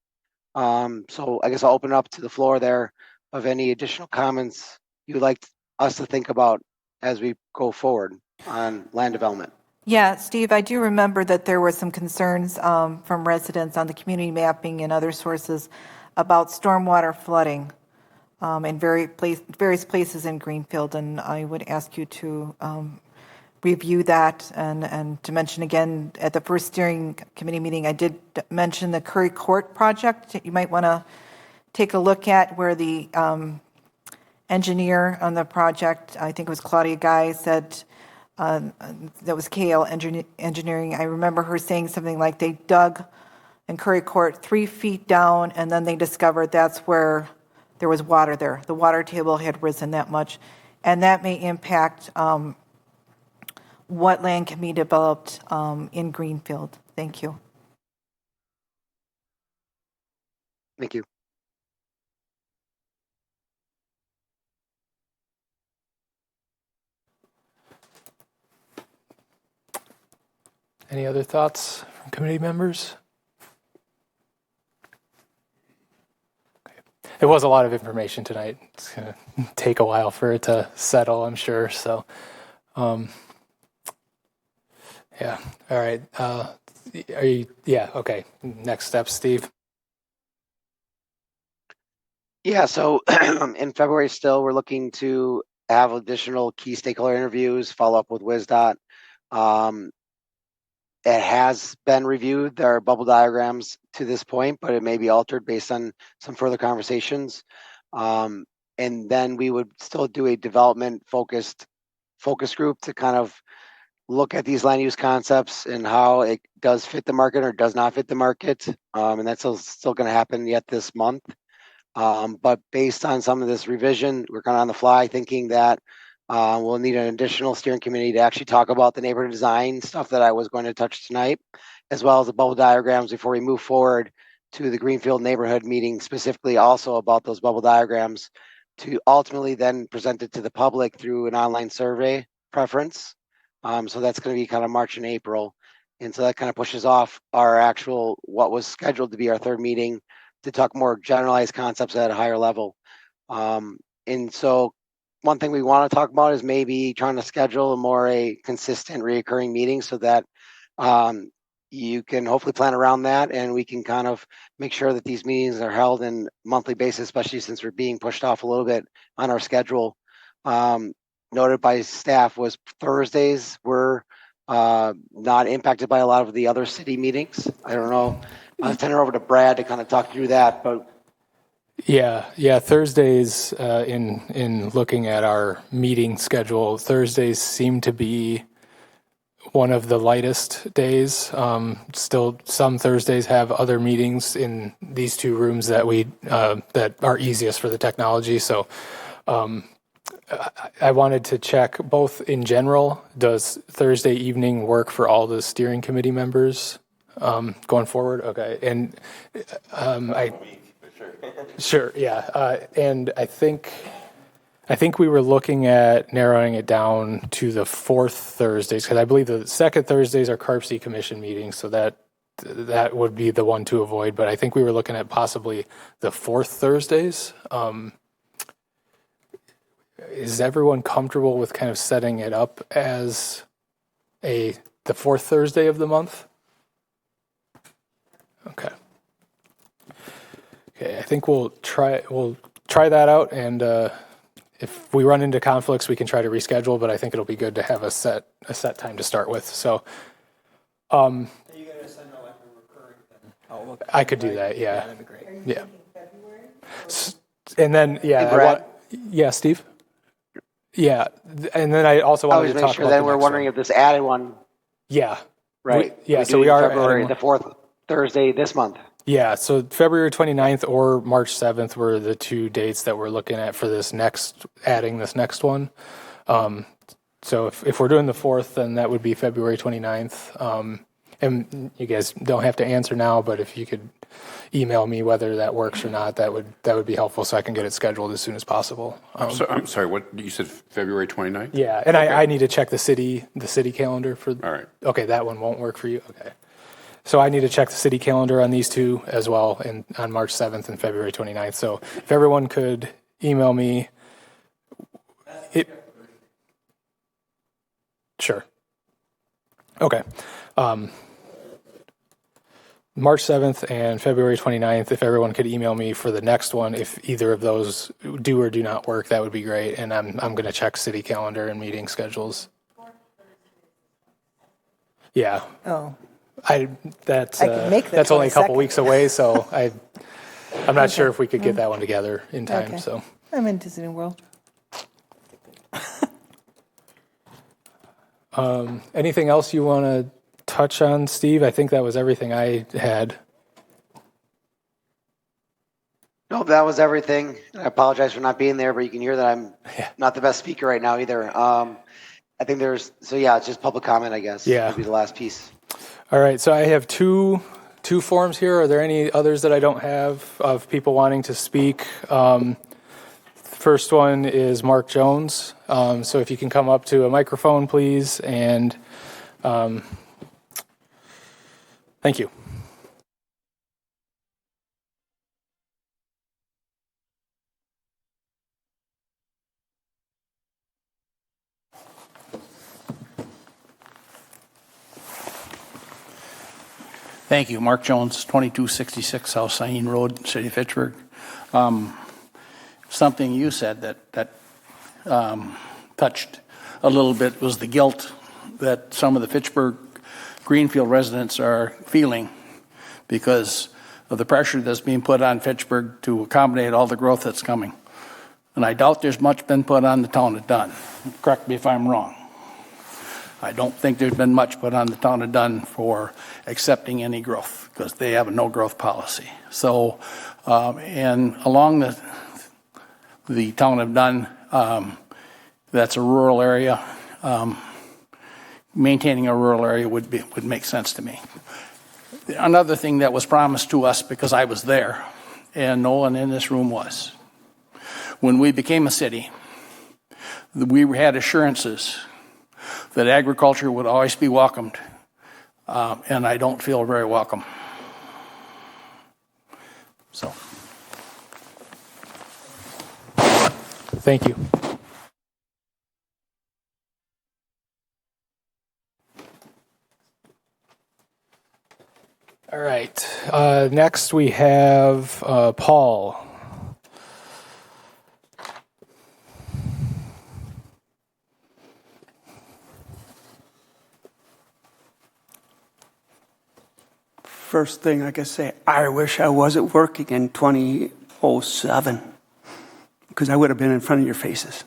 So I guess I'll open up to the floor there of any additional comments you'd like us to think about as we go forward on land development. Yeah, Steve, I do remember that there were some concerns from residents on the community mapping and other sources about stormwater flooding in various places in Greenfield, and I would ask you to review that and to mention again at the first steering committee meeting, I did mention the Curry Court project that you might want to take a look at, where the engineer on the project, I think it was Claudia Guy, said that was KL Engineering. I remember her saying something like they dug in Curry Court 3 feet down and then they discovered that's where there was water there. The water table had risen that much, and that may impact what land can be developed in Greenfield. Thank you. Thank you. Any other thoughts from committee members? Okay. It was a lot of information tonight. It's going to take a while for it to settle, I'm sure. So, yeah. All right. Are you? Yeah. Okay. Next step, Steve. Yeah. So in February, still, we're looking to have additional key stakeholder interviews, follow up with WisDOT. It has been reviewed. There are bubble diagrams to this point, but it may be altered based on some further conversations. And then we would still do a development focus group to kind of look at these land use concepts and how it does fit the market or does not fit the market. And that's still going to happen yet this month. But based on some of this revision, we're kind of on the fly thinking that we'll need an additional steering committee to actually talk about the neighborhood design stuff that I was going to touch tonight, as well as the bubble diagrams before we move forward to the Greenfield neighborhood meeting, specifically also about those bubble diagrams, to ultimately then present it to the public through an online survey preference. So that's going to be kind of March and April. And so that kind of pushes off our actual, what was scheduled to be our third meeting, to talk more generalized concepts at a higher level. And so one thing we want to talk about is maybe trying to schedule a consistent reoccurring meeting so that you can hopefully plan around that, and we can kind of make sure that these meetings are held in monthly basis, especially since we're being pushed off a little bit on our schedule. Noted by staff was Thursdays were not impacted by a lot of the other city meetings. I don't know. I'll turn it over to Brad to kind of talk through that, but Yeah. Thursdays, in looking at our meeting schedule, Thursdays seem to be one of the lightest days. Still, some Thursdays have other meetings in these 2 rooms that that are easiest for the technology. So, I wanted to check both in general. Does Thursday evening work for all the steering committee members going forward? Okay, and Sure, yeah. And I think I think we were looking at narrowing it down to the fourth Thursdays, because I believe the second Thursdays are CARPC commission meetings, so that would be the one to avoid. But I think we were looking at possibly the fourth Thursdays. Is everyone comfortable with kind of setting it up as the fourth Thursday of the month? Okay. Okay, I think we'll try that out, and if we run into conflicts, we can try to reschedule. But I think it'll be good to have a set time to start with. So, Are you going to send out like a recurring outlook? I could do that. Yeah. That'd be great. Yeah. And then Hey, Brad. yeah, Steve. Yeah, and then I also I wanted was to making talk sure about that the we're next wondering one. if this added one, Yeah. right? So we are February, adding- the fourth Thursday this month. Yeah, so February 29th or March 7th were the two dates that we're looking at for adding this next one. So if we're doing the 4th, then that would be February 29th. And you guys don't have to answer now, but if you could email me whether that works or not, that would be helpful so I can get it scheduled as soon as possible. I'm sorry, what, you said February 29th? Yeah, and Okay. I need to check the city calendar for. All right. Okay, that one won't work for you. Okay, so I need to check the city calendar on these two as well, and on March 7th and February 29th. So if everyone could email me, sure. Okay. March 7th and February 29th, if everyone could email me for the next one, if either of those do or do not work, that would be great. And I'm going to check city calendar and meeting schedules. Yeah. Oh, That's I can make the that's only a couple 22nd. weeks away, so I'm not sure if we could get that one together in time. Okay. So I'm in Disney World. anything else you want to touch on, Steve? I think that was everything I had. No, that was everything. I apologize for not being there, but you can hear that I'm not the best speaker right now either. I think it's just public comment, I guess. Yeah. Would be the last piece. All right, so I have two forms here. Are there any others that I don't have of people wanting to speak? First one is Mark Jones. So if you can come up to a microphone, please, and thank you. Thank you. Mark Jones, 2266 South Sain Road, City of Fitchburg. Something you said that touched a little bit was the guilt that some of the Fitchburg Greenfield residents are feeling because of the pressure that's being put on Fitchburg to accommodate all the growth that's coming. And I doubt there's much been put on the town of Dunn. Correct me if I'm wrong. I don't think there's been much put on the town of Dunn for accepting any growth because they have a no growth policy. So, and along the town of Dunn, that's a rural area. Maintaining a rural area would make sense to me. Another thing that was promised to us because I was there, and no one in this room was, when we became a city, we had assurances that agriculture would always be welcomed, and I don't feel very welcome. So. Thank you. All right. Next we have Paul. First thing I could say, I wish I wasn't working in 2007 because I would have been in front of your faces.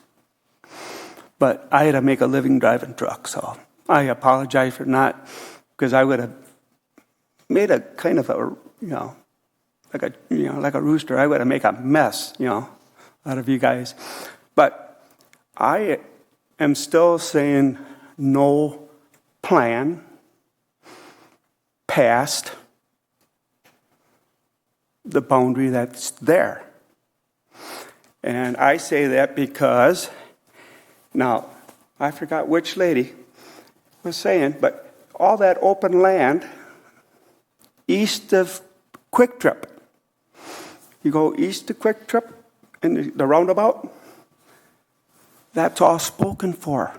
But I had to make a living driving trucks, so I apologize for not, because I would have made a kind of a, like a rooster. I would have made a mess, out of you guys. But I am still saying no plan past the boundary that's there. And I say that because, now, I forgot which lady was saying, but all that open land east of Quick Trip, you go east of Quick Trip in the roundabout, that's all spoken for.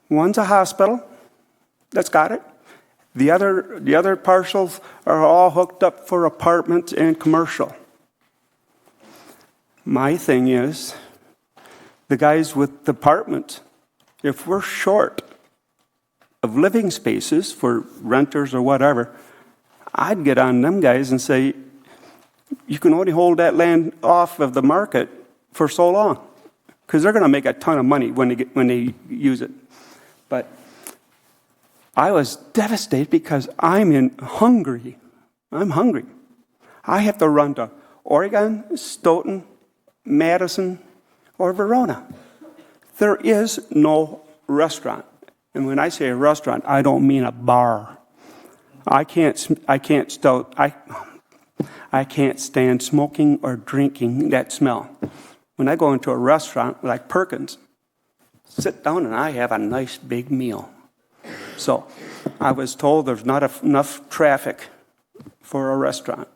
One's a hospital that's got it. The other parcels are all hooked up for apartments and commercial. My thing is, the guys with the apartments, if we're short of living spaces for renters or whatever, I'd get on them guys and say, you can only hold that land off of the market for so long, because they're going to make a ton of money when they use it. But I was devastated because I'm hungry. I'm hungry. I have to run to Oregon, Stoughton, Madison, or Verona. There is no restaurant. And when I say a restaurant, I don't mean a bar. I can't stand smoking or drinking that smell. When I go into a restaurant like Perkins, sit down and I have a nice big meal. So I was told there's not enough traffic for a restaurant.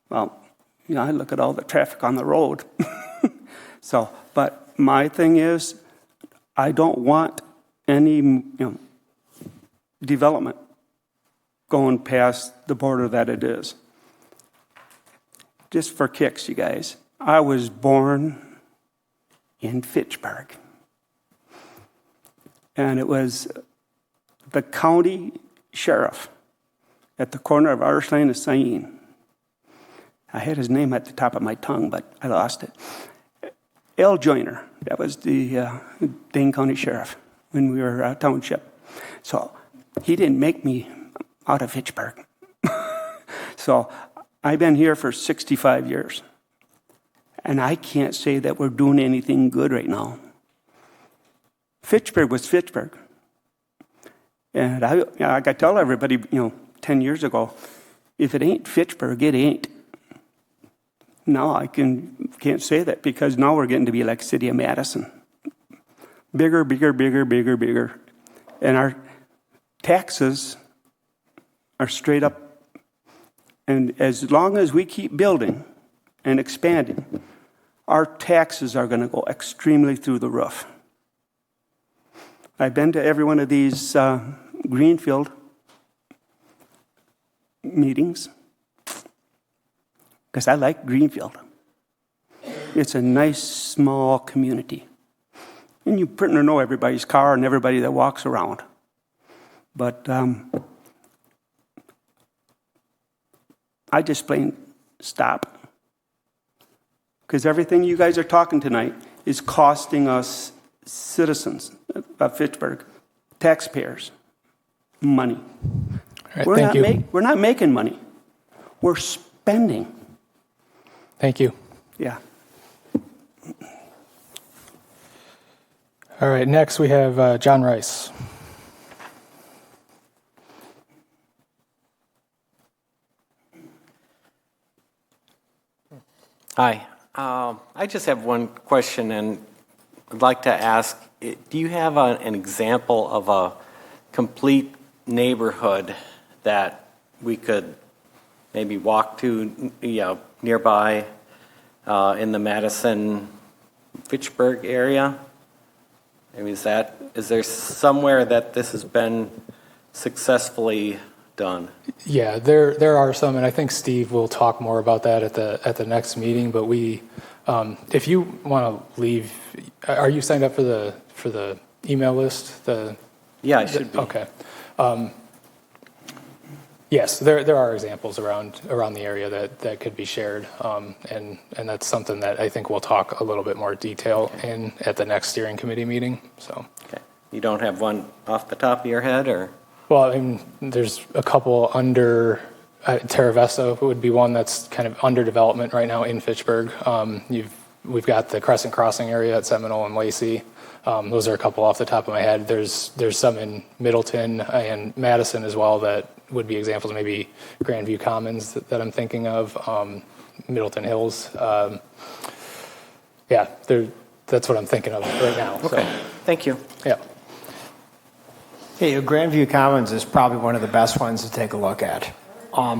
Well, I look at all the traffic on the road. So, but my thing is, I don't want any development going past the border that it is. Just for kicks, you guys. I was born in Fitchburg. And it was the county sheriff at the corner of Irish Lane and Sain. I had his name at the top of my tongue, but I lost it. L. Joyner, that was the Dane County Sheriff when we were a township. So he didn't make me out of Fitchburg. So I've been here for 65 years. And I can't say that we're doing anything good right now. Fitchburg was Fitchburg. And I tell everybody, 10 years ago, if it ain't Fitchburg, it ain't. Now I can't say that because now we're getting to be like City of Madison. Bigger, bigger, bigger, bigger, bigger. And our taxes are straight up. And as long as we keep building and expanding, our taxes are going to go extremely through the roof. I've been to every one of these Greenfield meetings because I like Greenfield. It's a nice, small community. And you pretty much know everybody's car and everybody that walks around. But I just plain stop. Because everything you guys are talking tonight is costing us citizens of Fitchburg, taxpayers, money. All right, thank you. We're not making money. We're spending. Thank you. Yeah. All right, next we have John Rice. Hi. I just have one question, and I'd like to ask, do you have an example of a complete neighborhood that we could maybe walk to nearby in the Madison-Fitchburg area? I mean, is there somewhere that this has been successfully done? Yeah, there are some, and I think Steve will talk more about that at the next meeting. But we, if you want to leave, are you signed up for the email list? Yeah, I should be. Okay. Yes, there are examples around the area that could be shared, and that's something that I think we'll talk a little bit more detail in at the next steering committee meeting. So. Okay. You don't have one off the top of your head, or? Well, I mean, there's a couple under Terra Vesta would be one that's kind of under development right now in Fitchburg. We've got the Crescent Crossing area at Seminole and Lacey. Those are a couple off the top of my head. There's some in Middleton and Madison as well that would be examples. Maybe Grandview Commons that I'm thinking of. Middleton Hills. Yeah, that's what I'm thinking of right now. Okay, So, thank you. yeah. Hey, Grandview Commons is probably one of the best ones to take a look at.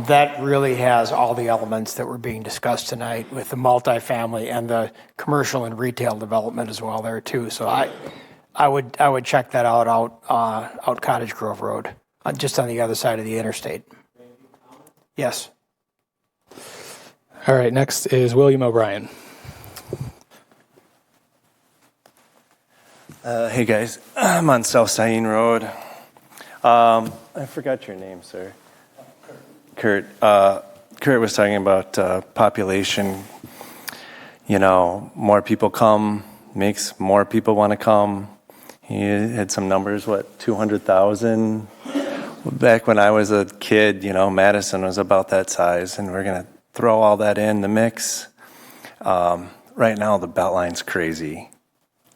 That really has all the elements that were being discussed tonight with the multifamily and the commercial and retail development as well there too. So I would check that out Cottage Grove Road, just on the other side of the interstate. Yes. All right, next is William O'Brien. Hey guys, I'm on South Sain Road. I forgot your name, sir. Kurt. Kurt was talking about population. You know, more people come, makes more people want to come. He had some numbers, 200,000? Back when I was a kid, Madison was about that size, and we're going to throw all that in the mix. Right now, the Beltline's crazy.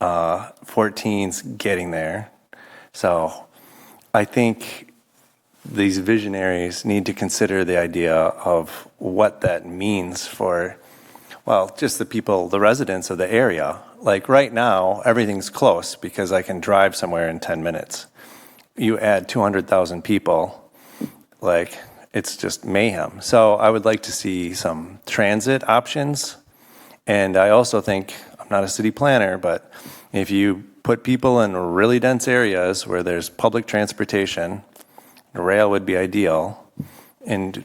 14's getting there. So I think these visionaries need to consider the idea of what that means for, well, just the people, the residents of the area. Like right now, everything's close because I can drive somewhere in 10 minutes. You add 200,000 people, like it's just mayhem. So I would like to see some transit options. And I also think, I'm not a city planner, but if you put people in really dense areas where there's public transportation, rail would be ideal, and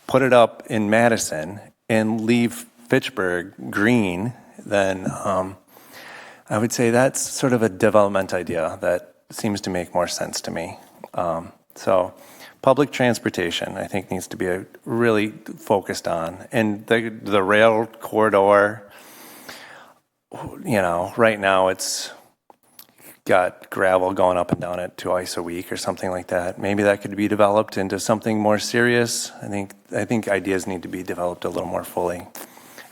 put it up in Madison and leave Fitchburg green, then I would say that's sort of a development idea that seems to make more sense to me. So public transportation, I think, needs to be really focused on. And the rail corridor, right now it's got gravel going up and down it twice a week or something like that. Maybe that could be developed into something more serious. I think ideas need to be developed a little more fully.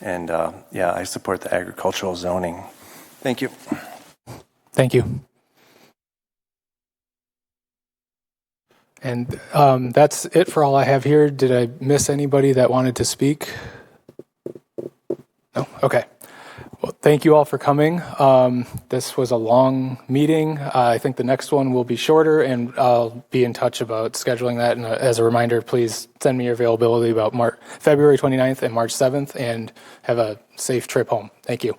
And I support the agricultural zoning. Thank you. Thank you. And that's it for all I have here. Did I miss anybody that wanted to speak? No? Okay. Well, thank you all for coming. This was a long meeting. I think the next one will be shorter, and I'll be in touch about scheduling that. And as a reminder, please send me your availability about February 29th and March 7th, and have a safe trip home. Thank you.